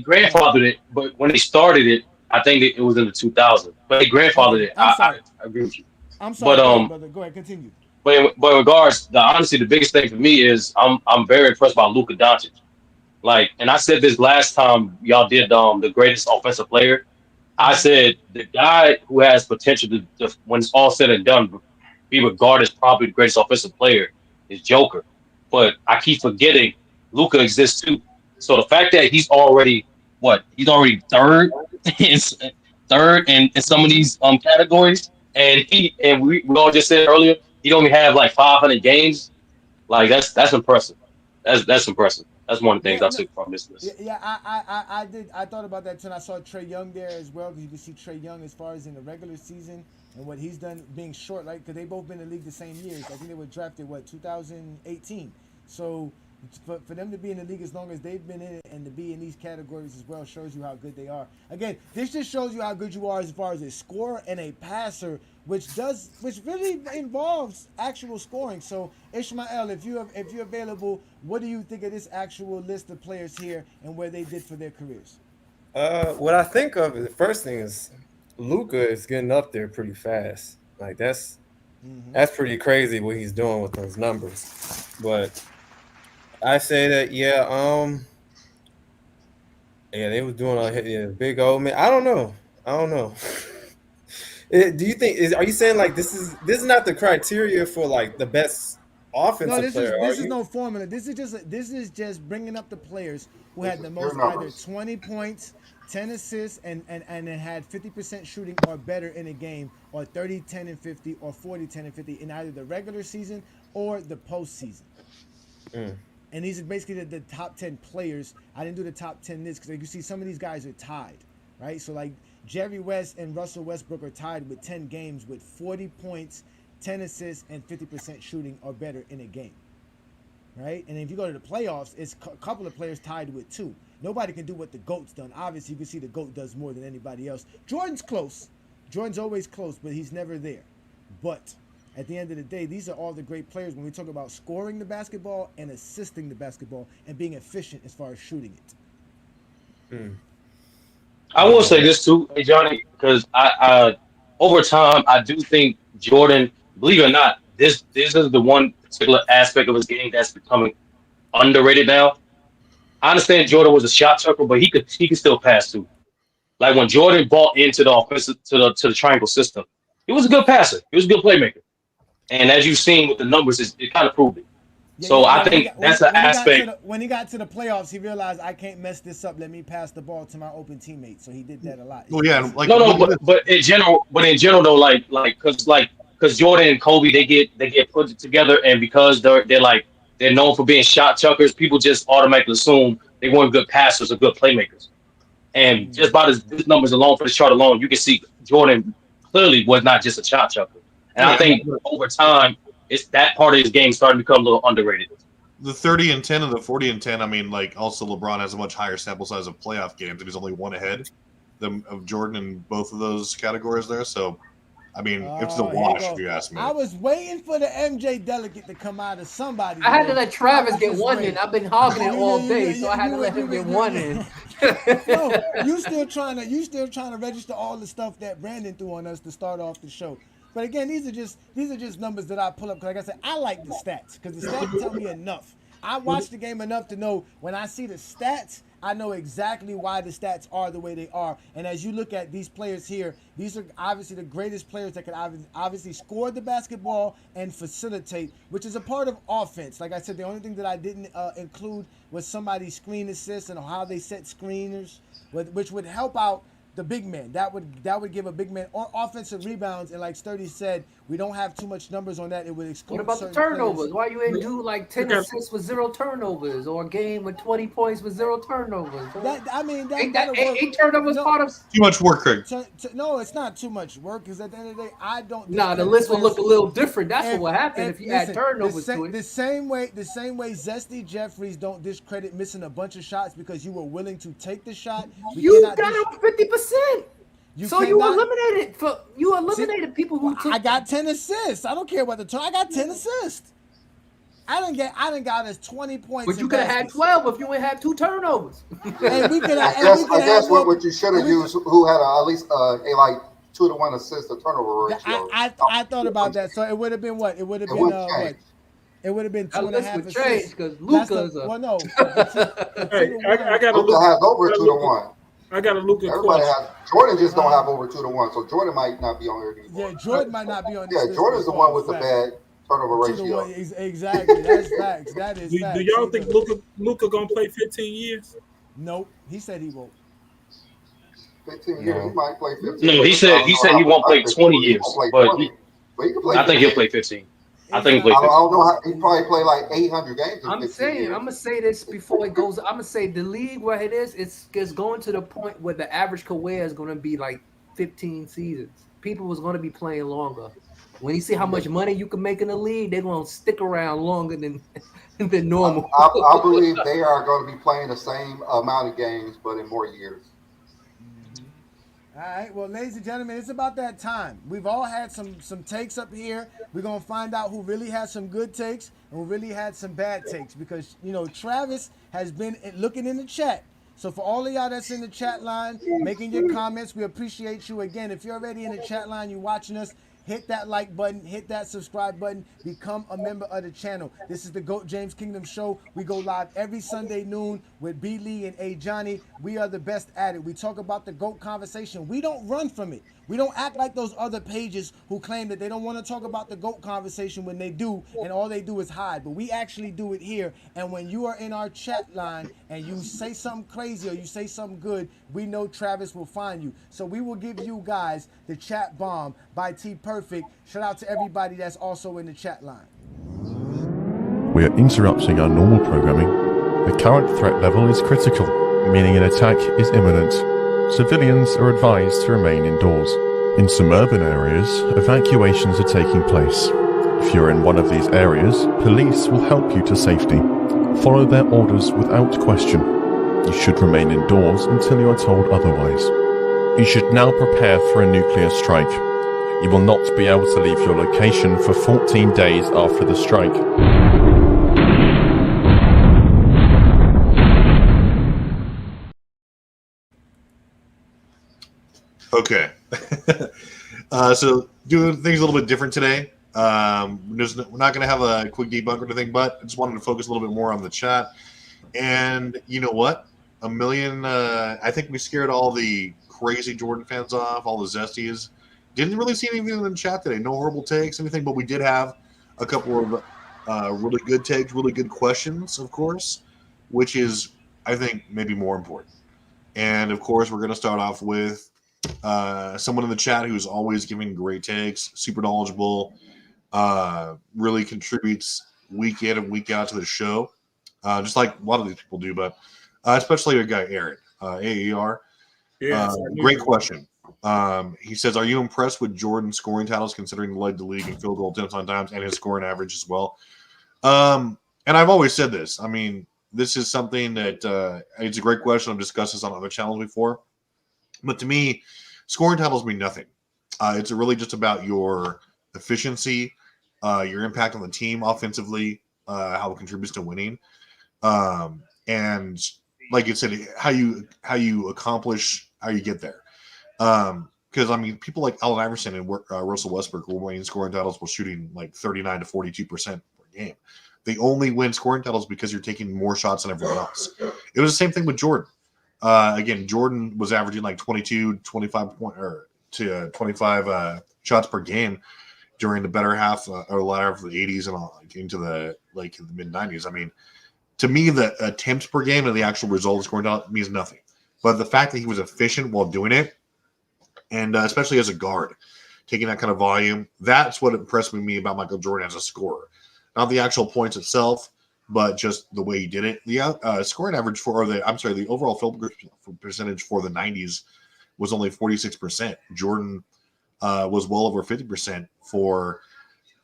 grandfathered it, but when they started it, I think it was in the 2000s. But they grandfathered it. I agree with you. I'm sorry, But brother. Go ahead, continue. But in regards, honestly, the biggest thing for me is I'm very impressed by Luka Doncic. Like, and I said this last time y'all did the greatest offensive player. I said the guy who has potential to when it's all said and done, be regarded as probably the greatest offensive player is Joker. But I keep forgetting Luka exists too. So the fact that he's already third in some of these categories, and we all just said earlier he only have like 500 games. Like that's impressive. That's impressive. That's one of the things I took from this list. Yeah, I did. I thought about that too. And I saw Trae Young there as well, because you can see Trae Young as far as in the regular season and what he's done being short, like, because they both been in the league the same years. I think they were drafted 2018. So for them to be in the league as long as they've been in it and to be in these categories as well shows you how good they are. Again, this just shows you how good you are as far as a scorer and a passer, which really involves actual scoring. So Ishmael, if you're available, what do you think of this actual list of players here and where they did for their careers? What I think of the first thing is Luka is getting up there pretty fast. Like that's pretty crazy what he's doing with those numbers. But I say that they was doing a big old man. I don't know. Do you think are you saying like this is not the criteria for like the best offensive player? This is no formula. This is just bringing up the players who had the most either 20 points, 10 assists, and had 50% shooting or better in a game, or 30, 10, and 50, or 40, 10, and 50 in either the regular season or the postseason. And these are basically the top 10 players. I didn't do the top 10 this because you see some of these guys are tied, right? So like Jerry West and Russell Westbrook are tied with 10 games with 40 points, 10 assists, and 50% shooting or better in a game, right? And if you go to the playoffs, it's a couple of players tied with 2. Nobody can do what the GOAT's done. Obviously, you can see the GOAT does more than anybody else. Jordan's close. Jordan's always close, but he's never there. But at the end of the day, these are all the great players when we talk about scoring the basketball and assisting the basketball and being efficient as far as shooting it. I will say this too, hey Johnny, because I over time I do think Jordan, believe it or not, this is the one particular aspect of his game that's becoming underrated now. I understand Jordan was a shot chucker, but he could still pass too. Like when Jordan bought into the offensive to the triangle system, he was a good passer. He was a good playmaker. And as you've seen with the numbers, it kind of proved it. I think that's an aspect. When he got to the playoffs, he realized I can't mess this up. Let me pass the ball to my open teammate. So he did that a lot. Well, yeah, like but in general though, like because Jordan and Kobe they get put together, and because they're known for being shot chuckers, people just automatically assume they weren't good passers or good playmakers. And just by this numbers alone, for this chart alone, you can see Jordan clearly was not just a shot chucker. And I think over time, it's that part of his game starting to become a little underrated. The 30 and 10 and the 40 and 10, I mean, like, also LeBron has a much higher sample size of playoff games, and he's only one ahead of Jordan in both of those categories there. So, I mean, it's a wash, if you ask me. I was waiting for the MJ delegate to come out of somebody. I had to let Travis get one in. I've been hogging it all day, so I had to let him get one in. No, you still trying to register all the stuff that Brandon threw on us to start off the show. But again, these are just numbers that I pull up because, like I said, I like the stats because the stats tell me enough. I watch the game enough to know when I see the stats, I know exactly why the stats are the way they are. And as you look at these players here, these are obviously the greatest players that could obviously score the basketball and facilitate, which is a part of offense. Like I said, the only thing that I didn't include was somebody's screen assist and how they set screeners, which would help out the big man. That would give a big man or offensive rebounds. And like Sturdy said, we don't have too much numbers on that. It would exclude. What about the turnovers? Why you ain't do like 10 assists with 0 turnovers, or a game with 20 points with 0 turnovers? Eight turnovers part of too much work, Craig. No, it's not too much work because at the end of the day, I don't. Nah, the list will look a little different. That's what will happen if you add turnovers to it. The same way Zesty Jeffries don't discredit missing a bunch of shots because you were willing to take the shot. You got him 50%. So you eliminated people who took. I got 10 assists. I don't care about the turn. I got 10 assists. I didn't got us 20 points. But you could have had 12 if you ain't had 2 turnovers. And we could have. I guess what you should have used, who had at least a like 2-to-1 assist to turnover ratio. I thought about that. So it would have been what? It would have been what? It would have been 2.5 assists. Because Luka's no. Hey, I got Luka has over 2-to-1. I got a Luka Everybody question. has. Jordan just don't have over 2-to-1, so Jordan might not be on here anymore. Yeah, Jordan might not be on. Yeah, Jordan's the one with the bad turnover ratio. Exactly. That's facts. That is facts. Do y'all think Luka gonna play 15 years? Nope. He said he won't. 15 years, he might play 15. No, he said he won't play 20 years, but he can play. I think he'll play 15. I think he'll play 15. I don't know how he probably play like 800 games. I'm gonna say this before it goes. I'm gonna say the league where it is, it's going to the point where the average career is gonna be like 15 seasons. People was gonna be playing longer. When you see how much money you can make in the league, they're gonna stick around longer than normal. I believe they are going to be playing the same amount of games, but in more years. All right, well, ladies and gentlemen, it's about that time. We've all had some takes up here. We're going to find out who really had some good takes and who really had some bad takes because, Travis has been looking in the chat. So for all of y'all that's in the chat line, making your comments, we appreciate you. Again, if you're already in the chat line, you're watching us, hit that like button, hit that subscribe button, become a member of the channel. This is the GOAT James Kingdom Show. We go live every Sunday noon with B. Lee and A. Johnny. We are the best at it. We talk about the GOAT conversation. We don't run from it. We don't act like those other pages who claim that they don't want to talk about the GOAT conversation when they do, and all they do is hide. But we actually do it here. And when you are in our chat line and you say something crazy or you say something good, we know Travis will find you. So we will give you guys the chat bomb by T Perfect. Shout out to everybody that's also in the chat line. We are interrupting our normal programming. The current threat level is critical, meaning an attack is imminent. Civilians are advised to remain indoors. In some urban areas, evacuations are taking place. If you're in one of these areas, police will help you to safety. Follow their orders without question. You should remain indoors until you are told otherwise. You should now prepare for a nuclear strike. You will not be able to leave your location for 14 days after the strike. Okay. So doing things a little bit different today. We're not going to have a quick debunk or anything, but I just wanted to focus a little bit more on the chat. And you know what? I think we scared all the crazy Jordan fans off, all the zesties. Didn't really see anything in the chat today. No horrible takes, anything, but we did have a couple of really good takes, really good questions, of course, which is, I think, maybe more important. And, of course, we're going to start off with someone in the chat who's always giving great takes, super knowledgeable, really contributes week in and week out to the show, just like a lot of these people do, but especially our guy, Aaron, AER. Yeah, great question. He says, are you impressed with Jordan's scoring titles considering he led the league in field goal attempts on times and his scoring average as well? And I've always said this. I mean, this is something that it's a great question. I've discussed this on other channels before. But to me, scoring titles mean nothing. It's really just about your efficiency, your impact on the team offensively, how it contributes to winning. And like you said, how you accomplish, how you get there. Because, I mean, people like Allen Iverson and Russell Westbrook were winning scoring titles while shooting like 39 to 42% per game. They only win scoring titles because you're taking more shots than everyone else. It was the same thing with Jordan. Again, Jordan was averaging like 25 shots per game during the better half or latter of the 80s and into the mid 90s. I mean, to me, the attempts per game and the actual result of scoring out means nothing. But the fact that he was efficient while doing it, and especially as a guard, taking that kind of volume, that's what impressed me about Michael Jordan as a scorer. Not the actual points itself, but just the way he did it. The scoring average the overall field percentage for the 90s was only 46%. Jordan was well over 50% for,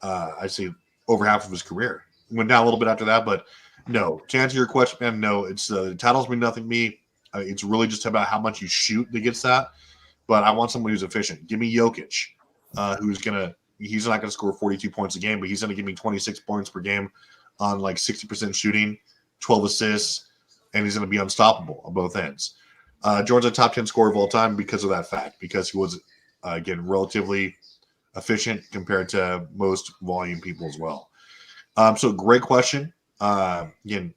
I'd say, over half of his career. Went down a little bit after that, but no. To answer your question, man, no. It's the titles mean nothing to me. It's really just about how much you shoot that gets that. But I want someone who's efficient. Give me Jokic, he's not going to score 42 points a game, but he's going to give me 26 points per game, on like 60% shooting, 12 assists, and he's going to be unstoppable on both ends. Jordan's a top 10 scorer of all time because of that fact, because he was, again, relatively efficient compared to most volume people as well. So great question. Again,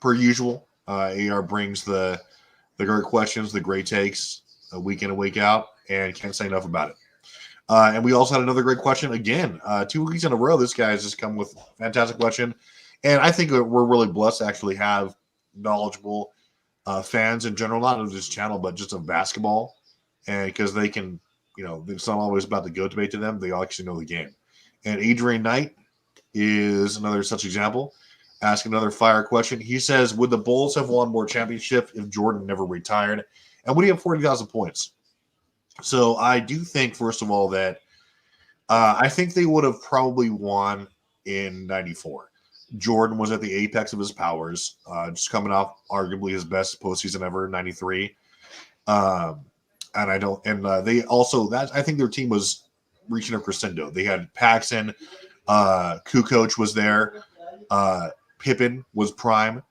per usual, AR brings the great questions, the great takes, week in and week out, and can't say enough about it. And we also had another great question again. 2 weeks in a row, this guy has just come with a fantastic question. And I think that we're really blessed to actually have knowledgeable fans in general, not of this channel, but just of basketball. And because they can, it's not always about the GOAT debate to them. They actually know the game. And Adrian Knight is another such example. Ask another fire question. He says, would the Bulls have won more championships if Jordan never retired? And would he have 40,000 points? So I do think, first of all, that I think they would have probably won in 94. Jordan was at the apex of his powers, just coming off arguably his best postseason ever in 93. I think their team was reaching a crescendo. They had Paxson, Kukoc was there, Pippen was prime,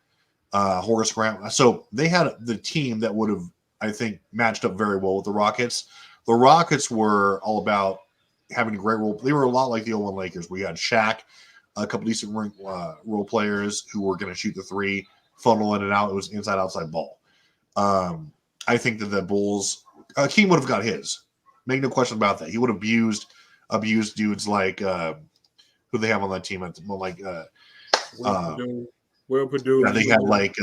Horace Grant. So they had the team that would have, I think, matched up very well with the Rockets. The Rockets were all about having a great role. They were a lot like the 01 Lakers. We had Shaq, a couple decent role players who were going to shoot the three, funnel in and out. It was inside-outside ball. I think that the Bulls, King would have got his. Make no question about that. He would have abused dudes like who they have on that team. Will Purdue. They had like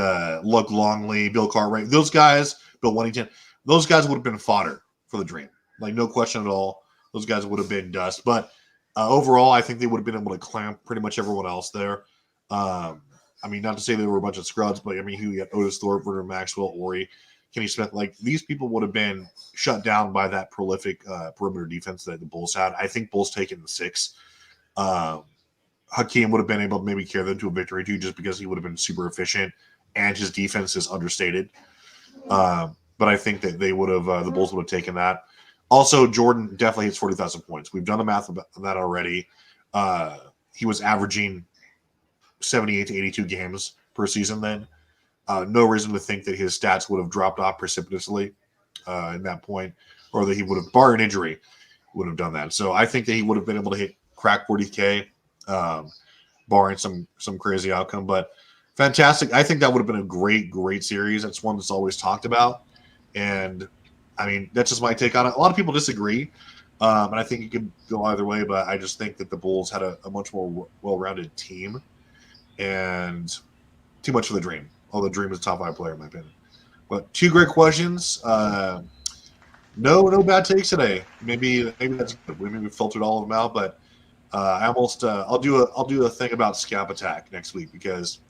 Luke Longley, Bill Cartwright. Those guys, Bill Wennington, those guys would have been fodder for the dream. Like, no question at all. Those guys would have been dust. But overall, I think they would have been able to clamp pretty much everyone else there. Not to say they were a bunch of scrubs, but you had Otis Thorpe, Werner Maxwell, Ori, Kenny Smith. Like, these people would have been shut down by that prolific perimeter defense that the Bulls had. I think Bulls taking the 6. Hakeem would have been able to maybe carry them to a victory too, just because he would have been super efficient and his defense is understated. But I think that they would have, the Bulls would have taken that. Also, Jordan definitely hits 40,000 points. We've done the math about that already. He was averaging 78 to 82 games per season then. No reason to think that his stats would have dropped off precipitously in that point, or that he would have, barring injury, would have done that. So I think that he would have been able to crack 40K, barring some crazy outcome. But fantastic. I think that would have been a great series. That's one that's always talked about. And that's just my take on it. A lot of people disagree. And I think it could go either way, but I just think that the Bulls had a much more well-rounded team and too much for the Dream. Although Dream is a top 5 player, in my opinion. But 2 great questions. No bad takes today. Maybe that's good. Maybe we filtered all of them out, but I'll do a thing about Scalp Attack next week because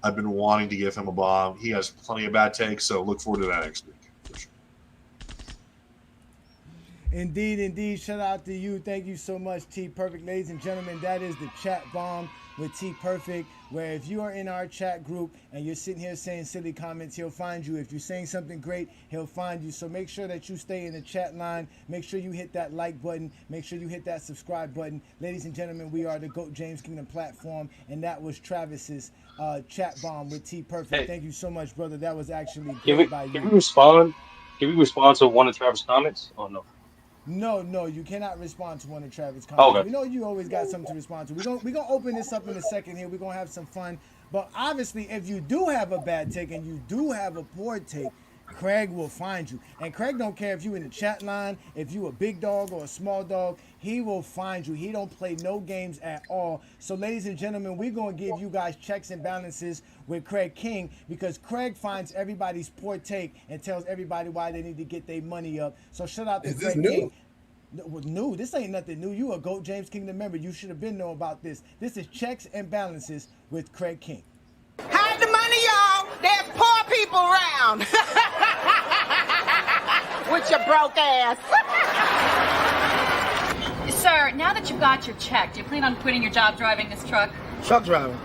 I've been wanting to give him a bomb. He has plenty of bad takes, so look forward to that next week. For sure. Indeed. Shout out to you. Thank you so much, T Perfect. Ladies and gentlemen, that is the chat bomb with T Perfect, where if you are in our chat group and you're sitting here saying silly comments, he'll find you. If you're saying something great, he'll find you. So make sure that you stay in the chat line. Make sure you hit that like button. Make sure you hit that subscribe button. Ladies and gentlemen, we are the GOAT James Kingdom platform, and that was Travis's chat bomb with T Perfect. Hey. Thank you so much, brother. That was actually great by you. Can we respond? Can we respond to one of Travis' comments? Oh no. No, you cannot respond to one of Travis' comments. Okay. We know you always got something to respond to. We're gonna open this up in a second here. We're gonna have some fun. But obviously, if you do have a bad take and you do have a poor take, Craig will find you. And Craig don't care if you in the chat line, if you a big dog or a small dog, he will find you. He don't play no games at all. So ladies and gentlemen, we're going to give you guys checks and balances with Craig King, because Craig finds everybody's poor take and tells everybody why they need to get their money up. So shout out to Craig King. New. This ain't nothing new. You a GOAT James Kingdom member. You should have been know about this. This is checks and balances with Craig King. Hide the money, y'all. There's poor people around. With your broke ass. Sir, now that you've got your check, do you plan on quitting your job driving this truck? Truck driver?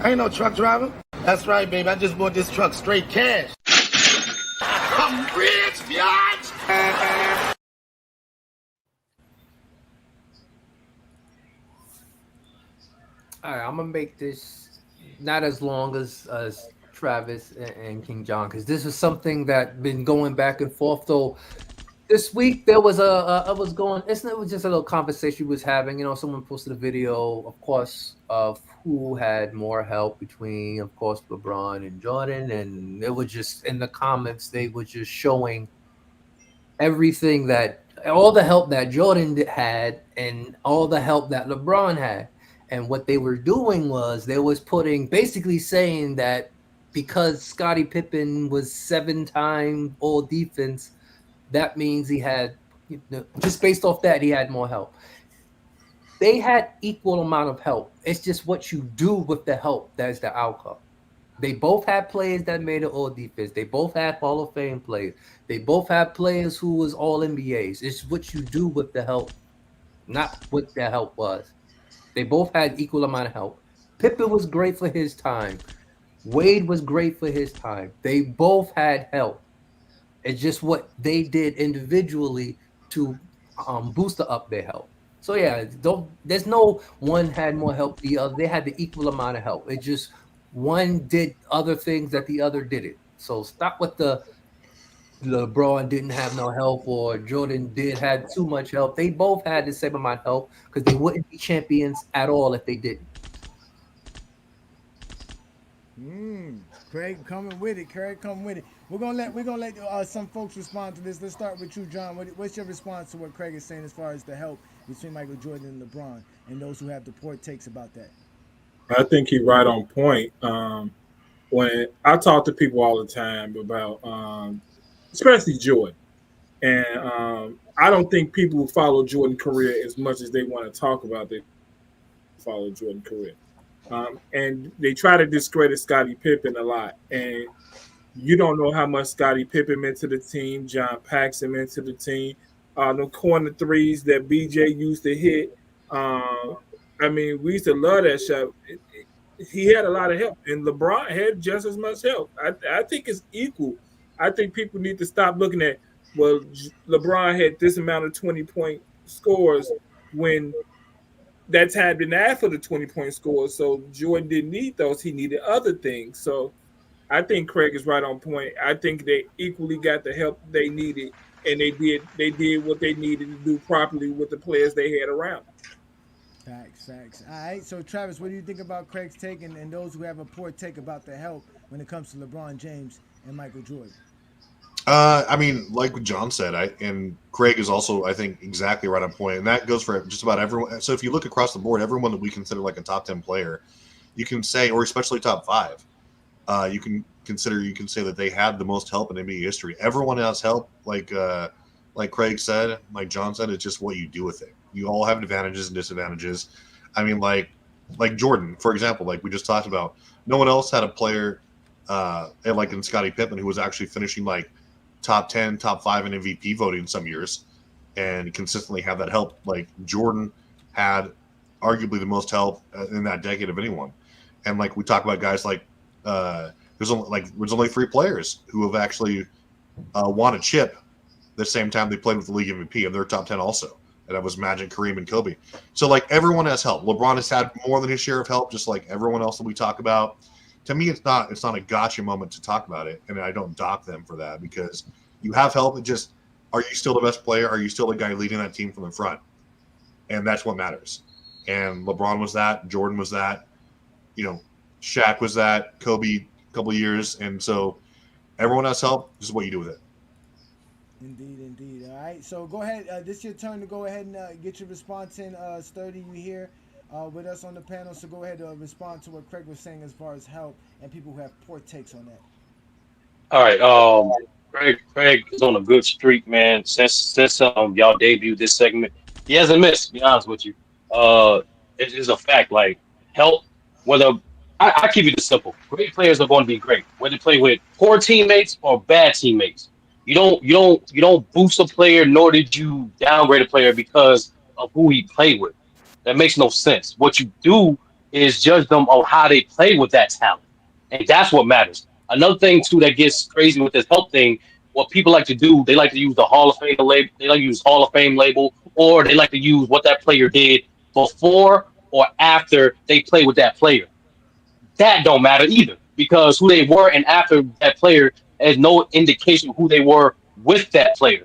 I ain't no truck driver. That's right, baby. I just bought this truck straight cash. I'm rich, biatch. All right, I'm gonna make this not as long as Travis and King John, because this is something that been going back and forth. Though this week there was I was going. It was just a little conversation we was having. You know, someone posted a video, of course, of who had more help between, of course, LeBron and Jordan, and it was just in the comments they were just showing everything that all the help that Jordan had and all the help that LeBron had. And what they were doing was they was putting basically saying that because Scottie Pippen was 7-time all defense, that means he had, just based off that, he had more help. They had equal amount of help. It's just what you do with the help that's the outcome. They both had players that made it all defense. They both had Hall of Fame players. They both had players who was all NBAs. It's what you do with the help, not what the help was. They both had equal amount of help. Pippen was great for his time. Wade was great for his time. They both had help. It's just what they did individually to boost up their help. So yeah, there's no one had more help than the other. They had the equal amount of help. It just one did other things that the other didn't. So stop with the LeBron didn't have no help or Jordan did had too much help. They both had the same amount of help because they wouldn't be champions at all if they didn't. Craig coming with it. Craig coming with it. We're gonna let some folks respond to this. Let's start with you, John. What's your response to what Craig is saying as far as the help between Michael Jordan and LeBron, and those who have the poor takes about that? I think he's right on point. When I talk to people all the time about, especially Jordan, and I don't think people who follow Jordan's career as much as they want to talk about they follow Jordan's career. And they try to discredit Scottie Pippen a lot. And you don't know how much Scottie Pippen meant to the team, John Paxson meant to the team. The corner threes that BJ used to hit. I mean, we used to love that shot. He had a lot of help, and LeBron had just as much help. I think it's equal. I think people need to stop looking at, well, LeBron had this amount of 20-point scores when that time didn't ask for the 20-point scores, so Jordan didn't need those. He needed other things. So I think Craig is right on point. I think they equally got the help they needed, and they did what they needed to do properly with the players they had around. Facts. All right, so Travis, what do you think about Craig's take and those who have a poor take about the help when it comes to LeBron James and Michael Jordan? I mean, like what John said, and Craig is also, I think, exactly right on point, and that goes for just about everyone. So if you look across the board, everyone that we consider like a top 10 player, you can say, or especially top 5, you can say that they had the most help in NBA history. Everyone has help, like Craig said, like John said, it's just what you do with it. You all have advantages and disadvantages. I mean, like Jordan, for example, like we just talked about, no one else had a player like in Scottie Pippen who was actually finishing like top 10, top 5 in MVP voting some years and consistently have that help. Like Jordan had arguably the most help in that decade of anyone. And like we talk about guys like there's only 3 players who have actually won a chip the same time they played with the league MVP, and they're top 10 also. And that was Magic, Kareem, and Kobe. So like everyone has help. LeBron has had more than his share of help, just like everyone else that we talk about. To me, it's not a gotcha moment to talk about it, and I don't dock them for that because you have help. It just, are you still the best player? Are you still the guy leading that team from the front? And that's what matters. And LeBron was that. Jordan was that. You know, Shaq was that. Kobe, a couple of years. And so everyone has help. This is what you do with it. Indeed. All right, so go ahead. This is your turn to go ahead and get your response in. Sturdy, you here with us on the panel, so go ahead and respond to what Craig was saying as far as help and people who have poor takes on that. All right, Craig is on a good streak, man. Since y'all debuted this segment, he hasn't missed. To be honest with you, it is a fact. Like help, whether I keep it simple. Great players are going to be great, whether they play with poor teammates or bad teammates. You don't boost a player, nor did you downgrade a player because of who he played with. That makes no sense. What you do is judge them on how they play with that talent, and that's what matters. Another thing too that gets crazy with this help thing, what people like to do, they like to use the Hall of Fame label. They like to use Hall of Fame label, or they like to use what that player did before or after they play with that player. That don't matter either, because who they were and after that player has no indication of who they were with that player.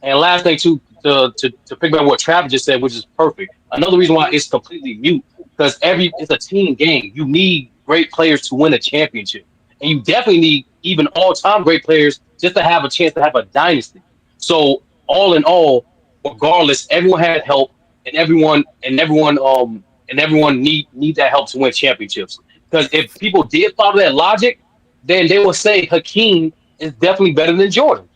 And last thing too, to pick up what Travis just said, which is perfect. Another reason why it's completely mute, because it's a team game. You need great players to win a championship, and you definitely need even all-time great players just to have a chance to have a dynasty. So all in all, regardless, everyone had help, and everyone need that help to win championships. Because if people did follow that logic, then they would say Hakeem is definitely better than Jordan,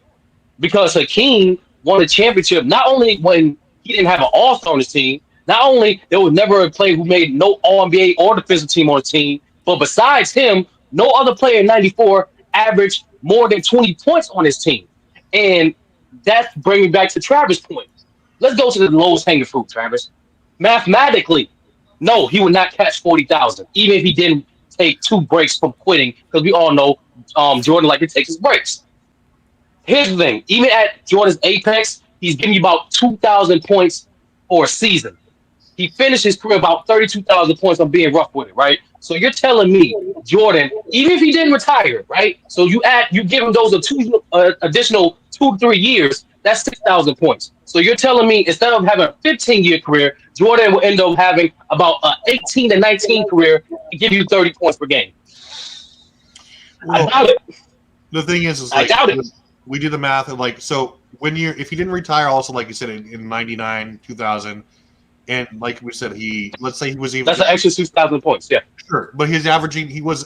because Hakeem won a championship not only when he didn't have an all-star on his team, not only there was never a player who made no All-NBA or defensive team on his team, but besides him, no other player in 94 averaged more than 20 points on his team. And that's bringing back to Travis' point. Let's go to the lowest hanging fruit, Travis. Mathematically, no, he would not catch 40,000, even if he didn't take 2 breaks from quitting, because we all know Jordan liked to take his breaks. Here's the thing. Even at Jordan's apex, he's giving you about 2,000 points for a season. He finished his career about 32,000 points on being rough with it, right? So you're telling me Jordan, even if he didn't retire, right? So you give him those additional 2 to 3 years, that's 6,000 points. So you're telling me instead of having a 15-year career, Jordan will end up having about an 18 to 19 career and give you 30 points per game. Well, I doubt it. The thing is like, I doubt it. We do the math and like, so if he didn't retire, also like you said in 99, 2000, and like we said, let's say he was even that's an extra 6,000 points, yeah. Sure, but his averaging, he would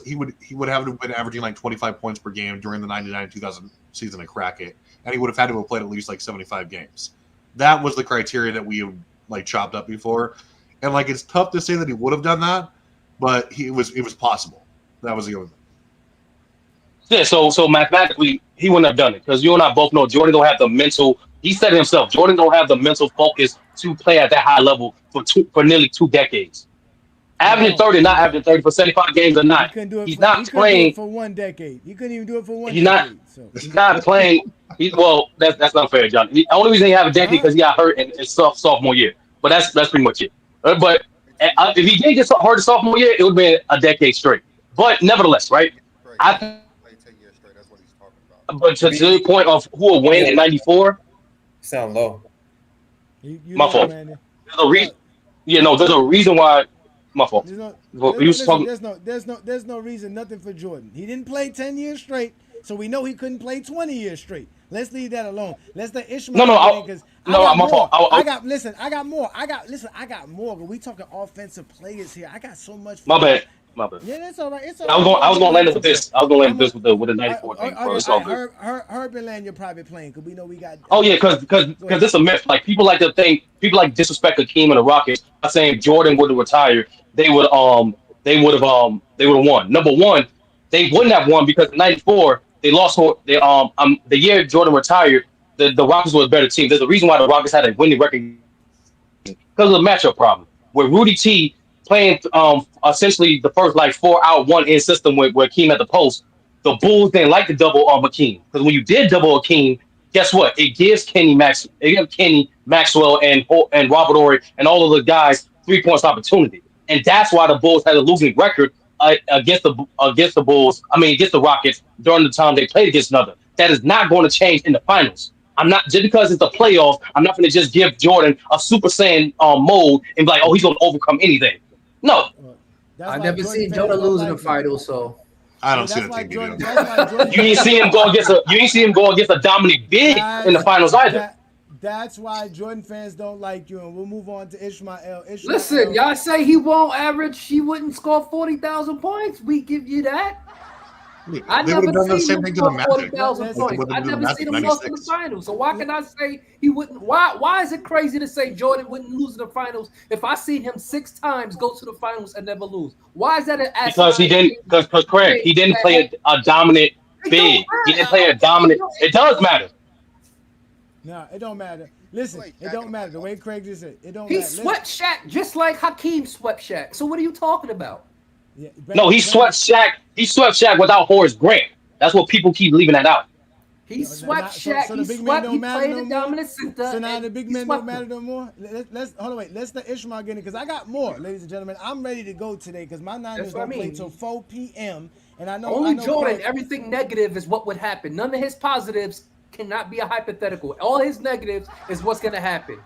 have been averaging like 25 points per game during the 99-2000 season to crack it, and he would have had to have played at least like 75 games. That was the criteria that we have like chopped up before, and like it's tough to say that he would have done that, but it was possible. That was the only thing. Yeah, so mathematically, he wouldn't have done it, because you and I both know Jordan don't have the mental. He said it himself. Jordan don't have the mental focus to play at that high level for nearly 2 decades. Averaging 30, not averaging 30 for 75 games or not. He's not playing for 1 decade. He couldn't even do it for 1 He's decade. He's not playing. That's not fair, John. The only reason he have a decade because he got hurt in his sophomore year. But that's pretty much it. But if he did get hurt his sophomore year, it would have been a decade straight. But nevertheless, right? But to the point of who will win in 94, sound low. My fault. There's a reason. There's a reason why. My fault. There's no reason, nothing for Jordan. He didn't play 10 years straight, so we know he couldn't play 20 years straight. Let's leave that alone. Let's let Ishmael. My fault. I got more. But we talking offensive players here. I got so much. My bad. Yeah, that's all right. I was gonna land with this. I was gonna land with this with the 94 thing. It's all good. Herb and land your private plane, because we know we got. Oh yeah, because this is a myth. Like people like to think, people like disrespect Hakeem and the Rockets by saying Jordan would have retired. They would have won. Number one, they wouldn't have won because in '94 they lost. The year Jordan retired, the Rockets were a better team. There's a reason why the Rockets had a winning record, because of the matchup problem with Rudy T playing essentially the first like 4-out 1-in system with Hakeem at the post. The Bulls didn't like to double on Hakeem, because when you did double Hakeem, guess what? It gives Kenny Maxwell and Robert Horry and all of the guys 3-point opportunity, and that's why the Bulls had a losing record against the Rockets during the time they played against another. That is not going to change in the finals. I'm not, just because it's the playoffs, I'm not going to just give Jordan a Super Saiyan mode and be like, oh, he's going to overcome anything. No. I never seen Jordan lose in the finals, so I don't see the team doing You didn't see him go against a dominant big in the finals either. That's why Jordan fans don't like you, and we'll move on to Ishmael. Listen, y'all say he won't average, he wouldn't score 40,000 points. We give you that. I never seen him score 40,000 points. I never seen him lose in the finals. So why can I say he wouldn't? Why is it crazy to say Jordan wouldn't lose in the finals if I see him 6 times go to the finals and never lose? Why is that an ass? Because he didn't. Because Craig, he didn't play a dominant big. He didn't play a dominant. It does matter. No, it don't matter. Listen, it don't matter. The way Craig just said, it don't matter. He swept Shaq just like Hakeem swept Shaq. So what are you talking about? No, he swept Shaq. He swept Shaq without Horace Grant. That's what people keep leaving that out. He swept Shaq. So the He big swept. men don't He matter played no the more. dominant center. So now the big men swept don't matter no more. Let's hold on, wait. Let's let Ishmael get in because I got more, ladies and gentlemen. I'm ready to go today because my Niners don't play till 4 p.m. And I know Only Jordan. Craig, Everything negative is what would happen. None of his positives cannot be a hypothetical. All his negatives is what's gonna happen.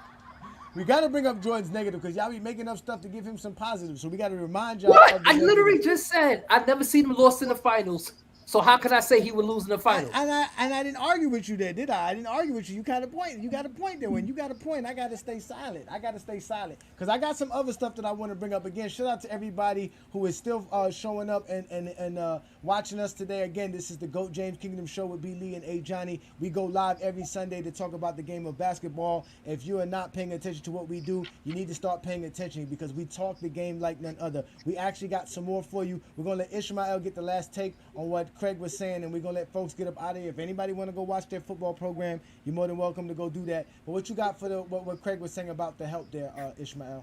We got to bring up Jordan's negative because y'all be making up stuff to give him some positive. So we got to remind y'all. What? Of the I literally negative. just said I've never seen him lost in the finals. So how could I say he would lose in the finals? And I didn't argue with you there, did I? I didn't argue with you. You got a point. You got a point there. When you got a point, I got to stay silent. I got to stay silent because I got some other stuff that I want to bring up. Again, shout out to everybody who is still showing up and watching us today. Again, this is the GOAT James Kingdom Show with B. Lee and A. Johnny. We go live every Sunday to talk about the game of basketball. If you are not paying attention to what we do, you need to start paying attention because we talk the game like none other. We actually got some more for you. We're going to let Ishmael get the last take on what Craig was saying, and we're going to let folks get up out of here. If anybody want to go watch their football program, you're more than welcome to go do that. But what you got for what Craig was saying about the help there, Ishmael?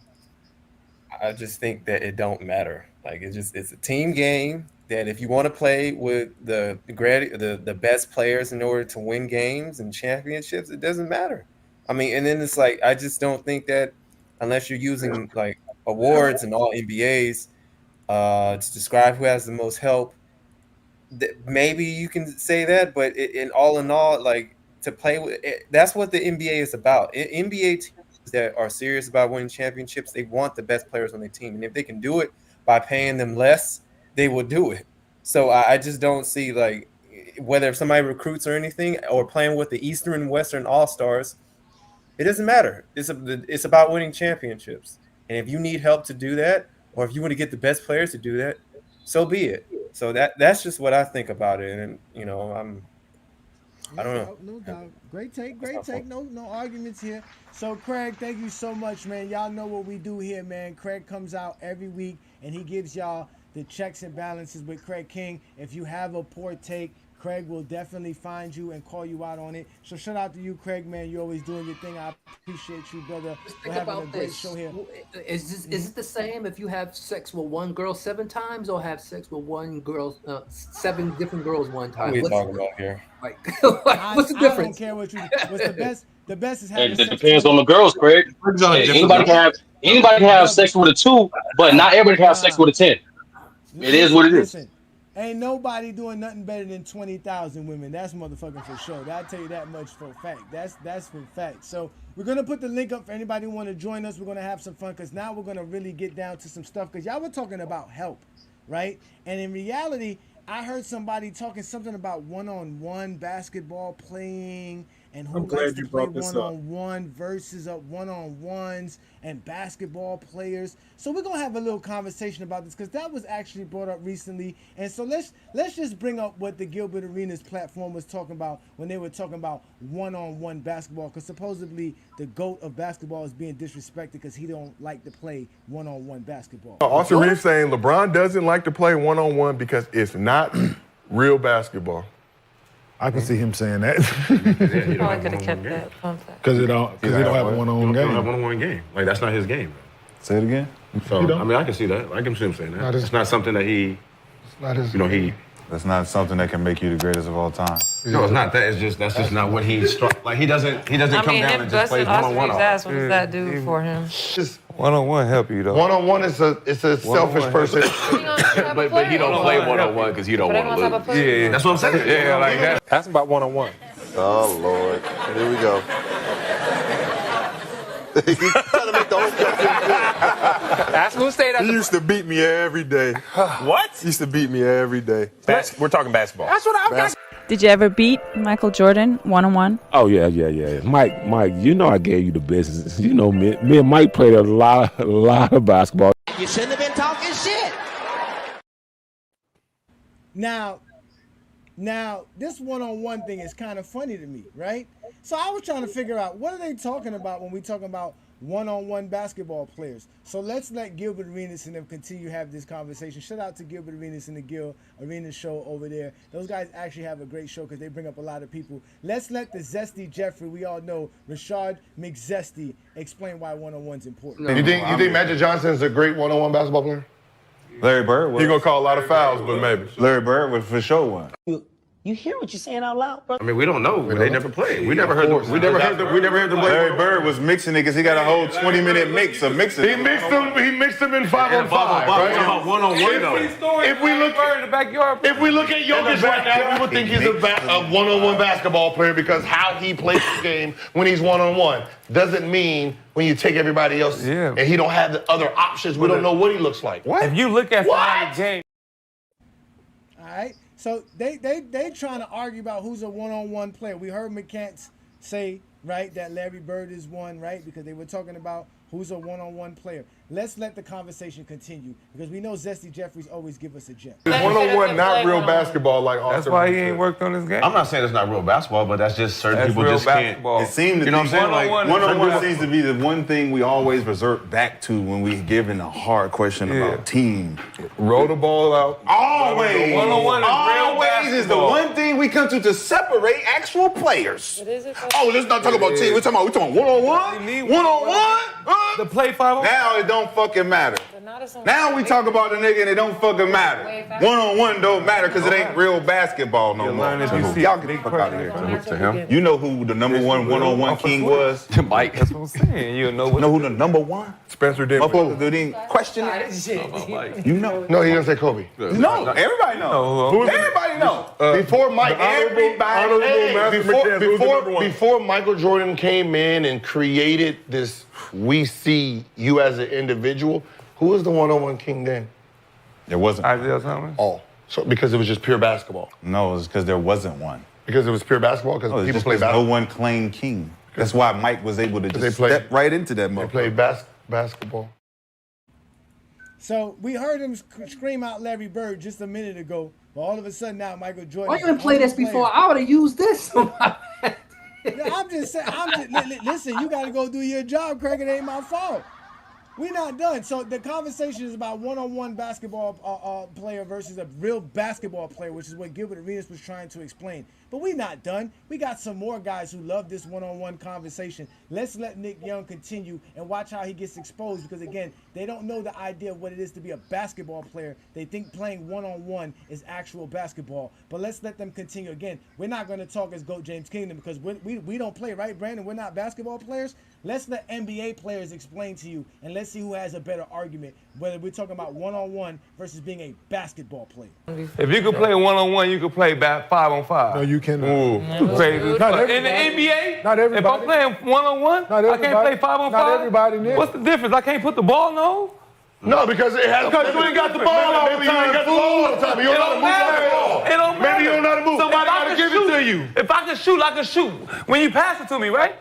I just think that it don't matter. Like it's a team game that if you want to play with the best players in order to win games and championships, it doesn't matter. I mean, and then it's like I just don't think that unless you're using like awards and all NBAs to describe who has the most help, maybe you can say that. But in all, like to play with, that's what the NBA is about. NBA teams that are serious about winning championships, they want the best players on their team, and if they can do it by paying them less, they will do it. So I just don't see like whether if somebody recruits or anything or playing with the Eastern and Western All-Stars, it doesn't matter. It's about winning championships, and if you need help to do that, or if you want to get the best players to do that, so be it. So that's just what I think about it, and you know I don't know. No doubt. Great take. No arguments here. So, Craig, thank you so much, man. Y'all know what we do here, man. Craig comes out every week, and he gives y'all the checks and balances with Craig King. If you have a poor take, Craig will definitely find you and call you out on it. So shout out to you, Craig, man. You're always doing your thing. I appreciate you, brother. We're having a great show here. Is it the same if you have sex with one girl 7 times or have sex with one girl 7 different girls one time? What are you talking about here? Like, what's the difference? I don't care what you. What's the best? The best is having. It depends on the girls, Craig. Anybody can have sex with a 2, but not everybody can have sex with a 10. It is what it is. Listen, ain't nobody doing nothing better than 20,000 women. That's motherfucking for sure. I'll tell you that much for a fact. That's for fact. So we're gonna put the link up for anybody who want to join us. We're gonna have some fun because now we're gonna really get down to some stuff because y'all were talking about help, right? And in reality, I heard somebody talking something about one-on-one basketball playing and who likes to play one-on-one versus one-on-ones and basketball players. So we're gonna have a little conversation about this because that was actually brought up recently. And so let's just bring up what the Gilbert Arenas platform was talking about when they were talking about one-on-one basketball. Because supposedly the GOAT of basketball is being disrespected because he don't like to play one-on-one basketball. Austin Reeves saying LeBron doesn't like to play one-on-one because it's not real basketball. I can see him saying that. Probably could have kept that. Because he don't have a one-on-one game. Don't have one-on-one game. Like, that's not his game. Say it again. So, I mean, I can see that. I can see him saying that. It's not something that he, That's not something that can make you the greatest of all time. No, it's not that. That's just not what he's like. He doesn't come down and just play one-on-one. What does that do for him? Just one-on-one help you though. One-on-one is a selfish person. but he don't play one-on-one because you don't want to lose. Yeah, that's what I'm saying. Yeah, like that. Ask about one-on-one. Oh Lord, here we go. He's trying to make the whole country good. Ask who stayed at He used to beat me every day. What? He used to beat me every day. We're talking basketball. That's what I'm got. Did you ever beat Michael Jordan one-on-one? Oh, yeah. Mike, you know I gave you the business. You know, me and Mike played a lot of basketball. You shouldn't have been talking shit. Now, this one-on-one thing is kind of funny to me, right? So I was trying to figure out what are they talking about when we talking about one-on-one basketball players. So let's let Gilbert Arenas and them continue to have this conversation. Shout out to Gilbert Arenas and the Gil Arenas show over there. Those guys actually have a great show because they bring up a lot of people. Let's let the Zesty Jeffrey, we all know, Rashard McZesty, explain why one-on-one's important. You think Magic Johnson's a great one-on-one basketball player? Larry Bird was. He gonna call a lot of fouls, but maybe. Larry Bird was for sure one. You hear what you're saying out loud, bro? I mean, we don't know. They never played. We never heard them. We never heard them. Larry Bird was mixing it because he got a whole 20-minute mix of mixing. He mixed them in 5-on-5. Right? One-on-one though. If we look at Jokic right now, we would think he's a one-on-one basketball player because how he plays the game when he's one-on-one doesn't mean when you take everybody else and he don't have the other options. We don't know what he looks like. What? If you look at the game. All right. So they trying to argue about who's a one-on-one player. We heard McCants say, right, that Larry Bird is one, right? Because they were talking about who's a one-on-one player. Let's let the conversation continue because we know Zesty Jeffries always give us a gem. One-on-one, not real basketball like Austin. That's why he ain't worked on his game. I'm not saying it's not real basketball, but that's just certain people just can't. It seems to be one-on-one seems to be the one thing we always resort back to when we given a hard question about team. Roll the ball out. Always. One-on-one is real Always is the one thing we come to separate actual players. Oh, let's not talk about team. We're talking one-on-one? One-on-one? To play 5-on-5? Now it don't fucking matter. Now we talk about the nigga and it don't fucking matter. One-on-one don't matter because it ain't real basketball no more. Y'all get the fuck out of here. To him. You know who the number one king was? Mike. That's what I'm saying. You know who the number one? Spencer Dinwiddie. Motherfuckers didn't question it. You know. No, he didn't say Kobe. No, everybody knows. Everybody knows. Before Mike, Before before Michael Jordan came in and created this, we see you as an individual. Who was the one-on-one king then? There wasn't. Isaiah Thomas. Oh, so because it was just pure basketball. No, it's because there wasn't one. Because it was pure basketball. Because people play basketball. No one claimed king. That's why Mike was able to just step right into that. They played basketball. So we heard him scream out Larry Bird just a minute ago, but all of a sudden now Michael Jordan. Why you didn't play this before? I would have used this. No, I'm just saying. Listen, you got to go do your job, Craig. It ain't my fault. We're not done. So the conversation is about one-on-one basketball player versus a real basketball player, which is what Gilbert Arenas was trying to explain. But we're not done. We got some more guys who love this one-on-one conversation. Let's let Nick Young continue and watch how he gets exposed because, again, they don't know the idea of what it is to be a basketball player. They think playing one-on-one is actual basketball. But let's let them continue. Again, we're not going to talk as GOAT James Kingdom because we don't play, right, Brandon? We're not basketball players. Let's let NBA players explain to you, and let's see who has a better argument, whether we're talking about one-on-one versus being a basketball player. If you could play one-on-one, you could play 5-on-5. No, you cannot. In the NBA, not everybody. If I'm playing one-on-one, I can't play 5-on-5. Not everybody, Nick. What's the difference? I can't put the ball no? No, because it has. Because you ain't got the ball all the time. You ain't got the ball all the time. You don't know how to move the ball. It don't matter. Maybe you don't know how to move. Somebody got to give it to you. If I can shoot, I can shoot. When you pass it to me, right?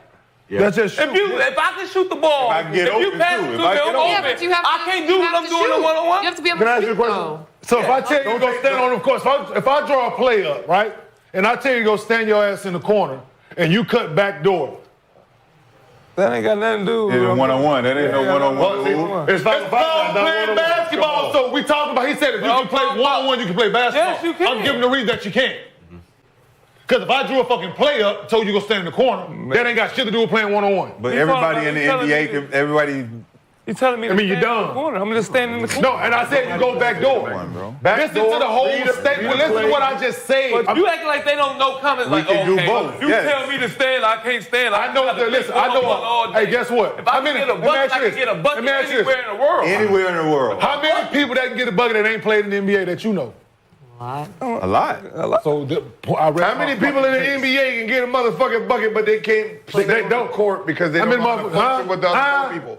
Yeah. That's just shoot. If I can shoot the ball, if you pass it to me, I can't do what I'm doing in one-on-one. You have to be able Can I to ask you a question? So if I tell you to go stand on the court, if I draw a play up, right, and I tell you to go stand your ass in the corner, and you cut back door. That ain't got nothing to do with one-on-one. That ain't no one-on-one. It's like playing basketball. So we talking about, he said if you can play one-on-one, you can play basketball. Yes, you can. I'm giving the reason that you can't. Because if I drew a fucking play up, told you to go stand in the corner, that ain't got shit to do with playing one-on-one. But everybody in the NBA, everybody... You telling me? I mean, you're dumb. I'm just standing in the corner. No, and I said you go back door. Listen to the whole statement. Listen to what I just said. But you acting like they don't know comments. We like, can do both. You tell me to stand, I can't stand. I know. Listen, I know. Hey, guess what? If I can get a bucket, I can get a bucket anywhere in the world. Anywhere in the world. How many people that can get a bucket that ain't played in the NBA that you know? A lot. So how many people in the NBA can get a motherfucking bucket, but they can't? They don't court because they don't know how to function with the other people.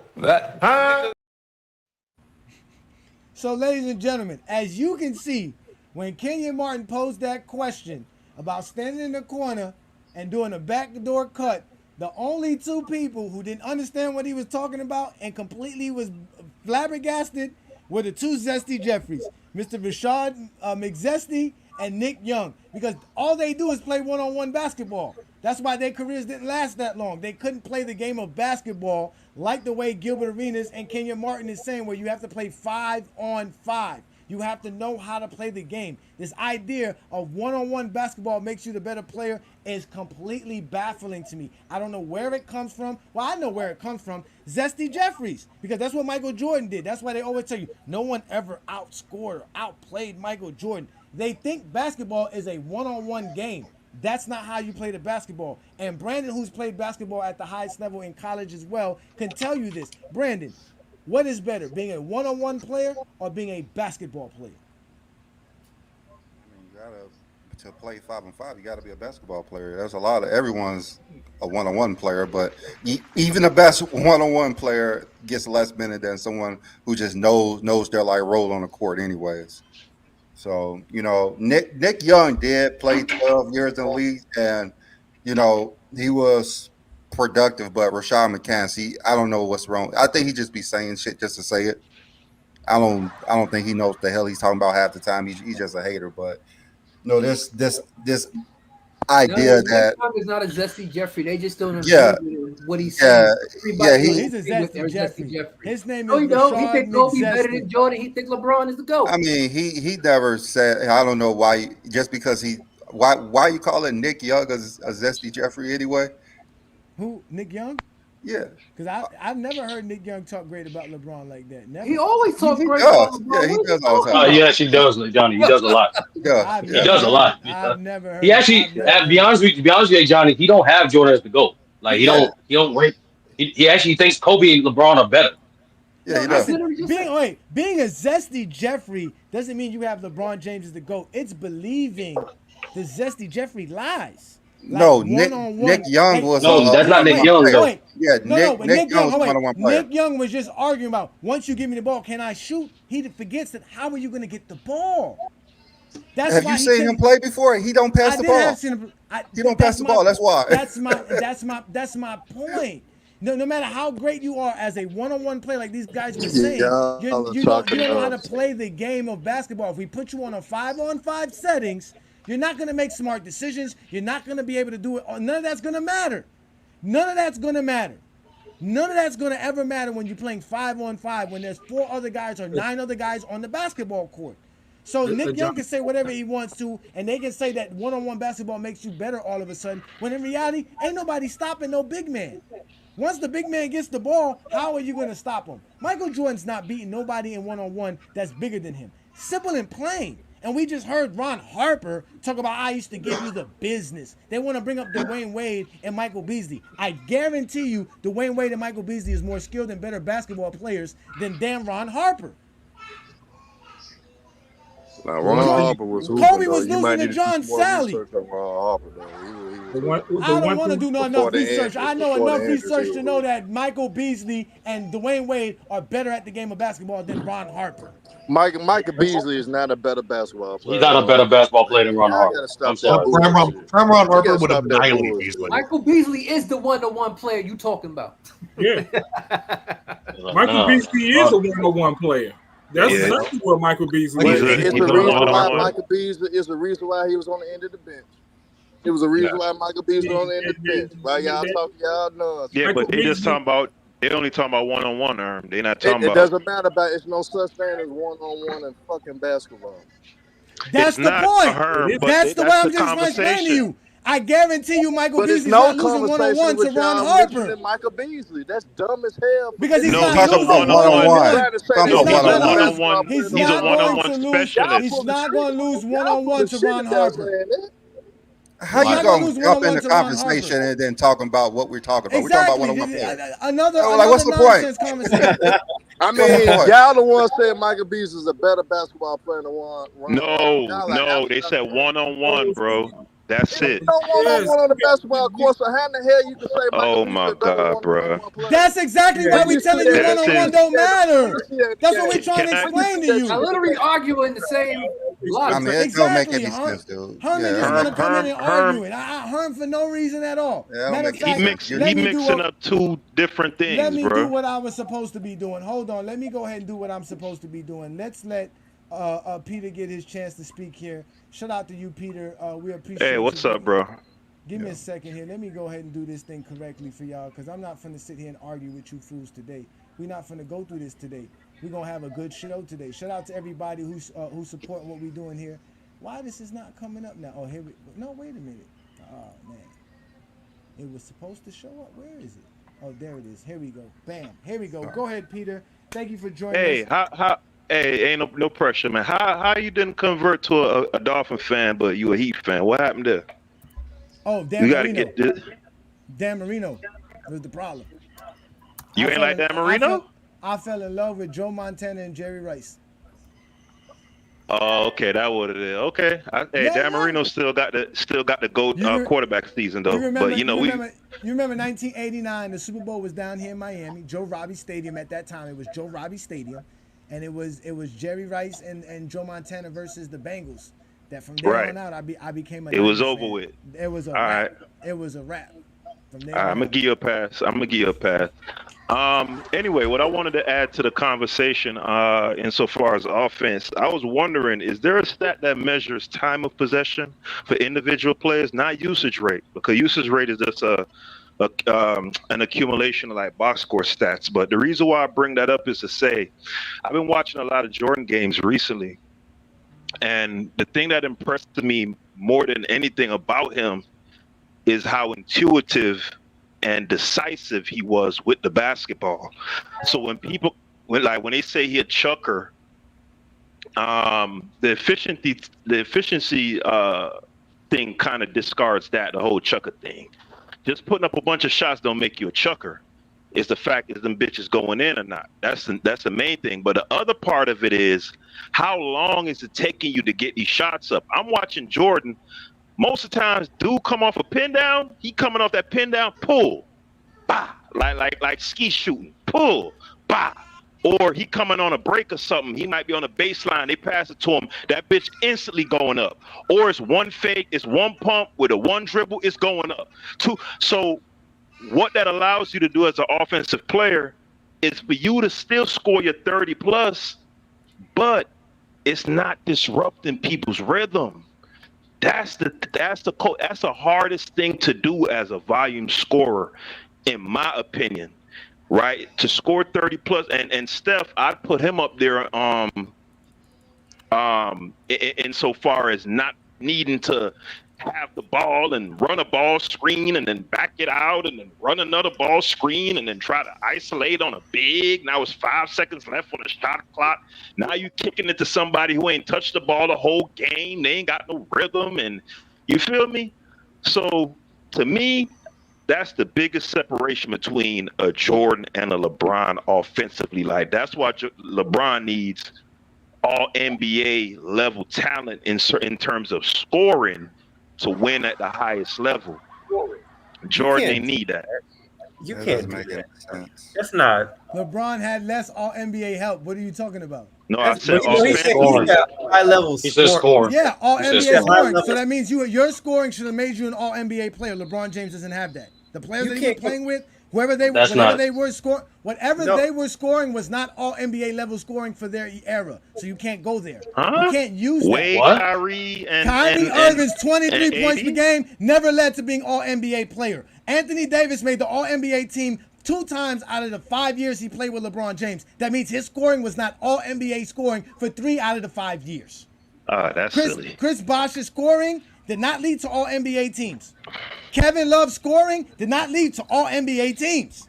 So, ladies and gentlemen, as you can see, when Kenyon Martin posed that question about standing in the corner and doing a backdoor cut, the only two people who didn't understand what he was talking about and completely was flabbergasted were the two Zesty Jeffries, Mr. Rashad McZesty and Nick Young, because all they do is play one-on-one basketball. That's why their careers didn't last that long. They couldn't play the game of basketball like the way Gilbert Arenas and Kenyon Martin is saying, where you have to play 5-on-5. You have to know how to play the game. This idea of one-on-one basketball makes you the better player is completely baffling to me. I don't know where it comes from. Well, I know where it comes from. Zesty Jeffries, because that's what Michael Jordan did. That's why they always tell you no one ever outscored or outplayed Michael Jordan. They think basketball is a one-on-one game. That's not how you play the basketball. And Brandon, who's played basketball at the highest level in college as well, can tell you this. Brandon, what is better, being a one-on-one player or being a basketball player? To play 5-on-5, you got to be a basketball player. There's a lot of everyone's a one-on-one player, but even the best one-on-one player gets less minute than someone who just knows their like role on the court, anyways. So Nick Young did play 12 years in the league, and he was productive. But Rashad McCants, I don't know what's wrong. I think he just be saying shit just to say it. I don't think he knows what the hell he's talking about half the time. He's just a hater, but. No, this idea that is not a Zesty Jeffrey. They just don't agree with what he's saying. He's a Zesty Jeffrey. His name is He think Kobe better than Jordan. He think LeBron is the GOAT. I mean, he never said. I don't know why. Just because why you call it Nick Young a Zesty Jeffrey anyway? Who, Nick Young? Yeah, because I've never heard Nick Young talk great about LeBron like that. Never. He always talks great about LeBron. Yeah, he does all the time. Yes, he does, Johnny. He does a lot. He does a lot. I've never heard. He actually, to be honest with you, Johnny, he don't have Jordan as the GOAT. Like he don't rate. He actually thinks Kobe and LeBron are better. Yeah, he does. Being a Zesty Jeffrey doesn't mean you have LeBron James as the GOAT. It's believing the Zesty Jeffrey lies. Like no, Nick Young was. No, that's not Nick Young. Yeah, Nick Young was one-on-one player. Nick Young was just arguing about once you give me the ball, can I shoot? He forgets that. How are you going to get the ball? Have you seen him play before? He don't pass the ball. He don't pass the ball. That's why. That's my point. No matter how great you are as a one-on-one player, like these guys were saying, you don't know how to play the game of basketball. If we put you on a 5-on-5 settings, you're not going to make smart decisions. You're not going to be able to do it. None of that's going to matter. None of that's going to matter. None of that's going to ever matter when you're playing 5-on-5 when there's 4 other guys or 9 other guys on the basketball court. So Nick Young can say whatever he wants to, and they can say that one-on-one basketball makes you better all of a sudden, when in reality, ain't nobody stopping no big man. Once the big man gets the ball, how are you going to stop him? Michael Jordan's not beating nobody in one-on-one that's bigger than him. Simple and plain. And we just heard Ron Harper talk about, I used to give you the business. They want to bring up Dwayne Wade and Michael Beasley. I guarantee you Dwayne Wade and Michael Beasley is more skilled and better basketball players than damn Ron Harper. Now, Ron Harper was hooping, Kobe was losing to John Sally. I don't want to do enough research. I know enough research to know that Michael Beasley and Dwayne Wade are better at the game of basketball than Ron Harper. Michael Beasley is not a better basketball player. He's not a better basketball player than Ron Harper. Ron Harper would have annihilated Beasley. Michael Beasley is the one-on-one player you talking about. Yeah. Michael Beasley is a one-on-one player. That's exactly what Michael Beasley is. It's the reason why Michael Beasley is the reason why he was on the end of the bench. It was a reason why Michael Beasley was on the end of the bench. Right? Y'all talking, y'all know. Yeah, but they just talking about. They only talking about one-on-one. They're not talking about. It doesn't matter about. It's no such thing as one-on-one in fucking basketball. That's the point. That's the way I'm just explaining to you. I guarantee you, Michael Beasley's not losing one-on-one to Ron Harper. Michael Beasley, that's dumb as hell. Because he's not losing one-on-one. He's a one-on-one specialist. He's not going to lose one-on-one to Ron Harper. How you going to jump in the conversation and then talking about what we're talking about? Exactly. We're talking about one-on-one. Another what's the point? I mean, y'all the one saying Michael Beasley is a better basketball player than Ron. No, they said one-on-one, bro. That's it. Don't one-on-one on the basketball court, so how in the hell you can say oh my God, bro. That's exactly why we telling you one-on-one don't matter. That's what we're trying to explain to you. I literally arguing the same logic. I mean, it don't make any sense, dude. Herman is going to come in and argue it. Herm for no reason at all. Matter of fact, he mixing up two different things, bro. Let me do what I was supposed to be doing. Hold on. Let me go ahead and do what I'm supposed to be doing. Let's let Peter get his chance to speak here. Shout out to you, Peter. We appreciate Hey, what's up, bro? Give me a second here. Let me go ahead and do this thing correctly for y'all, because I'm not finna sit here and argue with you fools today. We're not finna go through this today. We're gonna have a good show today. Shout out to everybody who's supporting what we're doing here. Why this is not coming up now? Oh, here we no. Wait a minute. Oh man, it was supposed to show up. Where is it? Oh, there it is. Here we go. Bam. Here we go. Go ahead, Peter. Thank you for joining us. Hey, ain't no pressure, man. How you didn't convert to a Dolphin fan, but you a Heat fan? What happened there? Oh, Dan you gotta Marino. get this. Dan Marino was the problem. You ain't like Dan Marino? I fell in love with Joe Montana and Jerry Rice. Oh, okay, that what it is. Okay, Dan Marino still got the GOAT quarterback season though. But you remember 1989, the Super Bowl was down here in Miami, Joe Robbie Stadium at that time. It was Joe Robbie Stadium, and it was Jerry Rice and Joe Montana versus the Bengals. That from there on out, I became a. It was over with. It was a wrap. It was a wrap. From there I'm gonna give you a pass. Anyway, what I wanted to add to the conversation, insofar as offense, I was wondering, is there a stat that measures time of possession for individual players, not usage rate? Because usage rate is just an accumulation of like box score stats. But the reason why I bring that up is to say, I've been watching a lot of Jordan games recently, and the thing that impressed me more than anything about him is how intuitive and decisive he was with the basketball. So when they say he a chucker, the efficiency thing kind of discards that, the whole chucker thing. Just putting up a bunch of shots don't make you a chucker. It's the fact is them bitches going in or not. That's the main thing. But the other part of it is, how long is it taking you to get these shots up? I'm watching Jordan. Most of the times, dude come off a pin down. He coming off that pin down, pull, bah, like ski shooting, pull, bah. Or he coming on a break or something. He might be on a baseline. They pass it to him. That bitch instantly going up. Or it's one fake, it's one pump with a one dribble, it's going up. So what that allows you to do as an offensive player is for you to still score your 30 plus, but it's not disrupting people's rhythm. That's the hardest thing to do as a volume scorer, in my opinion, right? To score 30 plus, and Steph, I'd put him up there insofar as not needing to have the ball and run a ball screen and then back it out and then run another ball screen and then try to isolate on a big. Now it's 5 seconds left on the shot clock. Now you kicking it to somebody who ain't touched the ball the whole game. They ain't got no rhythm, and you feel me? So to me, that's the biggest separation between a Jordan and a LeBron offensively. Like, that's why LeBron needs all NBA level talent in terms of scoring to win at the highest level. Jordan ain't need that. You can't make that sense. That's not. LeBron had less All NBA help. What are you talking about? No, I said scoring. High level. He said scoring. Yeah, All He said NBA scoring. scoring. So that means your scoring should have made you an All NBA player. LeBron James doesn't have that. The players that he was playing with, whatever they were scoring was not All NBA level scoring for their era. So you can't go there. You can't use that. Kyrie Irving's 23 and points AD? per game never led to being All NBA player. Anthony Davis made the All NBA team 2 times out of the 5 years he played with LeBron James. That means his scoring was not All NBA scoring for 3 out of the 5 years. That's silly. Chris Bosh's scoring did not lead to All NBA teams. Kevin Love's scoring did not lead to All NBA teams.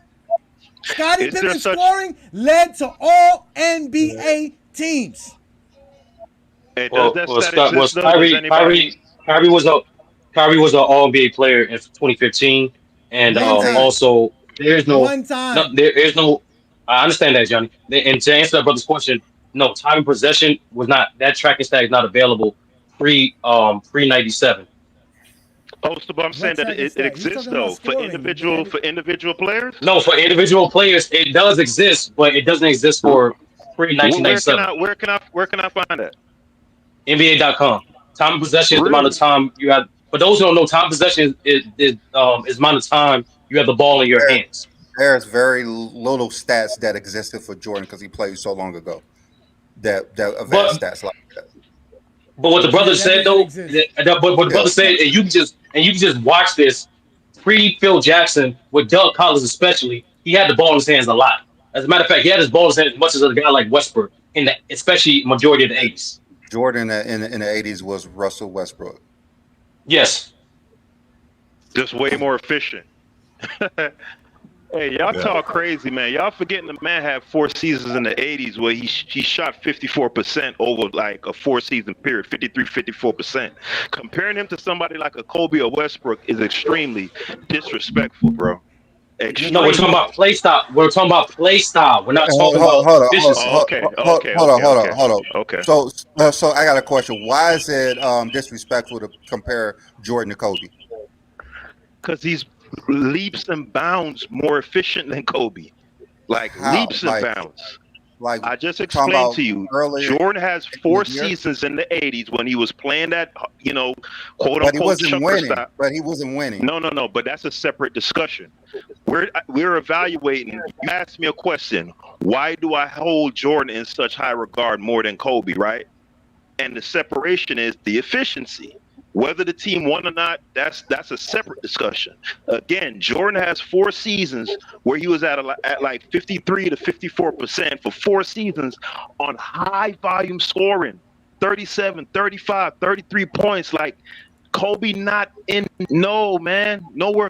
Scottie Pippen's scoring led to All NBA teams. Hey, does that stat Scott, exist, though? Does anybody- Kyrie was an All NBA player in 2015, and also there's no one time. No, there is no. I understand that, Johnny. And to answer that brother's question, no, time and possession was not, that tracking stat is not available pre 97. Oh, so but I'm saying that it exists though for individual players. No, for individual players it does exist, but it doesn't exist for pre 1997. Where can I find that? NBA.com. Time of possession is the amount of time you have. For those who don't know, time of possession is the amount of time you have the ball in your hands. There's very little stats that existed for Jordan because he played so long ago. That advanced stats like that. But what the brother said though, but what the brother said, and you can just watch this pre Phil Jackson with Doug Collins especially. He had the ball in his hands a lot. As a matter of fact, he had his balls in as much as a guy like Westbrook, especially majority of the 80s. Jordan in the 80s was Russell Westbrook. Yes. Just way more efficient. Hey, y'all talk crazy, man. Y'all forgetting the man had 4 seasons in the 80s where he shot 54% over like a 4-season period, 54%. Comparing him to somebody like a Kobe or Westbrook is extremely disrespectful, bro. Extremely. No, we're talking about play style. We're talking about play style. We're not talking about efficiency. Hold on. Okay. So I got a question. Why is it disrespectful to compare Jordan to Kobe? Because he's leaps and bounds more efficient than Kobe. Leaps and bounds. I just explained to you. Jordan has 4 seasons in the 80s when he was playing that, quote unquote chucker style. But he wasn't winning. No. But that's a separate discussion. We're evaluating. You asked me a question. Why do I hold Jordan in such high regard more than Kobe, right? And the separation is the efficiency. Whether the team won or not, that's a separate discussion. Again, Jordan has 4 seasons where he was at like 53 to 54% for 4 seasons on high volume scoring, 37, 35, 33 points. Like Kobe nowhere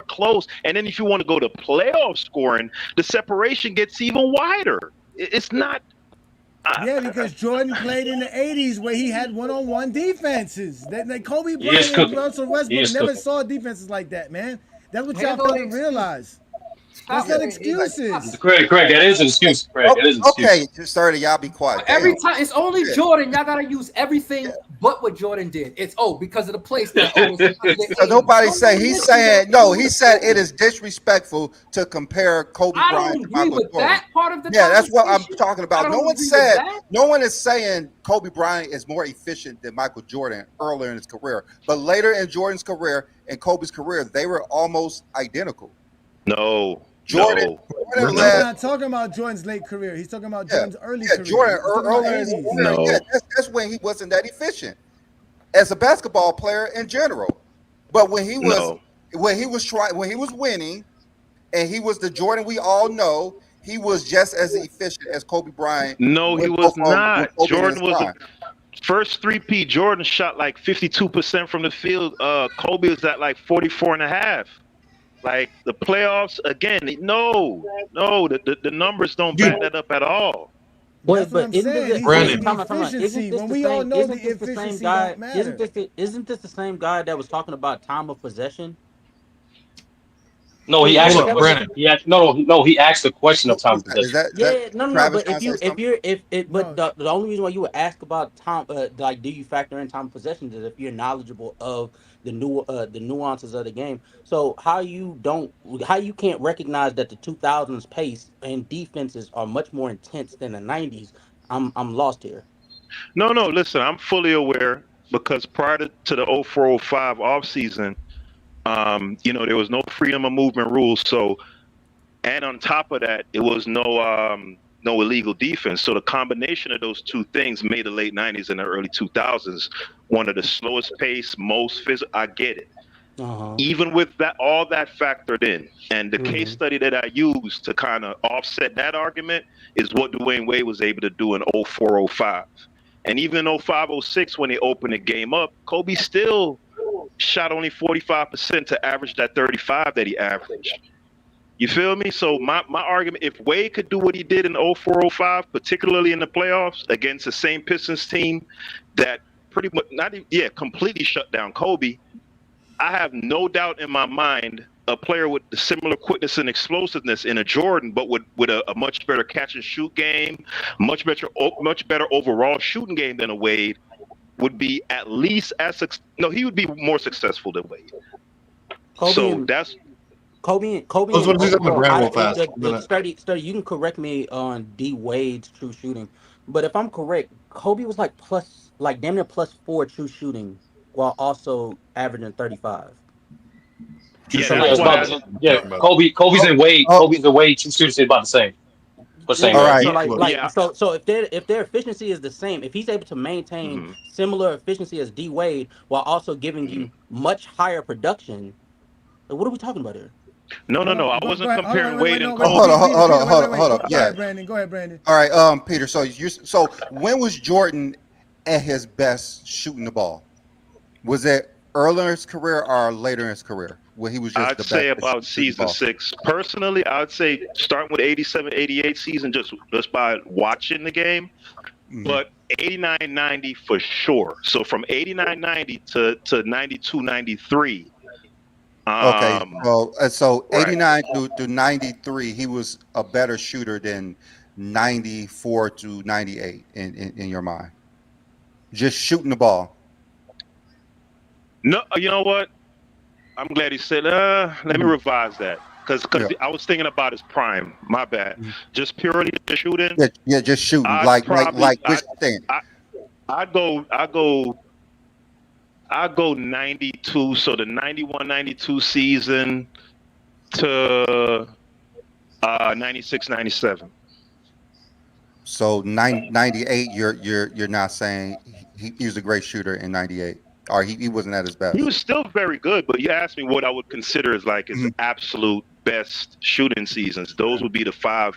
close. And then if you want to go to playoff scoring, the separation gets even wider. It's not. Yeah, because Jordan played in the 80s where he had one-on-one defenses. Kobe Bryant and Russell Westbrook never saw defenses like that, man. That's what y'all fail to realize. That's not excuses. Craig, that is an excuse. Craig, that is an excuse. Okay, just started. Y'all be quiet. Every time it's only Jordan. Y'all gotta use everything but what Jordan did. It's because of the place. So nobody say he's saying no. He said it is disrespectful to compare Kobe Bryant to Michael Jordan. That part of the that's what I'm talking about. No one is saying Kobe Bryant is more efficient than Michael Jordan earlier in his career, but later in Jordan's career and Kobe's career, they were almost identical. No. Jordan He's not talking about Jordan's late career. He's talking about Jordan's early career. Jordan earlier in his career. That's when he wasn't that efficient as a basketball player in general. But when he was winning, and he was the Jordan we all know, he was just as efficient as Kobe Bryant. No, he was not. Jordan was the first 3P. Jordan shot like 52% from the field. Kobe was at like 44.5%. Like the playoffs again, the numbers don't back that up at all. But isn't this the same guy that was talking about time of possession? No, he asked a question. He asked a question of time possession. But the only reason why you would ask about time, do you factor in time possession, is if you're knowledgeable of the nuances of the game. So how you can't recognize that the 2000s pace and defenses are much more intense than the 90s? I'm lost here. No. Listen, I'm fully aware because prior to the 04-05 offseason, there was no freedom of movement rules. So, and on top of that, it was no illegal defense. So the combination of those two things made the late 90s and the early 2000s one of the slowest pace, most physical. I get it. Even with all that factored in, and the case study that I used to kind of offset that argument is what Dwayne Wade was able to do in 04-05. And even in 05-06, when they opened the game up, Kobe still shot only 45% to average that 35 that he averaged. You feel me? So my argument, if Wade could do what he did in 04-05, particularly in the playoffs against the same Pistons team that pretty much completely shut down Kobe, I have no doubt in my mind a player with the similar quickness and explosiveness in a Jordan, but with a much better catch and shoot game, much better overall shooting game than a Wade, would be at least he would be more successful than Wade. Kobe. Sturdy, you can correct me on D Wade's true shooting, but if I'm correct, Kobe was like damn near +4 true shooting while also averaging 35. Kobe's and Wade. Kobe's and Wade true shooting is about the same. So if their efficiency is the same, if he's able to maintain similar efficiency as D Wade while also giving you much higher production, what are we talking about here? No. I Go wasn't ahead. comparing Wait, Wade no, and wait, Kobe. Hold on. Go Yeah. ahead, Brandon. Go ahead, Brandon. All right, Peter. So when was Jordan at his best shooting the ball? Was it earlier in his career or later in his career when he was just I'd the best say at about shooting the season ball? 6. Personally, I'd say starting with 87, 88 season, just by watching the game. But 89, 90 for sure. So from 89, 90 to 92, 93. Okay, so Right. 89 to 93, he was a better shooter than 94 to 98 in your mind. Just shooting the ball. No, you know what? I'm glad he said, let me revise that. Because Yeah. I was thinking about his prime. My bad. Just purely the shooting. Yeah, just shooting I'd like probably, which thing? I'd go 92. So the 91, 92 season to 96, 97. So 98, you're not saying he was a great shooter in 98, or he wasn't at his best. He was still very good, but you asked me what I would consider as like his absolute best shooting seasons. Those would be the five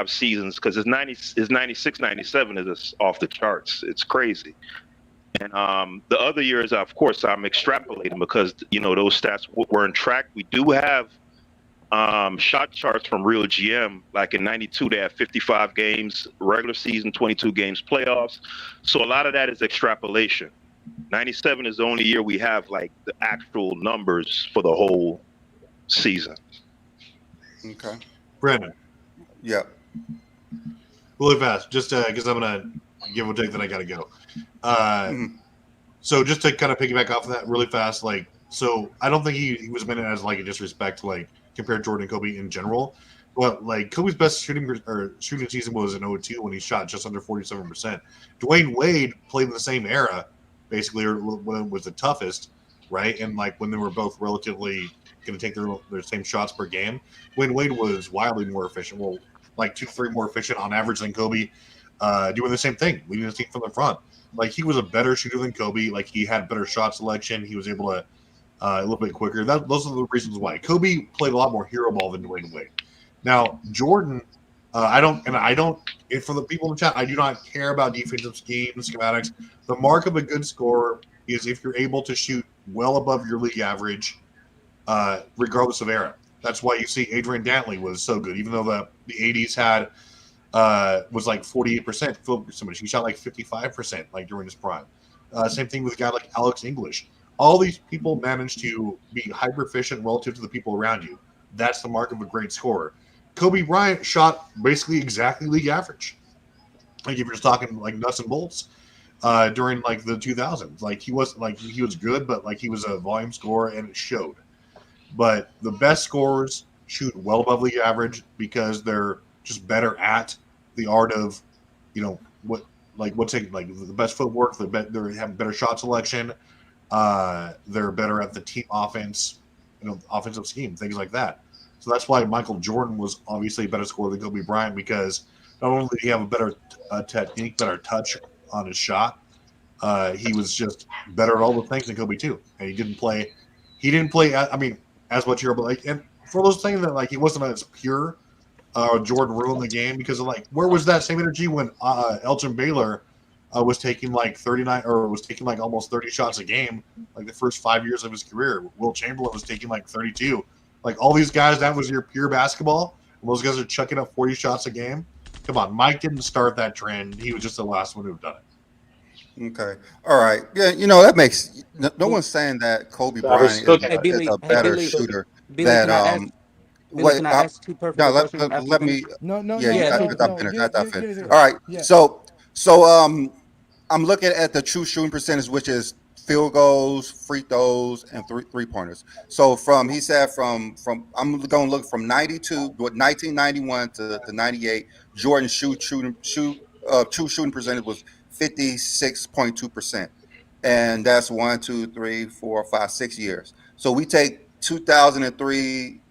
seasons, because his 96, 97 is just off the charts. It's crazy. And the other years, of course, I'm extrapolating because those stats weren't tracked. We do have shot charts from Real GM. Like in 92, they had 55 games regular season, 22 games playoffs. So a lot of that is extrapolation. 97 is the only year we have like the actual numbers for the whole season. Okay. Brandon. Yeah. Really fast, just because I'm gonna give or take that I gotta go. So just to kind of piggyback off of that really fast, so I don't think he was meant as like a disrespect to like compare Jordan and Kobe in general. But like Kobe's best shooting season was in 02 when he shot just under 47%. Dwayne Wade played in the same era, basically, or when it was the toughest, right? And like when they were both relatively going to take their same shots per game, Dwayne Wade was wildly more efficient. Well, like 2-3 more efficient on average than Kobe, doing the same thing, leading the team from the front. Like he was a better shooter than Kobe. Like he had better shot selection. He was able to a little bit quicker. Those are the reasons why Kobe played a lot more hero ball than Dwayne Wade. Now Jordan, I don't. For the people in the chat, I do not care about defensive schemes, schematics. The mark of a good scorer is if you're able to shoot well above your league average, regardless of era. That's why you see Adrian Dantley was so good, even though the 80s had was like 48% field percentage. He shot like 55% like during his prime. Same thing with a guy like Alex English. All these people managed to be hyper efficient relative to the people around you. That's the mark of a great scorer. Kobe Bryant shot basically exactly league average. Like if you're just talking like nuts and bolts, during like the 2000s, like he was good, but like he was a volume scorer and it showed. But the best scorers shoot well above league average because they're just better at the art of, what's it like the best footwork. They have better shot selection. They're better at the team offense, offensive scheme, things like that. So that's why Michael Jordan was obviously a better scorer than Kobe Bryant, because not only did he have a better technique, better touch on his shot, he was just better at all the things than Kobe too. And he didn't play. As much hero, but like, and for those things that like he wasn't as pure. Jordan ruined the game because of like where was that same energy when Elgin Baylor was taking like 39 or was taking like almost 30 shots a game like the first 5 years of his career. Wilt Chamberlain was taking like 32. Like all these guys, that was your pure basketball. And those guys are chucking up 40 shots a game. Come on, Mike didn't start that trend. He was just the last one who've done it. Okay. All right. Yeah, that makes no one's saying that Kobe Bryant is a better shooter than Can I ask two perfect questions? Let me. No. I'm finished. All right. Yeah. So I'm looking at the true shooting percentage, which is field goals, free throws, and three pointers. So I'm going to look from 1991 to 98. Jordan's true shooting percentage was 56.2%, and that's 1, 2, 3, 4, 5, 6 years. So we take 2003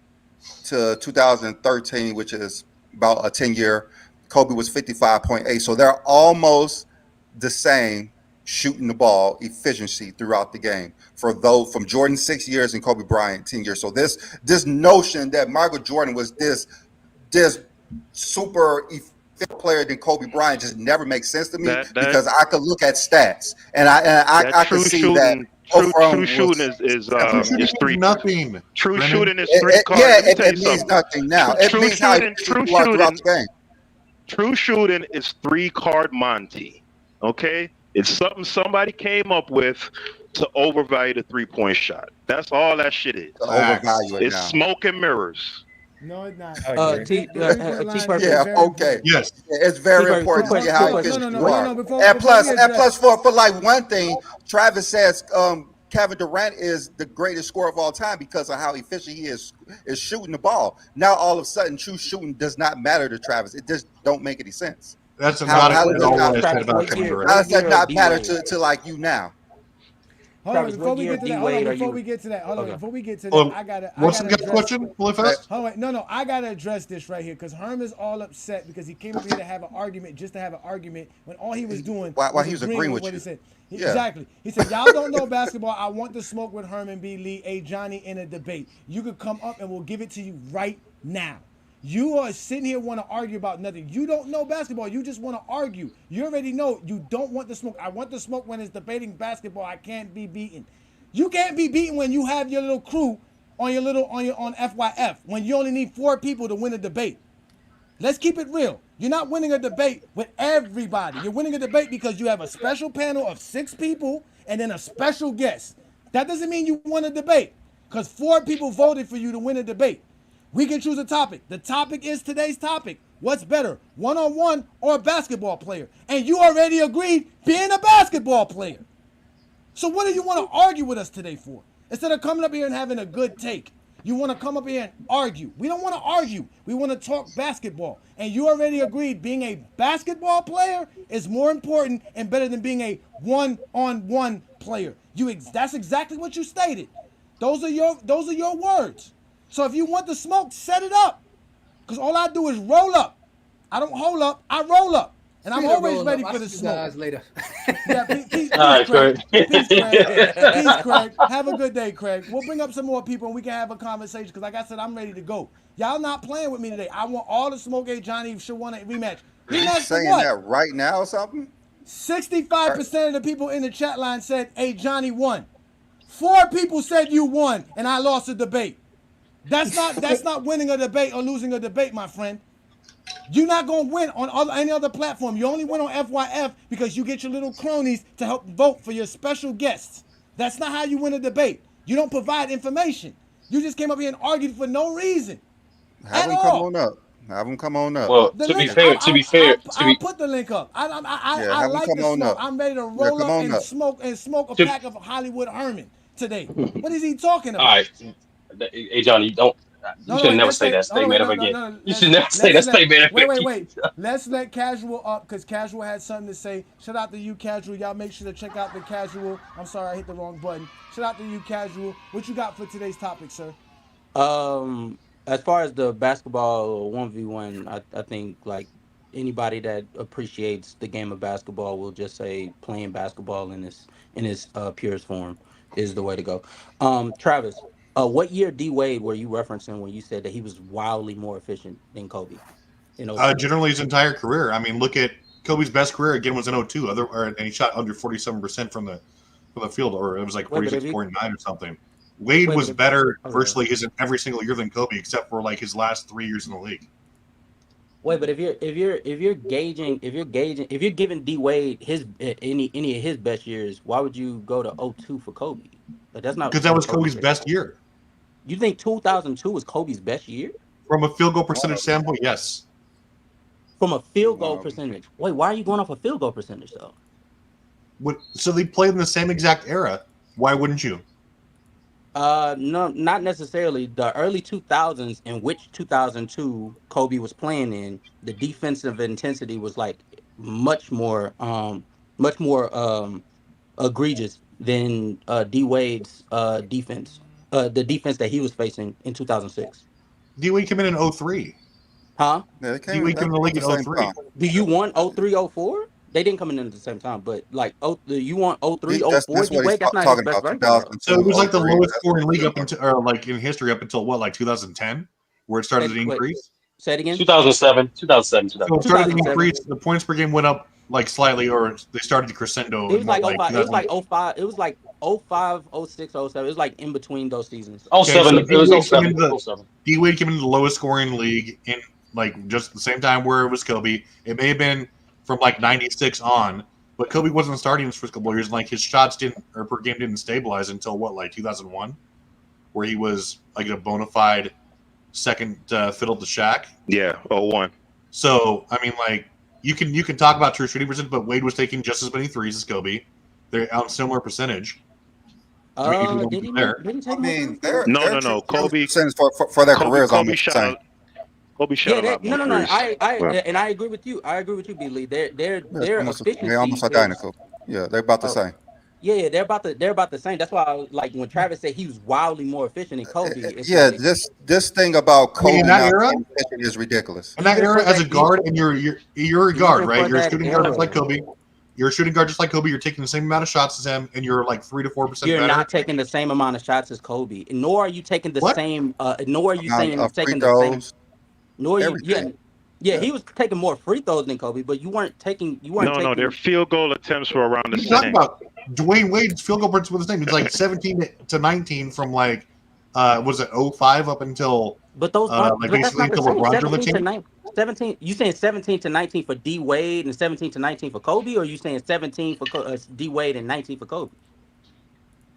to 2013, which is about a 10-year. Kobe was 55.8. So they're almost the same shooting the ball efficiency throughout the game for those from Jordan 6 years and Kobe Bryant 10 years. So this notion that Michael Jordan was this super efficient player than Kobe Bryant just never makes sense to me because I could look at stats and I could see that. True shooting is three. Nothing. True shooting is three cards. Yeah, Let me tell you it means something. nothing now. It means how efficient you are throughout the game. True shooting is 3-card Monty. Okay, it's something somebody came up with to overvalue the 3-point shot. That's all that shit is. Overvalue it it's now. smoke and mirrors. No, it's not. Yeah, okay. Yes. It's very important to see how efficient you are. And plus, for like one thing, Travis says Kevin Durant is the greatest scorer of all time because of how efficient he is shooting the ball. Now, all of a sudden, true shooting does not matter to Travis. It just don't make any sense. That's how not does that not matter to like you now? Hold on, before we get to that, I gotta what's the question? Hold on, no, I gotta address this right here because Herman's all upset because he came up here to have an argument just to have an argument when all he was doing was he was agreeing with what you. he said. Yeah. Exactly. He said, y'all don't know basketball. I want to smoke with Herman B. Lee, A. Johnny in a debate. You could come up and we'll give it to you right now. You are sitting here want to argue about nothing. You don't know basketball. You just want to argue. You already know you don't want the smoke. I want the smoke when it's debating basketball. I can't be beaten. You can't be beaten when you have your little crew on FYF, when you only need 4 people to win a debate. Let's keep it real. You're not winning a debate with everybody. You're winning a debate because you have a special panel of 6 people and then a special guest. That doesn't mean you won a debate because 4 people voted for you to win a debate. We can choose a topic. The topic is today's topic. What's better, one-on-one or a basketball player? And you already agreed being a basketball player. So what do you want to argue with us today for? Instead of coming up here and having a good take, you want to come up here and argue. We don't want to argue. We want to talk basketball. And you already agreed being a basketball player is more important and better than being a one-on-one player. That's exactly what you stated. Those are your words. So if you want the smoke, set it up. Because all I do is roll up. I don't hold up, I roll up. And I'm always ready for the smoke. Guys later. Yeah, peace, right, Craig. Craig. Peace, Craig. Peace, Craig. Have a good day, Craig. We'll bring up some more people and we can have a conversation because like I said, I'm ready to go. Y'all not playing with me today. I want all the smoke. A Johnny should want a rematch. Are you Rematch for saying what? that right now or something? 65% of the people in the chat line said, hey, Johnny won. 4 people said you won and I lost a debate. That's not winning a debate or losing a debate, my friend. You're not going to win on any other platform. You only win on FYF because you get your little cronies to help vote for your special guests. That's not how you win a debate. You don't provide information. You just came up here and argued for no reason. Have them come on up. Have them come on up. Well, to be fair, I'll put the link up. I like the smoke. I'm ready to roll up and smoke a pack of Hollywood Herman today. What is he talking about? All right. Hey, Johnny, you should never say that statement ever again. You should never say that statement ever again. Wait. Let's let Casual up because Casual had something to say. Shout out to you, Casual. Y'all make sure to check out the Casual. I'm sorry, I hit the wrong button. Shout out to you, Casual. What you got for today's topic, sir? As far as the basketball 1v1, I think like anybody that appreciates the game of basketball will just say playing basketball in its purest form is the way to go. Travis, what year D Wade were you referencing when you said that he was wildly more efficient than Kobe? Generally his entire career. I mean, look at Kobe's best career again was in 02, and he shot under 47% from the field, or it was like 46.9 or something. Wade was better virtually every single year than Kobe, except for like his last 3 years in the league. Wait, but if you're giving D Wade his any of his best years, why would you go to 02 for Kobe? Like that's not because that was Kobe's best year. You think 2002 was Kobe's best year? From a field goal percentage standpoint, yes. From a field goal percentage. Wait, why are you going off a field goal percentage though? So they played in the same exact era. Why wouldn't you? No, not necessarily. The early 2000s, in which 2002 Kobe was playing in, the defensive intensity was like much more egregious than D Wade's defense. The defense that he was facing in 2006. D Wade came in 03. Huh? Yeah, D Wade came in the league in 03. Do you want 03, 04? They didn't come in at the same time, but like you want 03, That's 04 what he's D-Wade, that's not his talking best about. record though. 2002, So it was like the 03. lowest scoring league up until, or like in history up until what, like 2010, where it started to increase. Say it again. 2007. So it started to increase. The points per game went up like slightly, or they started to crescendo. It was like 05. It was 2000. like 05. It was like 05, 06, 07. It was like in between those seasons. Oh, seven. It was 07. D-Wade came into the lowest scoring league in like just the same time where it was Kobe. It may have been from like 96 on, but Kobe wasn't starting his first couple of years. Like his shots didn't, or per game didn't stabilize until what, like 2001, where he was like a bona fide second fiddle to Shaq. Yeah, 01. So I mean, like you can talk about true shooting percentage, but Wade was taking just as many threes as Kobe. They're on similar percentage. Did he take No. Kobe for their careers Kobe almost the same. shot. Kobe shot a lot more No. threes. I agree with you. I agree with you, B. Lee. Their efficiency. They're almost identical. Yeah, they're about the same. Yeah, they're about the same. That's why, like when Travis said he was wildly more efficient than Kobe. It's Yeah, like, this thing about Kobe in that not era? being efficient is ridiculous. In that era, as a guard, and you're a guard, Even right? for You're a that shooting guard just era. like Kobe. You're a shooting guard just like Kobe. You're taking the same amount of shots as him, and you're like 3 to 4% You're better. not taking the same amount of shots as Kobe, nor are you taking the What? same. Nor are you Amount saying of free taking the same. throws, Nor you, everything. yeah. He was taking more free throws than Kobe, but you weren't taking. You weren't No, taking. their field goal attempts were around the What are you talking same. about? Dwayne Wade's field goal percentage was the same. It's like 17 to 19 from like, was it 05 up until But those aren't. like But that's basically not the until same. LeBron joined the 17 to team? 19. 17. You saying 17 to 19 for D Wade and 17 to 19 for Kobe, or you saying 17 for D Wade and 19 for Kobe?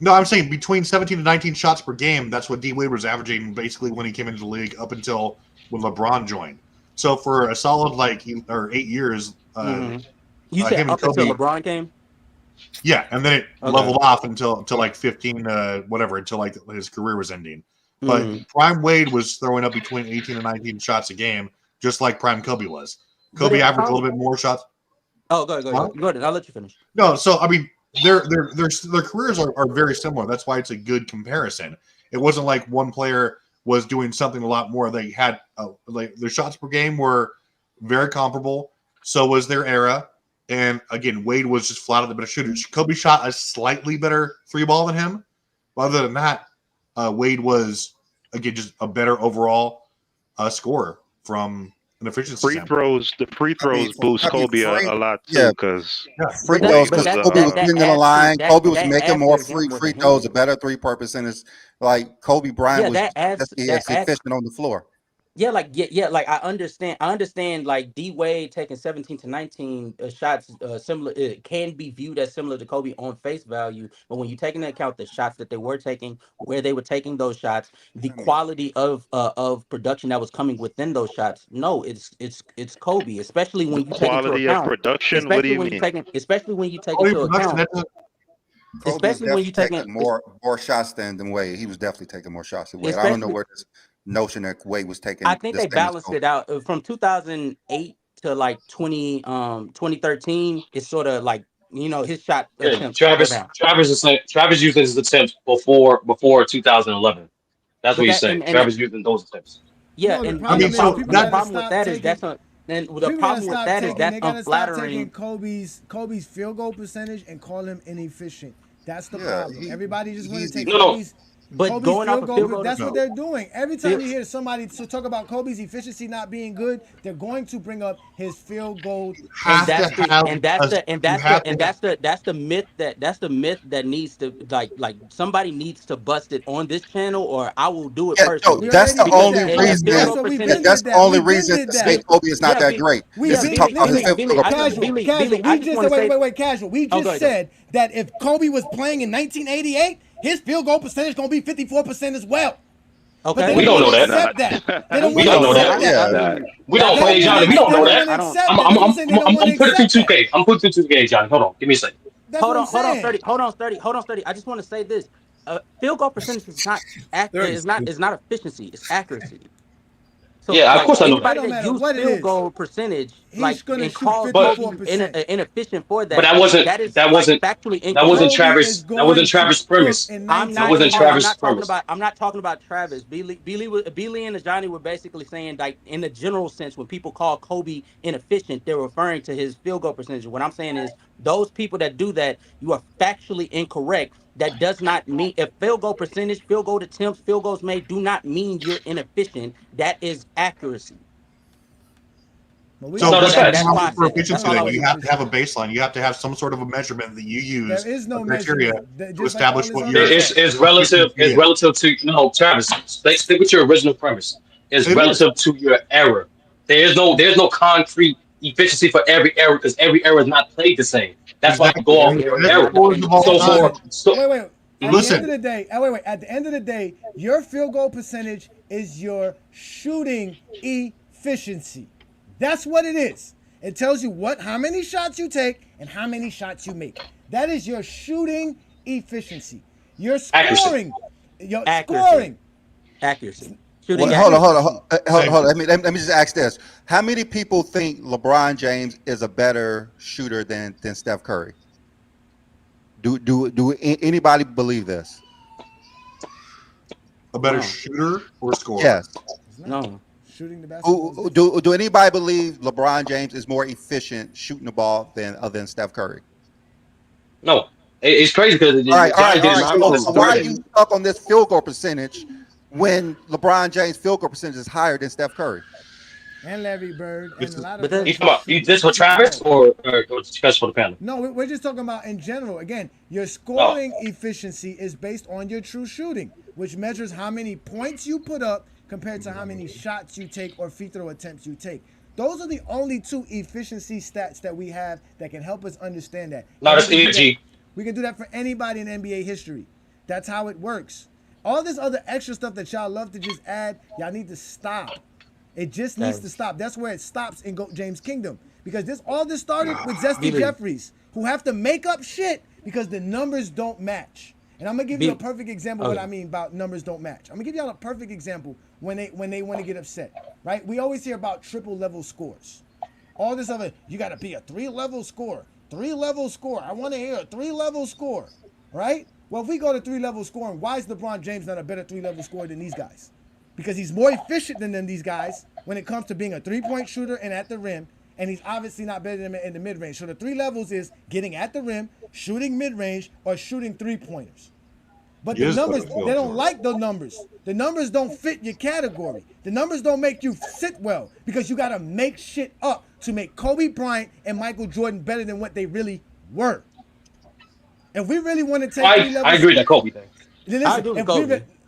No, I'm saying between 17 to 19 shots per game. That's what D Wade was averaging basically when he came into the league up until when LeBron joined. So for a solid 8 years, You said him and up until Kobe, LeBron came. yeah, and then it Okay. leveled off until like 15, until like his career was ending. But Mhm. Prime Wade was throwing up between 18 and 19 shots a game, just like Prime Kobe was. But Kobe it- averaged a little bit more shots. Oh, go ahead. Huh? Go ahead. I'll let you finish. No, so I mean, their careers are very similar. That's why it's a good comparison. It wasn't like one player was doing something a lot more. They had like their shots per game were very comparable. So was their era. And again, Wade was just flat out the better shooter. Kobe shot a slightly better three ball than him. But other than that, Wade was again just a better overall scorer from an efficiency Free standpoint. throws, the free throws boost Kobe a lot too, yeah. because Free throws, because Kobe was getting in the line. Kobe was making more free throws, a better 3-point percentage. Like Kobe Bryant was just as efficient on the floor. Yeah, like like I understand like D Wade taking 17 to 19 shots similar, it can be viewed as similar to Kobe on face value, but when you take into account the shots that they were taking, where they were taking those shots, the quality of production that was coming within those shots, no, it's Kobe, especially when you take into quality of account production. What do you mean? especially when you take Quality into of production, account that's Kobe especially was when you definitely taking taking more shots than Wade. He was definitely taking more shots than Wade. I don't know especially where this notion that Wade was taking. I think the they same as balanced Kobe. it out from 2008 to like 2013. It's sort of like his shot Yeah, attempts go down. Travis used his attempts before 2011. That's But what he's that saying. and Travis using those attempts. yeah, No, the and problem the is problem, people the gotta problem with stop that is taking. that's a and the People gotta problem with stop that is taking. that's They gotta stop taking unflattering. Kobe's field goal percentage and call him inefficient. That's the Yeah, problem. Everybody just want to take No, no. Kobe's. But Kobe's going off field of goal, field goal, that's what they're doing. Every time Field- you hear somebody talk about Kobe's efficiency not being good, they're going to bring up his field goal. and that's the myth that needs to like somebody needs to bust it on this channel, or I will do it Yeah, personally. no, that's the We already only did that. reason. Yeah, field so we've goal been That's did the that. only We've been reason did to that. say Kobe is not that great. We Is to talk about his field goal percentage. Casual. I We just just wanna said, say- wait, casual. We Oh, just go ahead. said that if Kobe was playing in 1988, his field goal percentage gonna be 54% as well. But Okay, they We don't know wanna that. accept that. They don't We want don't know to that. accept that. Yeah. We don't. Hey, Johnny, we don't know that. I'm putting through 2K. I'm putting through 2K, Johnny. Hold on, give me a second. That's what I'm hold on, saying. hold on, 30. I just want to say this: field goal percentage is not efficiency; it's accuracy. So Yeah, of course I know anybody that. that used field goal percentage, He's gonna and shoot calls Kobe 54%. inefficient for But that, that is factually incorrect. That wasn't Travis' premise. I'm That not wasn't talking. Travis' premise. I'm not talking about Travis. B. Lee and Johnny were basically saying, like, in the general sense, when people call Kobe inefficient, they're referring to his field goal percentage. What I'm saying is, those people that do that, you are factually incorrect. That does not mean, if field goal percentage, field goal attempts, field goals made do not mean you're inefficient. That is accuracy. So that's that's for why I said that. efficiency, That's all I then was you saying. have to have a baseline. You have to have some sort of a measurement that you use. There is no a criteria measurement. to establish what your It's relative. It's relative to Travis. Stick with your original premise. It's relative to your error. There's no concrete efficiency for every error because every error is not played the same. That's why I go off your error. Wait. At the end of the day, At the end of the day, your field goal percentage is your shooting efficiency. That's what it is. It tells you how many shots you take and how many shots you make. That is your shooting efficiency. Your scoring. Your scoring. Accuracy. Well, hold on. Let me just ask this: how many people think LeBron James is a better shooter than Steph Curry? Do anybody believe this? A better shooter or scorer? Yes. No. Shooting the basketball. Do anybody believe LeBron James is more efficient shooting the ball than Steph Curry? No, it's crazy because all right. So why are you stuck on this field goal percentage when LeBron James' field goal percentage is higher than Steph Curry? And Larry Bird and a lot of. This for Travis or just for the panel? No, we're just talking about in general. Again, your scoring efficiency is based on your true shooting, which measures how many points you put up compared to how many shots you take or free throw attempts you take. Those are the only two efficiency stats that we have that can help us understand that. No, that's EG. We can do that for anybody in NBA history. That's how it works. All this other extra stuff that y'all love to just add, y'all need to stop. It just needs to stop. That's where it stops in GOAT James Kingdom. Because all this started with Zesty Jeffries, who have to make up shit because the numbers don't match. And I'm gonna give you a perfect example of what I mean about numbers don't match. I'm gonna give y'all a perfect example when they want to get upset, right? We always hear about triple level scores. All this other, you gotta be a 3-level score. 3-level score. I want to hear a 3-level score, right? Well, if we go to 3-level scoring, why is LeBron James not a better 3-level scorer than these guys? Because he's more efficient than these guys when it comes to being a 3-point shooter and at the rim, and he's obviously not better than them in the mid-range. So the 3 levels is getting at the rim, shooting mid-range, or shooting 3-pointers. But the numbers, they don't like the numbers. The numbers don't fit your category. The numbers don't make you sit well because you got to make shit up to make Kobe Bryant and Michael Jordan better than what they really were. If we really want to take I agree with that Kobe thing.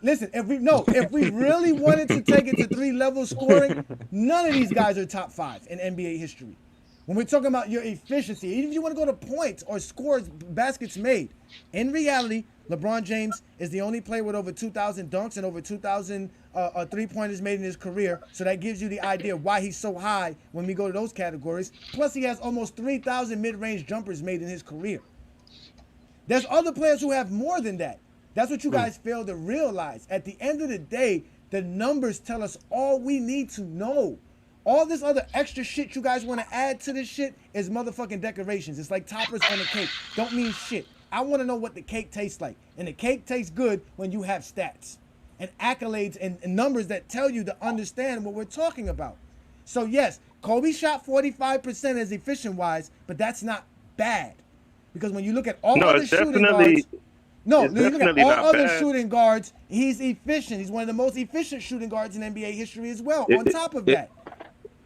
Listen, if we really wanted to take it to 3-level scoring, none of these guys are top 5 in NBA history. When we're talking about your efficiency, even if you want to go to points or scores, baskets made, in reality, LeBron James is the only player with over 2,000 dunks and over 2,000 3-pointers made in his career. So that gives you the idea of why he's so high when we go to those categories. Plus, he has almost 3,000 mid-range jumpers made in his career. There's other players who have more than that. That's what you guys fail to realize. At the end of the day, the numbers tell us all we need to know. All this other extra shit you guys want to add to this shit is motherfucking decorations. It's like toppers on a cake. Don't mean shit. I want to know what the cake tastes like. And the cake tastes good when you have stats and accolades and numbers that tell you to understand what we're talking about. So yes, Kobe shot 45% as efficient-wise, but that's not bad. Because when you look at all other shooting guards... No, you look at all other shooting guards, he's efficient. He's one of the most efficient shooting guards in NBA history as well, on top of that.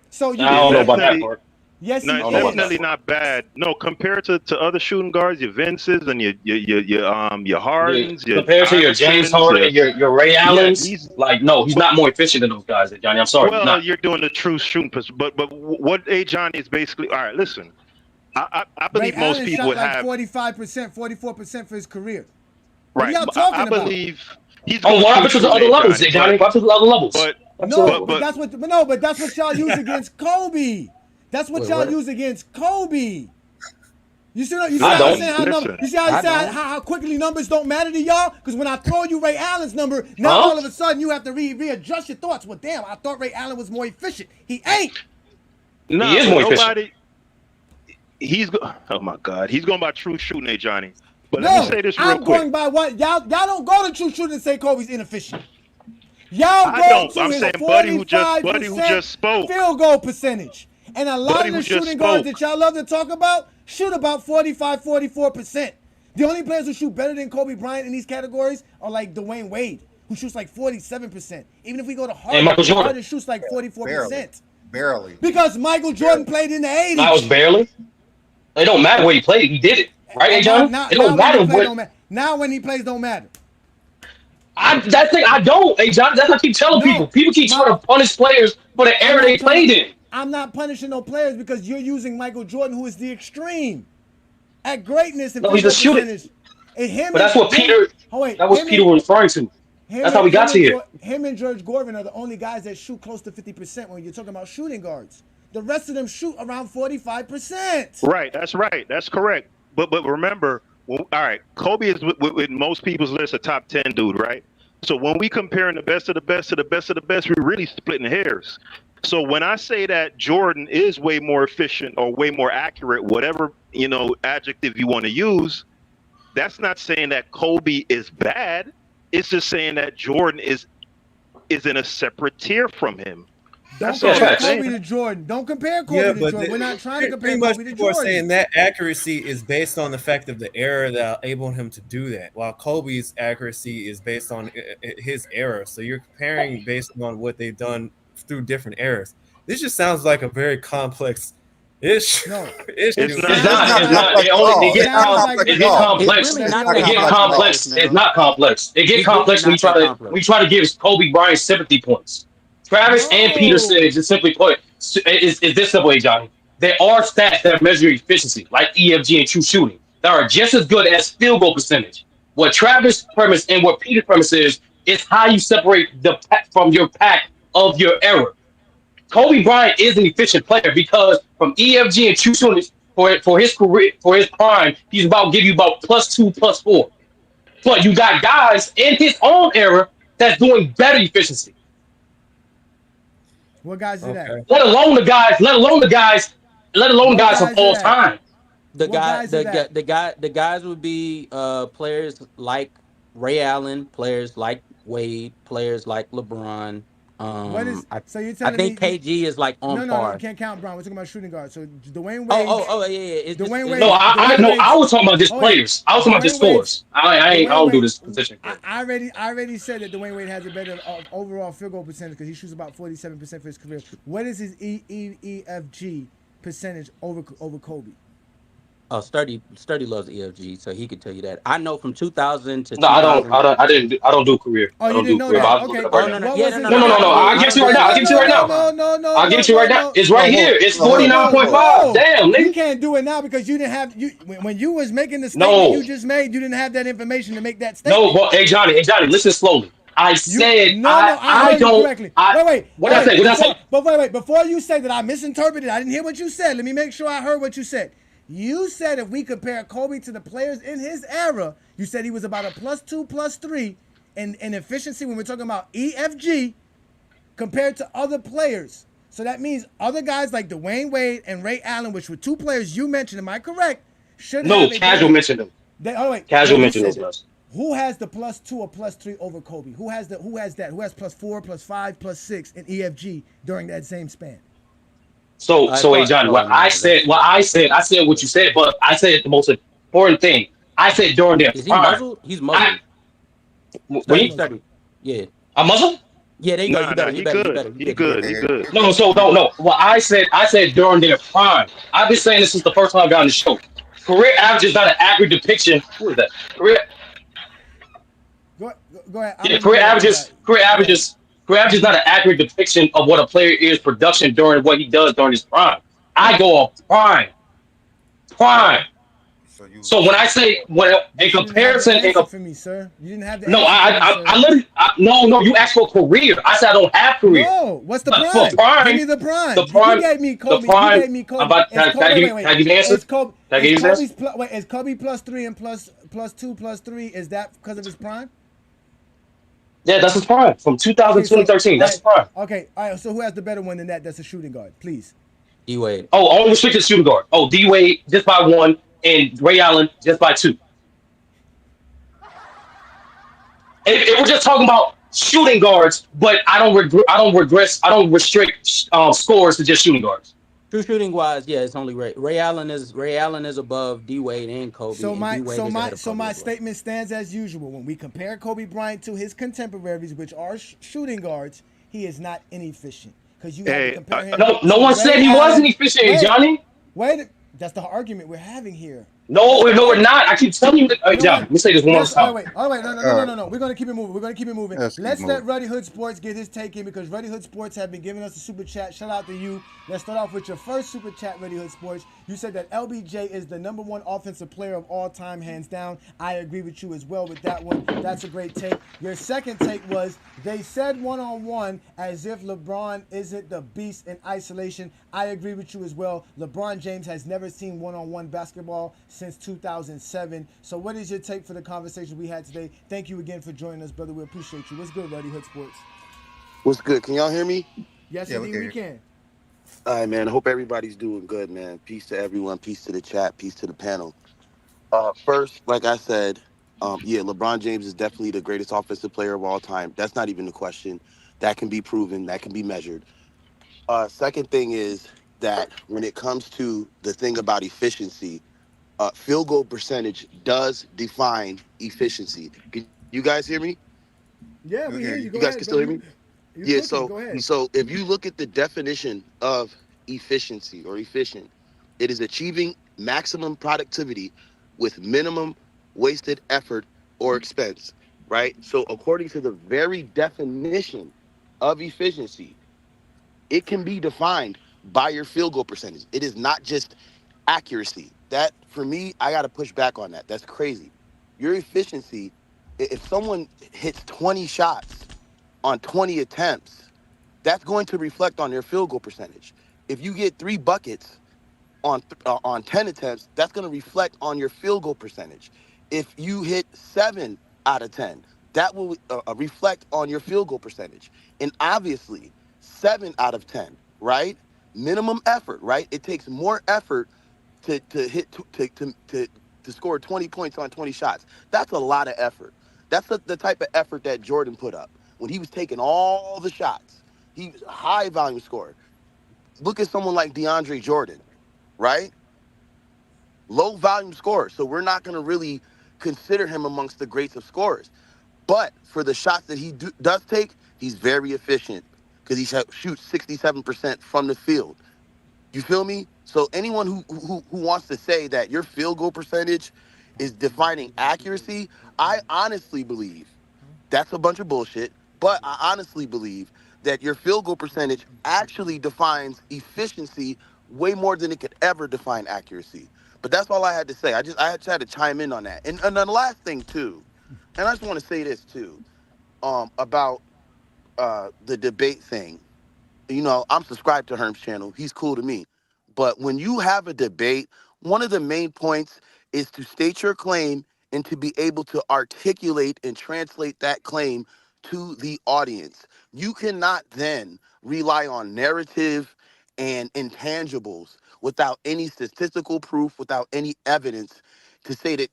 So you I don't know about that part. Yes, no, it's definitely not bad. No, compared to other shooting guards, your Vinces and your Hardens, compared to your James Harden, your Ray Allens, he's not more efficient than those guys, Johnny. I'm sorry. Well, you're doing the true shooting, but what Johnny is basically all right. Listen, I believe Ray most Allen people shot have 45%, 44% for his career. Right, what y'all talking I about? believe he's. Oh, what happened to the other levels, Johnny? What happened to the other levels? But that's what y'all use against Kobe. That's what y'all use against Kobe. You see how I'm saying? You see how he said how quickly numbers don't matter to y'all? Because when I throw you Ray Allen's number, now all of a sudden you have to readjust your thoughts. Well, damn, I thought Ray Allen was more efficient. He ain't. No, he is more efficient. Oh my God, he's going by true shooting, Johnny. But no, let me say this real I'm quick. going by what y'all don't go to true shooting and say Kobe's inefficient. Y'all go to his 45% field goal percentage. And a lot of the shooting guards that y'all love to talk about shoot about 44%. The only players who shoot better than Kobe Bryant in these categories are like Dwayne Wade, who shoots like 47%. Even if we go to Harden shoots like 44%. Barely. Because Michael Jordan played in the 80s. That was barely. It don't matter where he played. He did it. Right, John? It don't matter. Now when he plays, don't matter. I don't. Hey, John, that's what I keep telling people. People keep trying to punish players for the era they played in. I'm not punishing no players because you're using Michael Jordan, who is the extreme at greatness and he's a shooter. But that's what Peter. That was Peter was referring to. That's how we got to here. Him and George Gorvin are the only guys that shoot close to 50% when you're talking about shooting guards. The rest of them shoot around 45%. Right, that's right. That's correct. But remember, all right, Kobe is with most people's list a top 10 dude, right? So when we comparing the best of the best to the best of the best, we're really splitting hairs. So when I say that Jordan is way more efficient or way more accurate, whatever, adjective you want to use, that's not saying that Kobe is bad. It's just saying that Jordan is in a separate tier from him. Don't compare Kobe to Jordan. Don't compare Kobe to Jordan. We're not trying to compare Kobe to Jordan. People are saying that accuracy is based on the fact of the era that enabled him to do that, while Kobe's accuracy is based on his era. So you're comparing based on what they've done through different eras. This just sounds like a very complex issue. No, it's not. It gets complex. It's not complex. It gets complex when we try to give Kobe Bryant sympathy points. Travis and Peter said, just simply put, is this simple, Johnny? There are stats that measure efficiency, like EFG and true shooting, that are just as good as field goal percentage. What Travis' premise and what Peter's premise is how you separate the pack from your pack of your era. Kobe Bryant is an efficient player because from EFG and true shooting for his career, for his prime, he's about give you about +2, +4. But you got guys in his own era that's doing better efficiency. What guys are that? Let alone the guys of all time. The guys would be players like Ray Allen, players like Wade, players like LeBron. So you're telling me? I think KG is like on par. No, you can't count Brown. We're talking about shooting guards. So Dwayne Wade. Yeah. Dwayne Wade. No, I was talking about just players. I was talking about just scores. I don't do this position. I already said that Dwayne Wade has a better overall field goal percentage because he shoots about 47% for his career. What is his EFG percentage over Kobe? Oh, Sturdy loves EFG, so he could tell you that. I know from 2000 to no, 2000. I don't do career. Oh, you didn't know that? Okay. No. I'll get you right now. No. I'll get you right now. It's right here. It's 49.5. Damn, nigga. You can't do it now because you didn't have when you was making the statement you just made. You didn't have that information to make that statement. No, but hey Johnny, listen slowly. I said I don't. Wait. What I say? But wait. Before you say that I misinterpreted, I didn't hear what you said. Let me make sure I heard what you said. You said if we compare Kobe to the players in his era, you said he was about a +2, +3 in efficiency when we're talking about EFG compared to other players. So that means other guys like Dwayne Wade and Ray Allen, which were two players you mentioned, am I correct? Casual mentioned them. Casual mentioned those guys. Who has the +2 or +3 over Kobe? Who has that? Who has +4, +5, +6 in EFG during that same span? So hey Johnny, I said what you said, but I said the most important thing. I said during their prime. He's muzzled. Study. Yeah. I'm muzzled? Yeah, they go. He good. No. Well, I said during their prime. I've been saying this since the first time I got on the show. Career average is not an accurate depiction. Who is that? Go ahead. Yeah, career averages is not an accurate depiction of what a player is production during what he does during his prime. I go off prime. So when I say in comparison, for me, sir. You didn't have the no, answer for me, sir. I literally no. You asked for career. I said I don't have career. No, what's the But prime? for prime? Give me the prime. The prime. You gave me Kobe. The prime. You gave me Kobe. Can I give you the answer? Is Kobe? Can I give you the answer? Is Kobe +3 and +2 +3? Is that because of his prime? Yeah, that's his prime from 2000 to 2013. That's his prime. Okay, all right. So who has the better one than that? That's a shooting guard, please. D Wade. Oh, only restricted shooting guard. Oh, D Wade just by 1 and Ray Allen just by 2. If we're just talking about shooting guards, but I don't restrict scores to just shooting guards. True shooting wise, yeah, it's only Ray Allen is above D Wade and Kobe. So and my statement stands as usual. When we compare Kobe Bryant to his contemporaries, which are shooting guards, he is not inefficient. Because you have to compare him. No one said he wasn't efficient, Johnny. Wait, that's the argument we're having here. No, we're not. I keep telling you that. John, let me say this one more time. No. We're going to keep it moving. Let's let Ruddy Hood Sports get his take in because Ruddy Hood Sports have been giving us a super chat. Shout out to you. Let's start off with your first super chat, Ruddy Hood Sports. You said that LBJ is the #1 offensive player of all time, hands down. I agree with you as well with that one. That's a great take. Your second take was they said one-on-one as if LeBron isn't the beast in isolation. I agree with you as well. LeBron James has never seen one-on-one basketball since 2007. So what is your take for the conversation we had today? Thank you again for joining us, brother. We appreciate you. What's good, Ruddy Hood Sports? What's good? Can y'all hear me? Yes, indeed, we can. All right, man. I hope everybody's doing good, man. Peace to everyone. Peace to the chat. Peace to the panel. First, like I said, LeBron James is definitely the greatest offensive player of all time. That's not even a question. That can be proven. That can be measured. Second thing is that when it comes to the thing about efficiency, field goal percentage does define efficiency. Can you guys hear me? Yeah, we hear you. Go you guys ahead, can still hear me? Yeah, So if you look at the definition of efficiency or efficient, it is achieving maximum productivity with minimum wasted effort or expense, right? So according to the very definition of efficiency, it can be defined by your field goal percentage. It is not just accuracy. That, for me, I got to push back on that. That's crazy. Your efficiency, if someone hits 20 shots on 20 attempts, that's going to reflect on their field goal percentage. If you get 3 buckets on 10 attempts, that's going to reflect on your field goal percentage. If you hit 7 out of 10, that will reflect on your field goal percentage. And obviously, 7 out of 10, right? Minimum effort, right? It takes more effort to score 20 points on 20 shots. That's a lot of effort. That's the type of effort that Jordan put up when he was taking all the shots. He was a high volume scorer. Look at someone like DeAndre Jordan, right? Low volume scorer. So we're not going to really consider him amongst the greats of scorers. But for the shots that he does take, he's very efficient because he shoots 67% from the field. You feel me? So anyone who wants to say that your field goal percentage is defining accuracy, I honestly believe that's a bunch of bullshit. But I honestly believe that your field goal percentage actually defines efficiency way more than it could ever define accuracy. But that's all I had to say. I just had to chime in on that. And the last thing too, and I just want to say this too, about the debate thing. You know, I'm subscribed to Herm's channel. He's cool to me. But when you have a debate, one of the main points is to state your claim and to be able to articulate and translate that claim to the audience. You cannot then rely on narrative and intangibles without any statistical proof, without any evidence to say that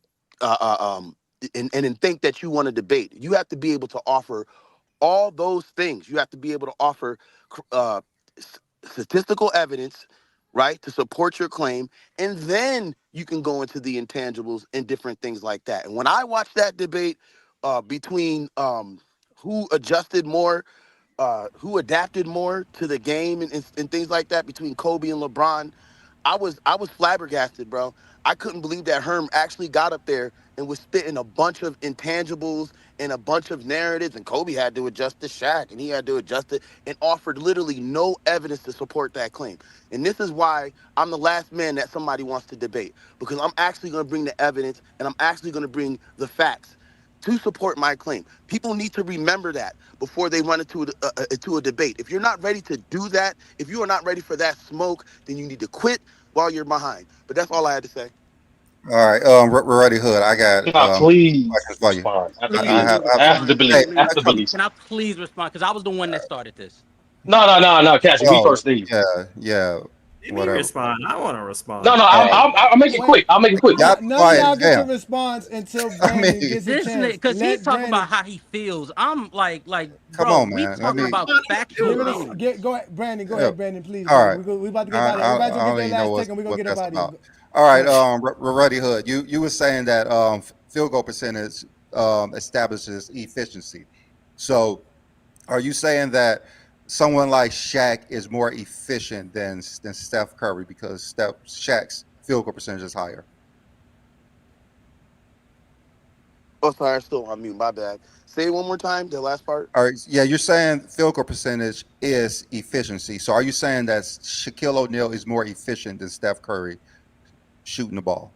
and think that you want to debate. You have to be able to offer all those things. You have to be able to offer statistical evidence, right, to support your claim, and then you can go into the intangibles and different things like that. And when I watched that debate between who adjusted more, who adapted more to the game and things like that between Kobe and LeBron, I was flabbergasted, bro. I couldn't believe that Herm actually got up there and was spitting a bunch of intangibles and a bunch of narratives, and Kobe had to adjust to Shaq, and he had to adjust it, and offered literally no evidence to support that claim. And this is why I'm the last man that somebody wants to debate, because I'm actually going to bring the evidence, and I'm actually going to bring the facts to support my claim. People need to remember that before they run into a debate. If you're not ready to do that, if you are not ready for that smoke, then you need to quit while you're behind. But that's all I had to say. All right, Ready Hood. I got Can I please questions for you. respond after I Billy? have. After Hey, Billy. After Billy. Can I please respond? Because I was the one that started this. No, Cassie, me oh, first, please. yeah, Let me whatever. respond. I want to respond. No, I'll make it quick. I'll make it quick. Y'all None of quiet y'all as get to hell. respond until I Brandon mean, gets a This chance. because he's Let talking Brandon. about how he feels. I'm like, Come bro, on, we man. talking about factual Give it things. go ahead, Brandon. Go Yeah. ahead, Brandon. Please. All right. We about to get I, out of here. I, Everybody's I gonna don't get their even know last take, and we're gonna what get up that's out of here. about. All right, Ready Hood. You were saying that field goal percentage establishes efficiency. So, are you saying that someone like Shaq is more efficient than Steph Curry because Shaq's field goal percentage is higher? Oh, sorry, I'm still on mute. My bad. Say it one more time, the last part. All right, yeah, you're saying field goal percentage is efficiency. So, are you saying that Shaquille O'Neal is more efficient than Steph Curry shooting the ball?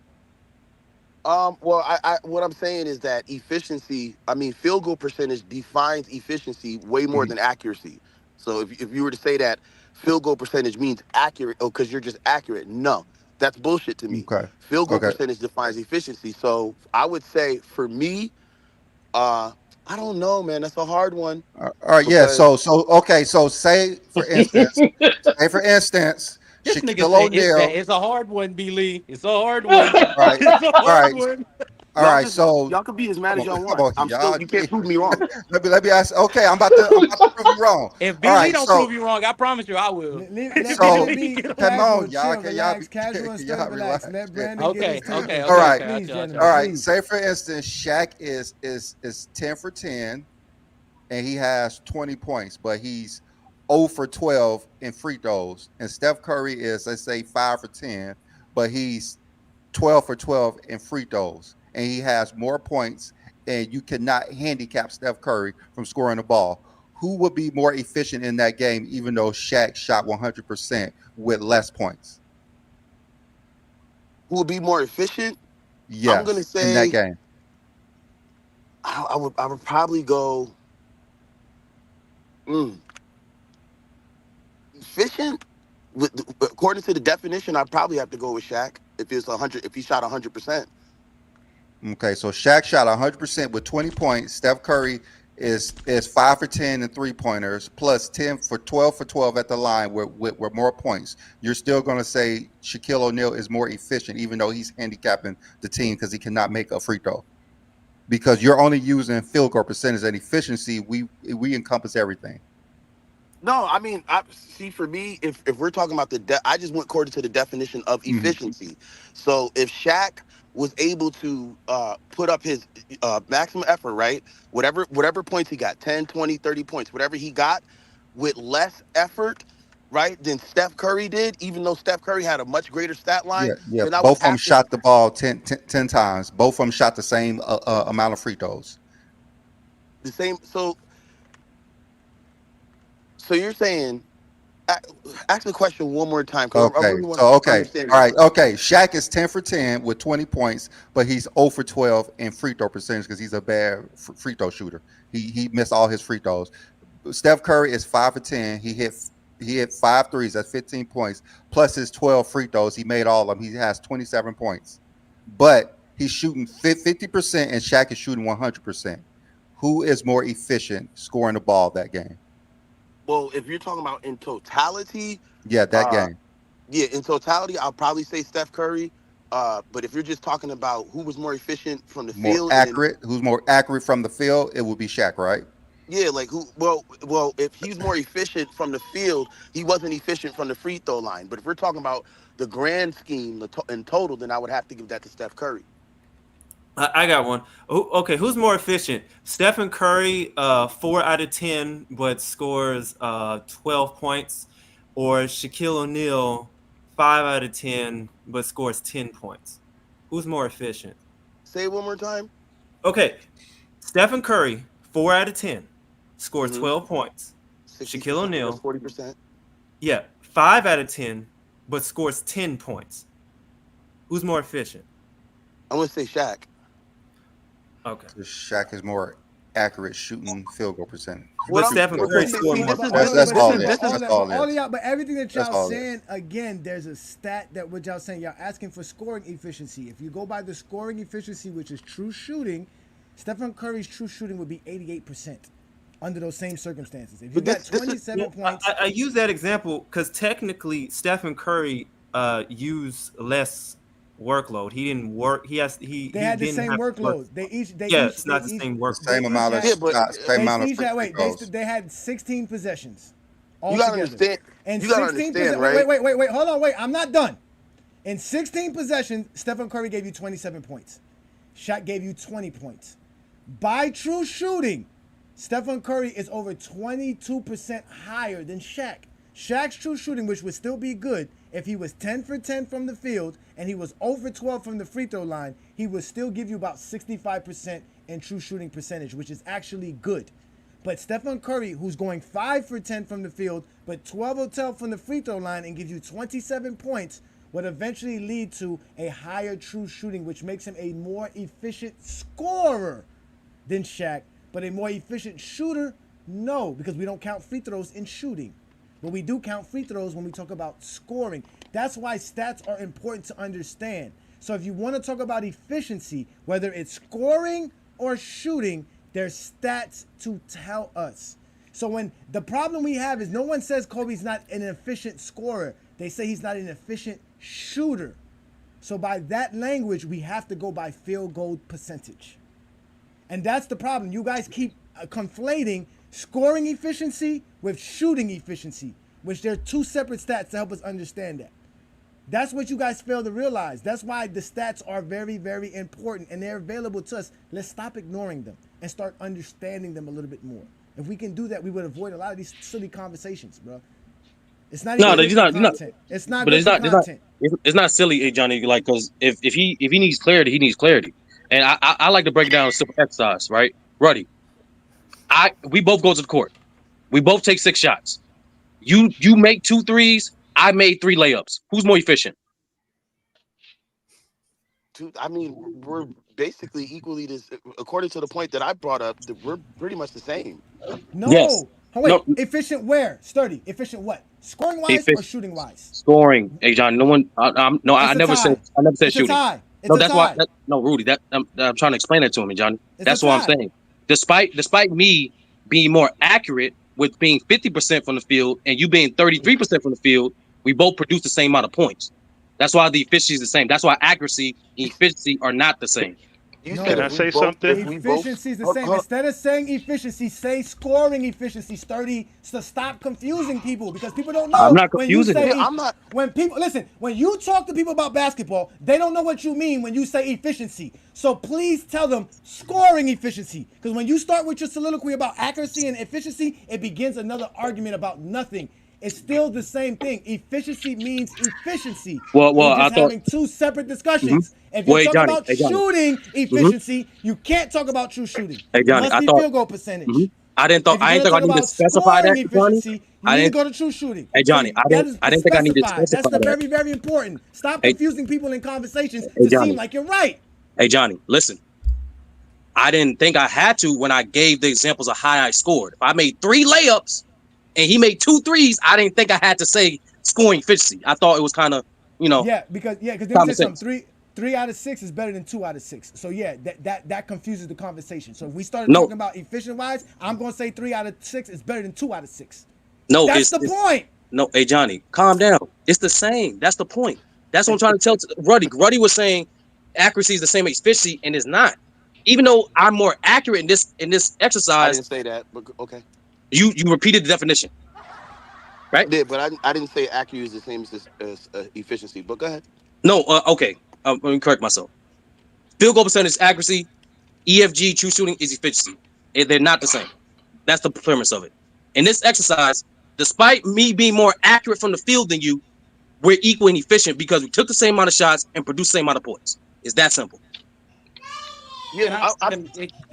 Well, what I'm saying is that efficiency, I mean, field goal percentage defines efficiency way more Mhm. than accuracy. So if you were to say that field goal percentage means accurate, oh, because you're just accurate, no, that's bullshit to me. Okay. Field goal Okay. percentage defines efficiency. So I would say for me, I don't know, man. That's a hard one All right. Yeah. because Okay. So say for instance, This nigga Shaquille said it's that. O'Neal. It's a hard one, B. Lee. It's a hard one. All right. It's a All hard right. one. All right. So y'all can be as mad come as on, y'all come want. on, I'm still, y'all. you can't prove me wrong. Let me ask. Okay, I'm about to prove you wrong. If All B. Lee right. don't So prove you wrong, I promise you I will. Let it so be come casual, on, y'all. chill, Can y'all relax, casual and can straight, y'all relax. relax? Let Brandon get his Okay, take. okay, in. All okay, right. okay. Please, I'll gentlemen, All chill. right. please. Say for instance, Shaq is 10 for 10, and he has 20 points, but he's 0 for 12 in free throws, and Steph Curry is, let's say, 5 for 10, but he's 12 for 12 in free throws, and he has more points, and you cannot handicap Steph Curry from scoring the ball. Who would be more efficient in that game, even though Shaq shot 100% with less points? Who would be more efficient? I'm gonna Yes, in that say game. I would probably go efficient. According to the definition, I'd probably have to go with Shaq if it's 100. If he shot 100%. Okay, so Shaq shot 100% with 20 points. Steph Curry is 5 for 10 in three-pointers, plus 10 for 12 at the line with more points. You're still going to say Shaquille O'Neal is more efficient, even though he's handicapping the team because he cannot make a free throw. Because you're only using field goal percentage and efficiency. We encompass everything. No, I mean, I see. For me, if we're talking about I just went according to the definition of Mm-hmm. efficiency. So if Shaq was able to put up his maximum effort, right? Whatever points he got, 10, 20, 30 points, whatever he got with less effort, right, than Steph Curry did, even though Steph Curry had a much greater stat line, Yeah. then I would Both of them have to. shot the ball 10 times. Both of them shot the same amount of free throws. The same. So you're saying, ask the question one more time because I Okay. really want So to okay. understand All your right. question. Okay. Shaq is 10 for 10 with 20 points, but he's 0 for 12 in free throw percentage because he's a bad free throw shooter. He missed all his free throws. Steph Curry is 5 for 10. He hit 5 threes. That's 15 points. Plus his 12 free throws. He made all of them. He has 27 points. But he's shooting 50% and Shaq is shooting 100%. Who is more efficient scoring the ball that game? Well, if you're talking about in totality, Yeah, that uh, game. yeah, in totality, I'll probably say Steph Curry. But if you're just talking about who was more efficient from the More field, and then accurate. Who's more accurate from the field? It would be Shaq, right? yeah, like who? Well, if he's more efficient from the field, he wasn't efficient from the free throw line. But if we're talking about the grand scheme, in total, then I would have to give that to Steph Curry. I got one. Okay, who's more efficient? Stephen Curry, 4 out of 10, but scores 12 points, or Shaquille O'Neal, 5 out of 10, but scores 10 points? Who's more efficient? Say it one more time. Okay. Stephen Curry, 4 out of 10, scores 12 points. Shaquille O'Neal, 40%. Yeah, 5 out of 10, but scores 10 points. Who's more efficient? I'm gonna say Shaq. Okay. Shaq is more accurate shooting field goal percentage. But Stephen Curry scored more. That's all it is. That's all all it is. y'all, but everything that That's y'all all it saying, again, there's a stat that what y'all saying, y'all asking for scoring efficiency. If you go by the scoring efficiency, which is true shooting, Stephen Curry's true shooting would be 88% under those same circumstances. If you got 27 points. I use that example because technically Stephen Curry used less workload. He didn't work. They had the same workload. It's not the same work. Same amount of shots, same amount of free throws. They had 16 possessions. You gotta understand. And you gotta 16 understand, right? Wait, hold on, I'm not done. In 16 possessions, Stephen Curry gave you 27 points. Shaq gave you 20 points. By true shooting, Stephen Curry is over 22% higher than Shaq. Shaq's true shooting, which would still be good if he was 10 for 10 from the field and he was over 12 from the free throw line, he would still give you about 65% in true shooting percentage, which is actually good. But Stephen Curry, who's going 5 for 10 from the field, but 12 or 12 from the free throw line and gives you 27 points, would eventually lead to a higher true shooting, which makes him a more efficient scorer than Shaq. But a more efficient shooter? No, because we don't count free throws in shooting. But we do count free throws when we talk about scoring. That's why stats are important to understand. So if you want to talk about efficiency, whether it's scoring or shooting, there's stats to tell us. So when the problem we have is no one says Kobe's not an efficient scorer. They say he's not an efficient shooter. So by that language, we have to go by field goal percentage. And that's the problem. You guys keep conflating scoring efficiency with shooting efficiency, which they're two separate stats to help us understand that. That's what you guys fail to realize. That's why the stats are very, very important and they're available to us. Let's stop ignoring them and start understanding them a little bit more. If we can do that, we would avoid a lot of these silly conversations, bro. It's not even good for content. It's not good for content. It's not silly, Johnny. Like, because if he needs clarity, he needs clarity. And I like to break down a simple exercise, right? Ruddy, we both go to the court. We both take 6 shots. You make 2 threes. I made 3 layups. Who's more efficient? I mean, we're basically equally this. According to the point that I brought up, we're pretty much the same. No. Yes. Oh, wait, no. Efficient where? Sturdy. Efficient what? Scoring wise or shooting wise? Scoring. Hey, John. No one. I never said shooting. That's why. Rudy. I'm trying to explain that to him, Johnny. That's what I'm saying. Despite me being more accurate with being 50% from the field and you being 33% from the field, we both produce the same amount of points. That's why the efficiency is the same. That's why accuracy and efficiency are not the same. Can I say something? Efficiency is the same. Instead of saying efficiency, say scoring efficiency. Sturdy. So stop confusing people because people don't know. I'm not confusing. When people listen, when you talk to people about basketball, they don't know what you mean when you say efficiency. So please tell them scoring efficiency. Because when you start with your soliloquy about accuracy and efficiency, it begins another argument about nothing. It's still the same thing. Efficiency means efficiency. Well, we're just I thought having 2 separate discussions. If you're talking about shooting efficiency, you can't talk about true shooting. Hey, Johnny, it must be field goal percentage. I didn't think I need to specify that, Johnny. You need to go to true shooting. Hey, Johnny, I didn't think I need to specify that. That's very, very important. Stop confusing people in conversations to seem like you're right. Hey, Johnny, listen. I didn't think I had to when I gave the examples of how I scored. If I made 3 layups and he made 2 threes, I didn't think I had to say scoring efficiency. I thought it was kind of, Yeah, because there was something. 3 out of 6 is better than 2 out of 6. So yeah, that confuses the conversation. So if we started talking about efficient wise, I'm gonna say 3 out of 6 is better than 2 out of 6. No, that's the point. No, hey Johnny, calm down. It's the same. That's the point. That's what I'm trying to tell Ruddy. Ruddy was saying accuracy is the same as efficiency, and it's not. Even though I'm more accurate in this exercise. I didn't say that, but okay. You repeated the definition, right? I did, but I didn't say accuracy is the same as efficiency. But go ahead. No, okay. Let me correct myself. Field goal percentage accuracy, EFG true shooting is efficiency. They're not the same. That's the premise of it. In this exercise, despite me being more accurate from the field than you, we're equal and efficient because we took the same amount of shots and produced the same amount of points. It's that simple. Yeah,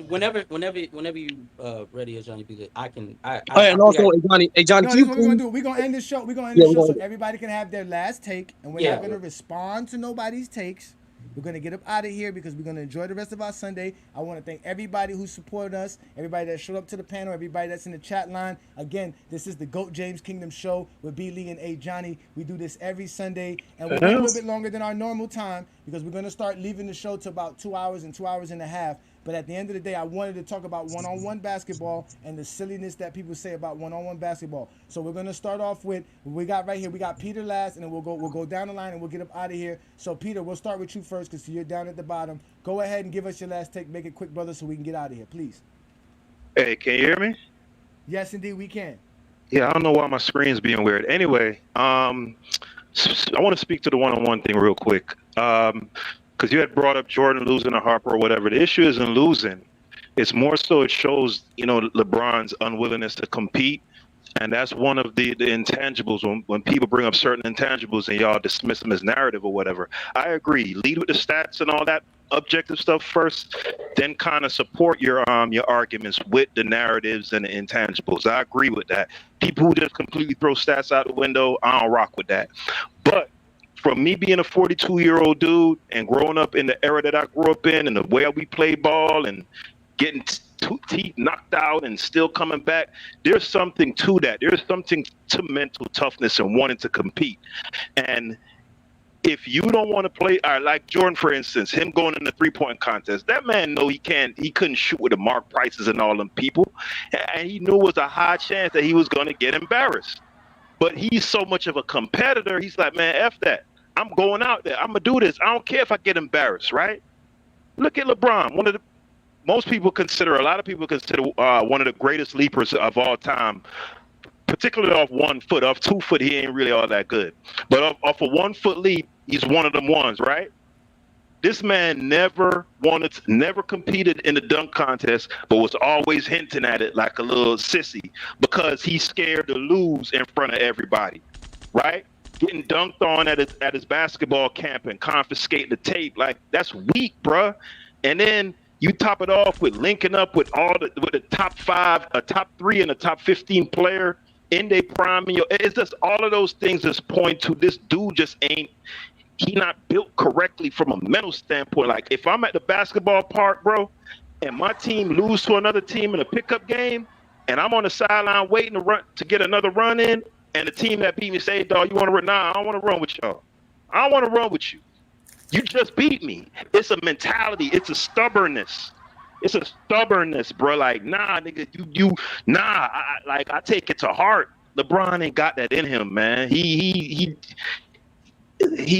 whenever you ready, Johnny, because I can. And also, Johnny, No, this is what we're gonna do. We're gonna end this show. We're gonna end this show so everybody can have their last take, and we're not gonna respond to nobody's takes. We're gonna get up out of here because we're gonna enjoy the rest of our Sunday. I want to thank everybody who supported us, everybody that showed up to the panel, everybody that's in the chat line. Again, this is the GOAT James Kingdom Show with B. Lee and A. Johnny. We do this every Sunday, and we're going a little bit longer than our normal time because we're gonna start leaving the show to about 2 hours and 2 hours and a half. But at the end of the day, I wanted to talk about one-on-one basketball and the silliness that people say about one-on-one basketball. So we're gonna start off with what we got right here. We got Peter last, and then we'll go down the line and we'll get up out of here. So Peter, we'll start with you first because you're down at the bottom. Go ahead and give us your last take. Make it quick, brother, so we can get out of here, please. Hey, can you hear me? Yes, indeed, we can. Yeah, I don't know why my screen's being weird. Anyway, I want to speak to the one-on-one thing real quick. Because you had brought up Jordan losing to Harper or whatever. The issue isn't losing. It's more so it shows, LeBron's unwillingness to compete. And that's one of the intangibles when people bring up certain intangibles and y'all dismiss them as narrative or whatever. I agree. Lead with the stats and all that objective stuff first, then kind of support your arguments with the narratives and the intangibles. I agree with that. People who just completely throw stats out the window, I don't rock with that. But from me being a 42-year-old dude and growing up in the era that I grew up in and the way we play ball and getting teeth knocked out and still coming back, there's something to that. There's something to mental toughness and wanting to compete. And if you don't want to play, like Jordan, for instance, him going in the three-point contest, that man know he couldn't shoot with the Mark Prices and all them people. And he knew it was a high chance that he was going to get embarrassed. But he's so much of a competitor, he's like, man, F that. I'm going out there. I'm going to do this. I don't care if I get embarrassed, right? Look at LeBron. A lot of people consider one of the greatest leapers of all time, particularly off 1 foot. Off 2 foot, he ain't really all that good. But off a 1 foot leap, he's one of them ones, right? This man never competed in the dunk contest, but was always hinting at it like a little sissy because he's scared to lose in front of everybody, right? Getting dunked on at his basketball camp and confiscating the tape, like that's weak, bruh. And then you top it off with linking up with with the top 5, a top 3, and a top 15 player in their prime. It's just all of those things just point to this dude he not built correctly from a mental standpoint. Like if I'm at the basketball park, bro, and my team lose to another team in a pickup game, and I'm on the sideline waiting to get another run in, and the team that beat me say, dog, you want to run? Nah, I don't want to run with y'all. I don't want to run with you. You just beat me. It's a mentality. It's a stubbornness. It's a stubbornness, bro. Like, nah, nigga, I take it to heart. LeBron ain't got that in him, man. He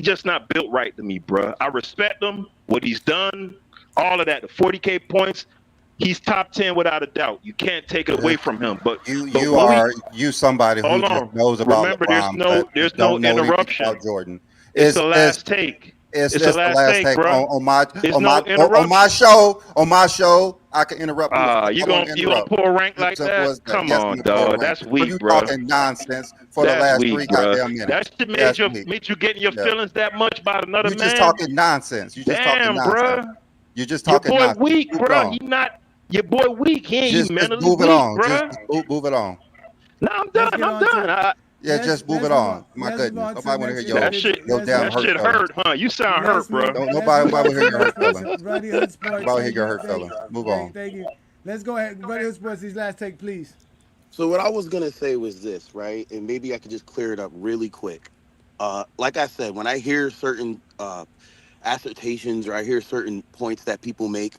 just not built right to me, bro. I respect him, what he's done, all of that. The 40K points. He's top 10 without a doubt. You can't take it away from him. But you somebody who just knows about remember, LeBron, there's no interruption. About Jordan. It's the last take. It's the last take, bro. On my show, I can interrupt you. You gonna pull rank like that? Come on, dog. That's weak, you bro. Talking nonsense for the last 3 goddamn minutes. That should made you getting your feelings that much about another man. You just talking nonsense. You just talking nonsense. Bro. You just talking your boy nonsense. Weak, bro. He not your boy weak. He ain't mentally move it weak, on. bro. Just move it on. No, I'm done. Just move it on. My goodness. Nobody want to hear your damn hurt. That shit hurt, huh? You sound hurt, bro. Nobody want to hear your hurt feelings. Buddy Hood Sports. Nobody hear your hurt feelings. Move on. Thank you. Let's go ahead. Buddy Hood Sports, his last take, please. So what I was going to say was this, right? And maybe I could just clear it up really quick. Like I said, when I hear certain assertions or I hear certain points that people make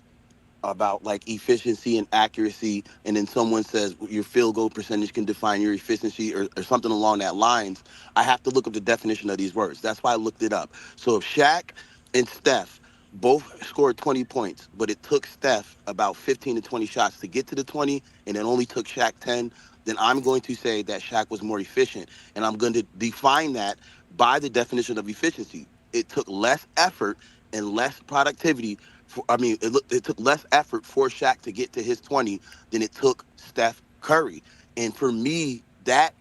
about like efficiency and accuracy, and then someone says your field goal percentage can define your efficiency or something along that lines, I have to look up the definition of these words. That's why I looked it up. So if Shaq and Steph both scored 20 points, but it took Steph about 15 to 20 shots to get to the 20, and it only took Shaq 10, then I'm going to say that Shaq was more efficient. And I'm going to define that by the definition of efficiency. It took less effort and less productivity. It took less effort for Shaq to get to his 20 than it took Steph Curry. And for me, that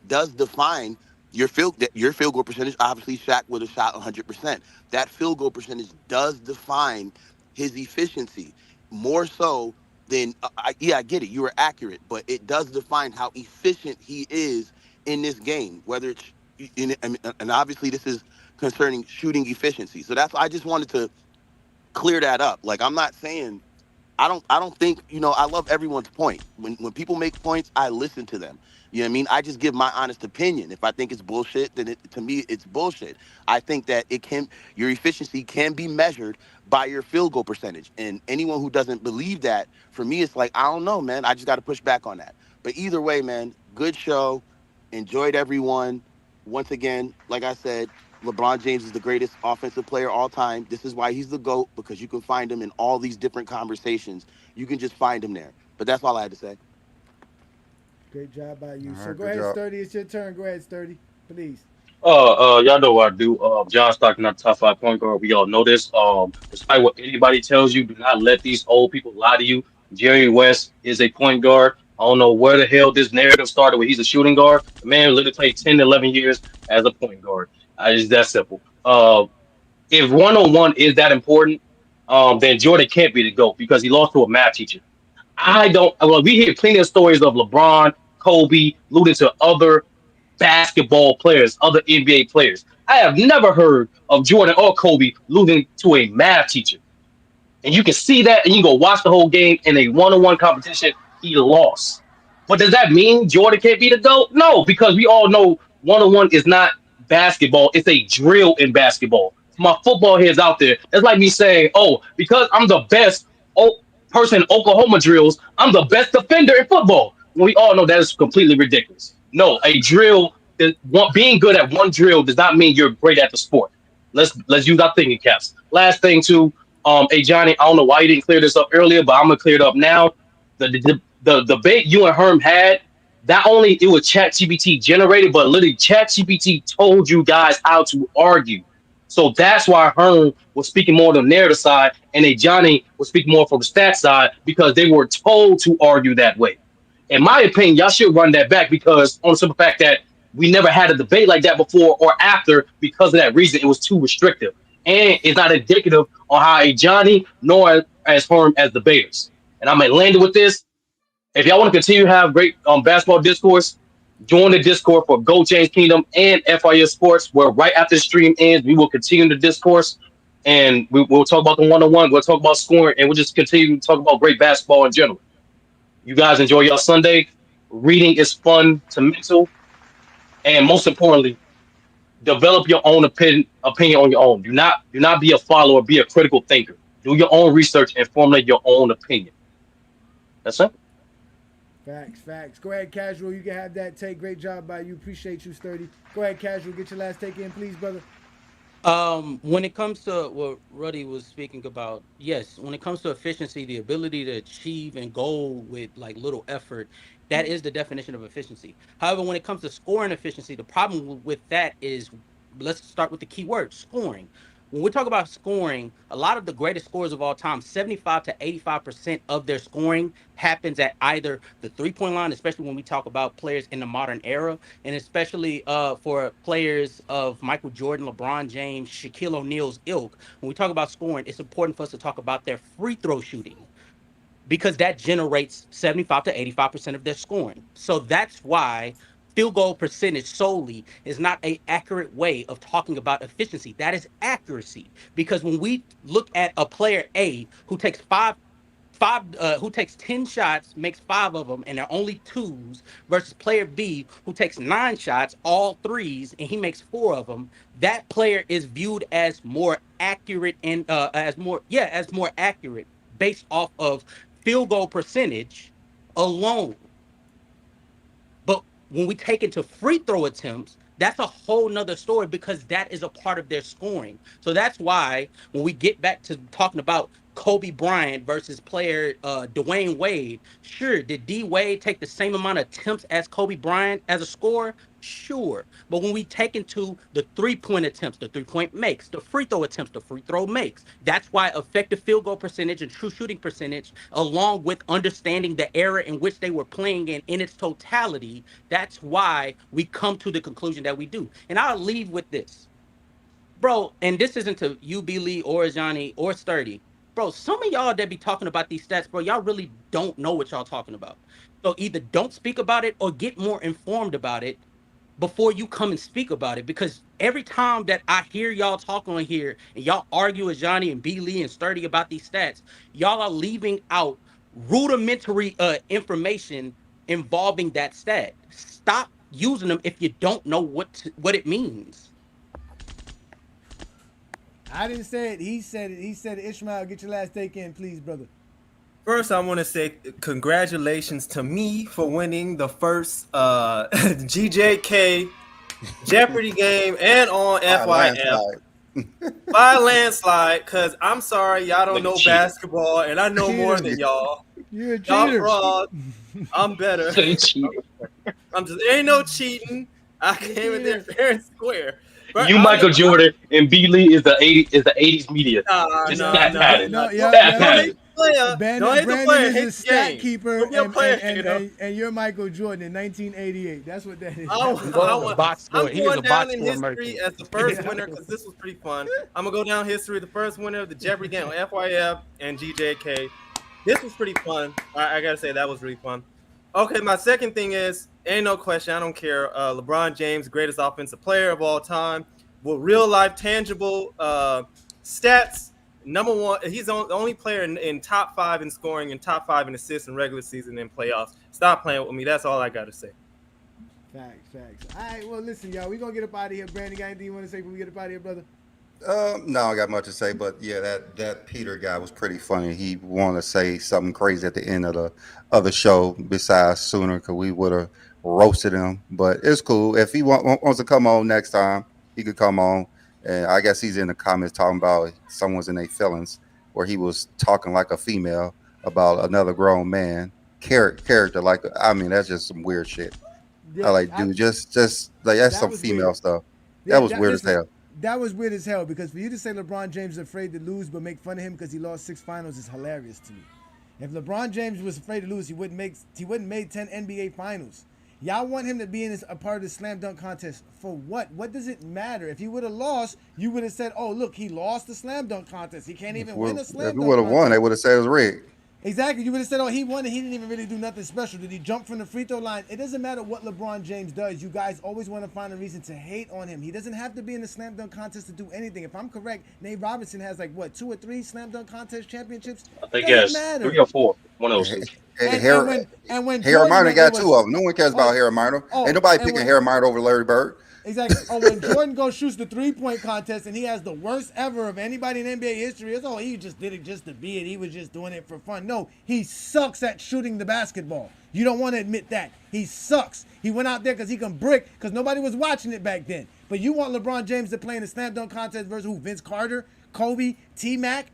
does define Your field goal percentage, obviously Shaq would have shot 100%. That field goal percentage does define his efficiency more so than I get it. You were accurate, but it does define how efficient he is in this game. Whether it's and obviously this is concerning shooting efficiency. So I just wanted to clear that up. Like, I'm not saying I don't think, I love everyone's point. When people make points, I listen to them. You know what I mean? I just give my honest opinion. If I think it's bullshit, then to me it's bullshit. I think that your efficiency can be measured by your field goal percentage. And anyone who doesn't believe that, for me, it's like, I don't know, man. I just got to push back on that. But either way, man, good show. Enjoyed everyone. Once again, like I said, LeBron James is the greatest offensive player all time. This is why he's the GOAT, because you can find him in all these different conversations. You can just find him there. But that's all I had to say. Great job by you. All So right, go good ahead, job. Sturdy. It's your turn. Go ahead, Sturdy. Please. Y'all know what I do. John Stockton, not top 5 point guard. We all know this. Despite what anybody tells you, do not let these old people lie to you. Jerry West is a point guard. I don't know where the hell this narrative started where he's a shooting guard. The man literally played 10, 11 years as a point guard. It's that simple. If one-on-one is that important, then Jordan can't be the GOAT because he lost to a math teacher. We hear plenty of stories of LeBron, Kobe, alluding to other basketball players, other NBA players. I have never heard of Jordan or Kobe losing to a math teacher. And you can see that, and you can go watch the whole game in a one-on-one competition. He lost. But does that mean Jordan can't be the GOAT? No, because we all know one-on-one is not basketball. It's a drill in basketball. For my football heads out there, it's like me saying, oh, because I'm the best person in Oklahoma drills, I'm the best defender in football. When we all know that is completely ridiculous. No, a drill, being good at one drill does not mean you're great at the sport. Let's use our thinking caps. Last thing too, hey Johnny, I don't know why you didn't clear this up earlier, but I'm gonna clear it up now. The debate you and Herm had, not only it was ChatGPT generated, but literally ChatGPT told you guys how to argue. So that's why Herm was speaking more on the narrative side, and a Johnny was speaking more from the stat side because they were told to argue that way. In my opinion, y'all should run that back because on the simple fact that we never had a debate like that before or after because of that reason. It was too restrictive. And it's not indicative on how a Johnny nor as Herm as debaters. And I'm going to land it with this. If y'all want to continue to have great basketball discourse, join the Discord for Go James Kingdom and FYF Sports, where right after the stream ends, we will continue the discourse. And we'll talk about the one-on-one. We'll talk about scoring. And we'll just continue to talk about great basketball in general. You guys enjoy your Sunday. Reading is fun to mental. And most importantly, develop your own opinion on your own. Do not be a follower, be a critical thinker. Do your own research and formulate your own opinion. That's it. Facts. Go ahead, Casual. You can have that take. Great job by you. Appreciate you, Sturdy. Go ahead, Casual. Get your last take in, please, brother. When it comes to what Ruddy was speaking about, yes, when it comes to efficiency, the ability to achieve and goal with like little effort, that is the definition of efficiency. However, when it comes to scoring efficiency, the problem with that is, let's start with the key word, scoring. When we talk about scoring, a lot of the greatest scorers of all time, 75 to 85% of their scoring happens at either the three-point line, especially when we talk about players in the modern era, and especially for players of Michael Jordan, LeBron James, Shaquille O'Neal's ilk. When we talk about scoring, it's important for us to talk about their free throw shooting, because that generates 75 to 85% of their scoring. So that's why field goal percentage solely is not an accurate way of talking about efficiency. That is accuracy. Because when we look at a player A who takes who takes 10 shots, makes 5 of them, and they're only 2s, versus player B who takes 9 shots, all 3s, and he makes 4 of them, that player is viewed as more accurate and as more accurate based off of field goal percentage alone. But when we take it to free throw attempts, that's a whole nother story, because that is a part of their scoring. So that's why when we get back to talking about Kobe Bryant versus player Dwayne Wade. Sure, did D Wade take the same amount of attempts as Kobe Bryant as a scorer? Sure. But when we take into the 3-point attempts, the 3-point makes, the free throw attempts, the free throw makes, that's why effective field goal percentage and true shooting percentage, along with understanding the era in which they were playing in its totality, that's why we come to the conclusion that we do. And I'll leave with this. Bro, and this isn't to you, B. Lee, or Johnny, or Sturdy. Bro, some of y'all that be talking about these stats, bro, y'all really don't know what y'all talking about. So either don't speak about it or get more informed about it before you come and speak about it. Because every time that I hear y'all talk on here and y'all argue with Johnny and B. Lee and Sturdy about these stats, y'all are leaving out rudimentary information involving that stat. Stop using them if you don't know what it means. I didn't say it. He said it. He said it. Ishmael, get your last take in, please, brother. First, I want to say congratulations to me for winning the first GJK Jeopardy game and on FYF by landslide. Because I'm sorry, y'all don't know basketball, and I know more than y'all. You're a Y'all cheater. fraud. I'm better. I'm just ain't no cheating. I came in there fair and square. But You, Michael Jordan, and B. Lee is the 80s media. Just stat pattern. Stat pattern. Brandon is a stat keeper, and you're Michael Jordan in 1988. That's what that is. I'm going down in history as the first winner because this was pretty fun. I'm gonna go down history the first winner of the Jeopardy game on FYF and GJK. This was pretty fun. I gotta say that was really fun. Okay, my second thing is, ain't no question, I don't care. LeBron James, greatest offensive player of all time, with real life tangible stats. Number one, he's the only player in top 5 in scoring and top 5 in assists in regular season and playoffs. Stop playing with me. That's all I got to say. Facts. All right, well, listen, y'all. We're going to get up out of here. Brandon, got anything you want to say before we get up out of here, brother? No, I got much to say, but yeah, that Peter guy was pretty funny. He wanted to say something crazy at the end of the show besides sooner because we would have roasted him. But it's cool. If he wants to come on next time, he could come on. And I guess he's in the comments talking about someone's in their feelings where he was talking like a female about another grown man character. Like, I mean, that's just some weird shit. Yeah, I like, dude, just like that's some female weird stuff. Yeah, that was weird as hell. That was weird as hell because for you to say LeBron James is afraid to lose but make fun of him because he lost 6 finals is hilarious to me. If LeBron James was afraid to lose, he wouldn't make 10 NBA finals. Y'all want him to be in a part of the slam dunk contest for what? What does it matter? If he would have lost, you would have said, "Oh, look, he lost the slam dunk contest. He can't even win a slam dunk." If he would have won, they would have said it was rigged. Exactly. You would have said, "Oh, he won, and he didn't even really do nothing special. Did he jump from the free throw line?" It doesn't matter what LeBron James does. You guys always want to find a reason to hate on him. He doesn't have to be in the slam dunk contest to do anything. If I'm correct, Nate Robinson has 2 or 3 slam dunk contest championships. I think he has 3 or 4. One of those. When Harry Minor got 2 of them. No one cares about Harry Minor. Ain't nobody picking Harry Minor over Larry Bird. Exactly. When Jordan goes shoots the 3-point contest and he has the worst ever of anybody in NBA history, it's he just did it just to be it. He was just doing it for fun. No, he sucks at shooting the basketball. You don't want to admit that. He sucks. He went out there because he can brick because nobody was watching it back then. But you want LeBron James to play in the slam dunk contest versus who? Vince Carter, Kobe, T-Mac?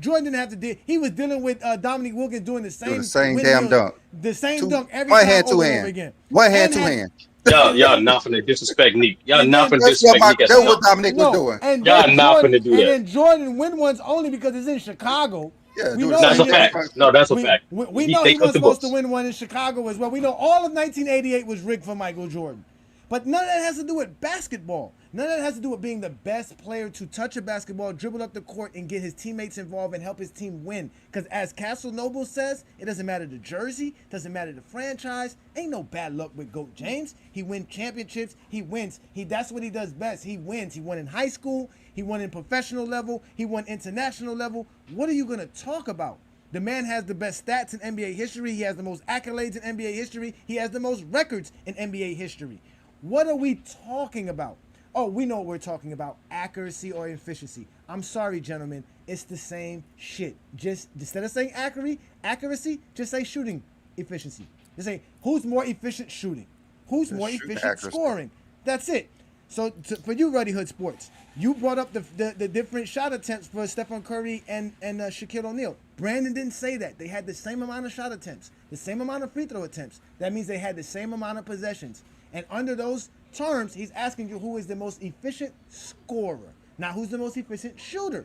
Jordan didn't have to deal. He was dealing with Dominique Wilkins doing the same damn dunk. The same dunk every one time hand, over two and hand. over again. One hand, 2 hand. Y'all not finna disrespect Nick. Y'all not finna disrespect Nick. That's what Dominique was doing. And y'all not finna do that. And then Jordan win ones only because it's in Chicago. Yeah, that's a fact. No, that's a fact. We know he was supposed to win one in Chicago as well. We know all of 1988 was rigged for Michael Jordan. But none of that has to do with basketball. None of that has to do with being the best player to touch a basketball, dribble up the court, and get his teammates involved and help his team win. Because as Castle Noble says, it doesn't matter the jersey, doesn't matter the franchise. Ain't no bad luck with GOAT James. He wins championships. He wins. That's what he does best. He wins. He won in high school. He won in professional level. He won international level. What are you going to talk about? The man has the best stats in NBA history. He has the most accolades in NBA history. He has the most records in NBA history. What are we talking about? Oh, we know what we're talking about, accuracy or efficiency. I'm sorry, gentlemen. It's the same shit. Just instead of saying accuracy, just say shooting efficiency. Just say who's more efficient shooting? Who's more efficient scoring? That's it. So for you, Ruddy Hood Sports, you brought up the different shot attempts for Stephen Curry and Shaquille O'Neal. Brandon didn't say that. They had the same amount of shot attempts, the same amount of free throw attempts. That means they had the same amount of possessions. And under those terms, he's asking you who is the most efficient scorer, not who's the most efficient shooter.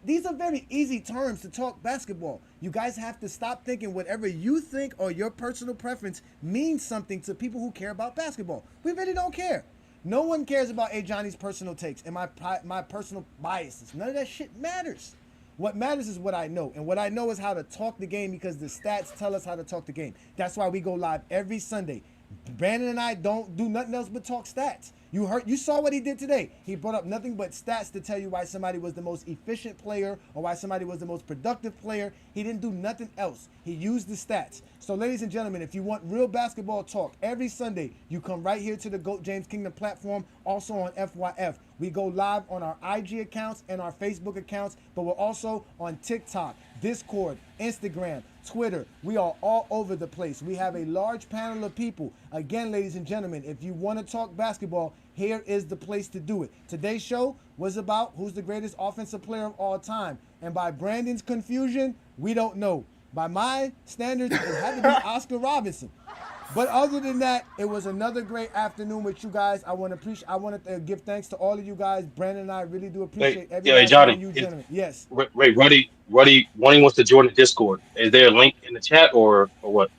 These are very easy terms to talk basketball. You guys have to stop thinking whatever you think or your personal preference means something to people who care about basketball. We really don't care. No one cares about Johnny's personal takes and my personal biases. None of that shit matters. What matters is what I know. And what I know is how to talk the game because the stats tell us how to talk the game. That's why we go live every Sunday. Brandon and I don't do nothing else but talk stats. You saw what he did today. He brought up nothing but stats to tell you why somebody was the most efficient player or why somebody was the most productive player. He didn't do nothing else. He used the stats. So ladies and gentlemen, if you want real basketball talk every Sunday, you come right here to the GOAT James Kingdom platform, also on FYF. We go live on our IG accounts and our Facebook accounts, but we're also on TikTok, Discord, Instagram, Twitter. We are all over the place. We have a large panel of people. Again, ladies and gentlemen, if you want to talk basketball, here is the place to do it. Today's show was about who's the greatest offensive player of all time. And by Brandon's confusion, we don't know. By my standards, it had to be Oscar Robinson. But other than that, it was another great afternoon with you guys. I want to give thanks to all of you guys. Brandon and I really do appreciate every last one of you gentlemen. Yes. Wait, Ruddy wants to join the Discord. Is there a link in the chat or what?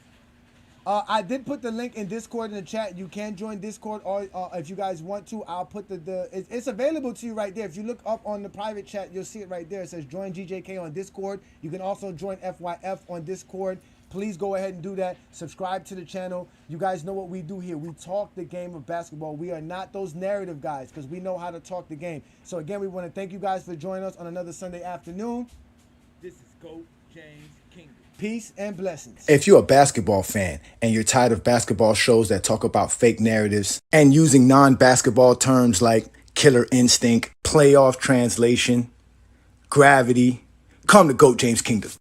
I did put the link in Discord in the chat. You can join Discord, or if you guys want to, I'll put it's available to you right there. If you look up on the private chat, you'll see it right there. It says join GJK on Discord. You can also join FYF on Discord. Please go ahead and do that. Subscribe to the channel. You guys know what we do here. We talk the game of basketball. We are not those narrative guys because we know how to talk the game. So again, we want to thank you guys for joining us on another Sunday afternoon. This is GOAT James Kingdom. Peace and blessings. If you're a basketball fan and you're tired of basketball shows that talk about fake narratives and using non-basketball terms like killer instinct, playoff translation, gravity, come to GOAT James Kingdom.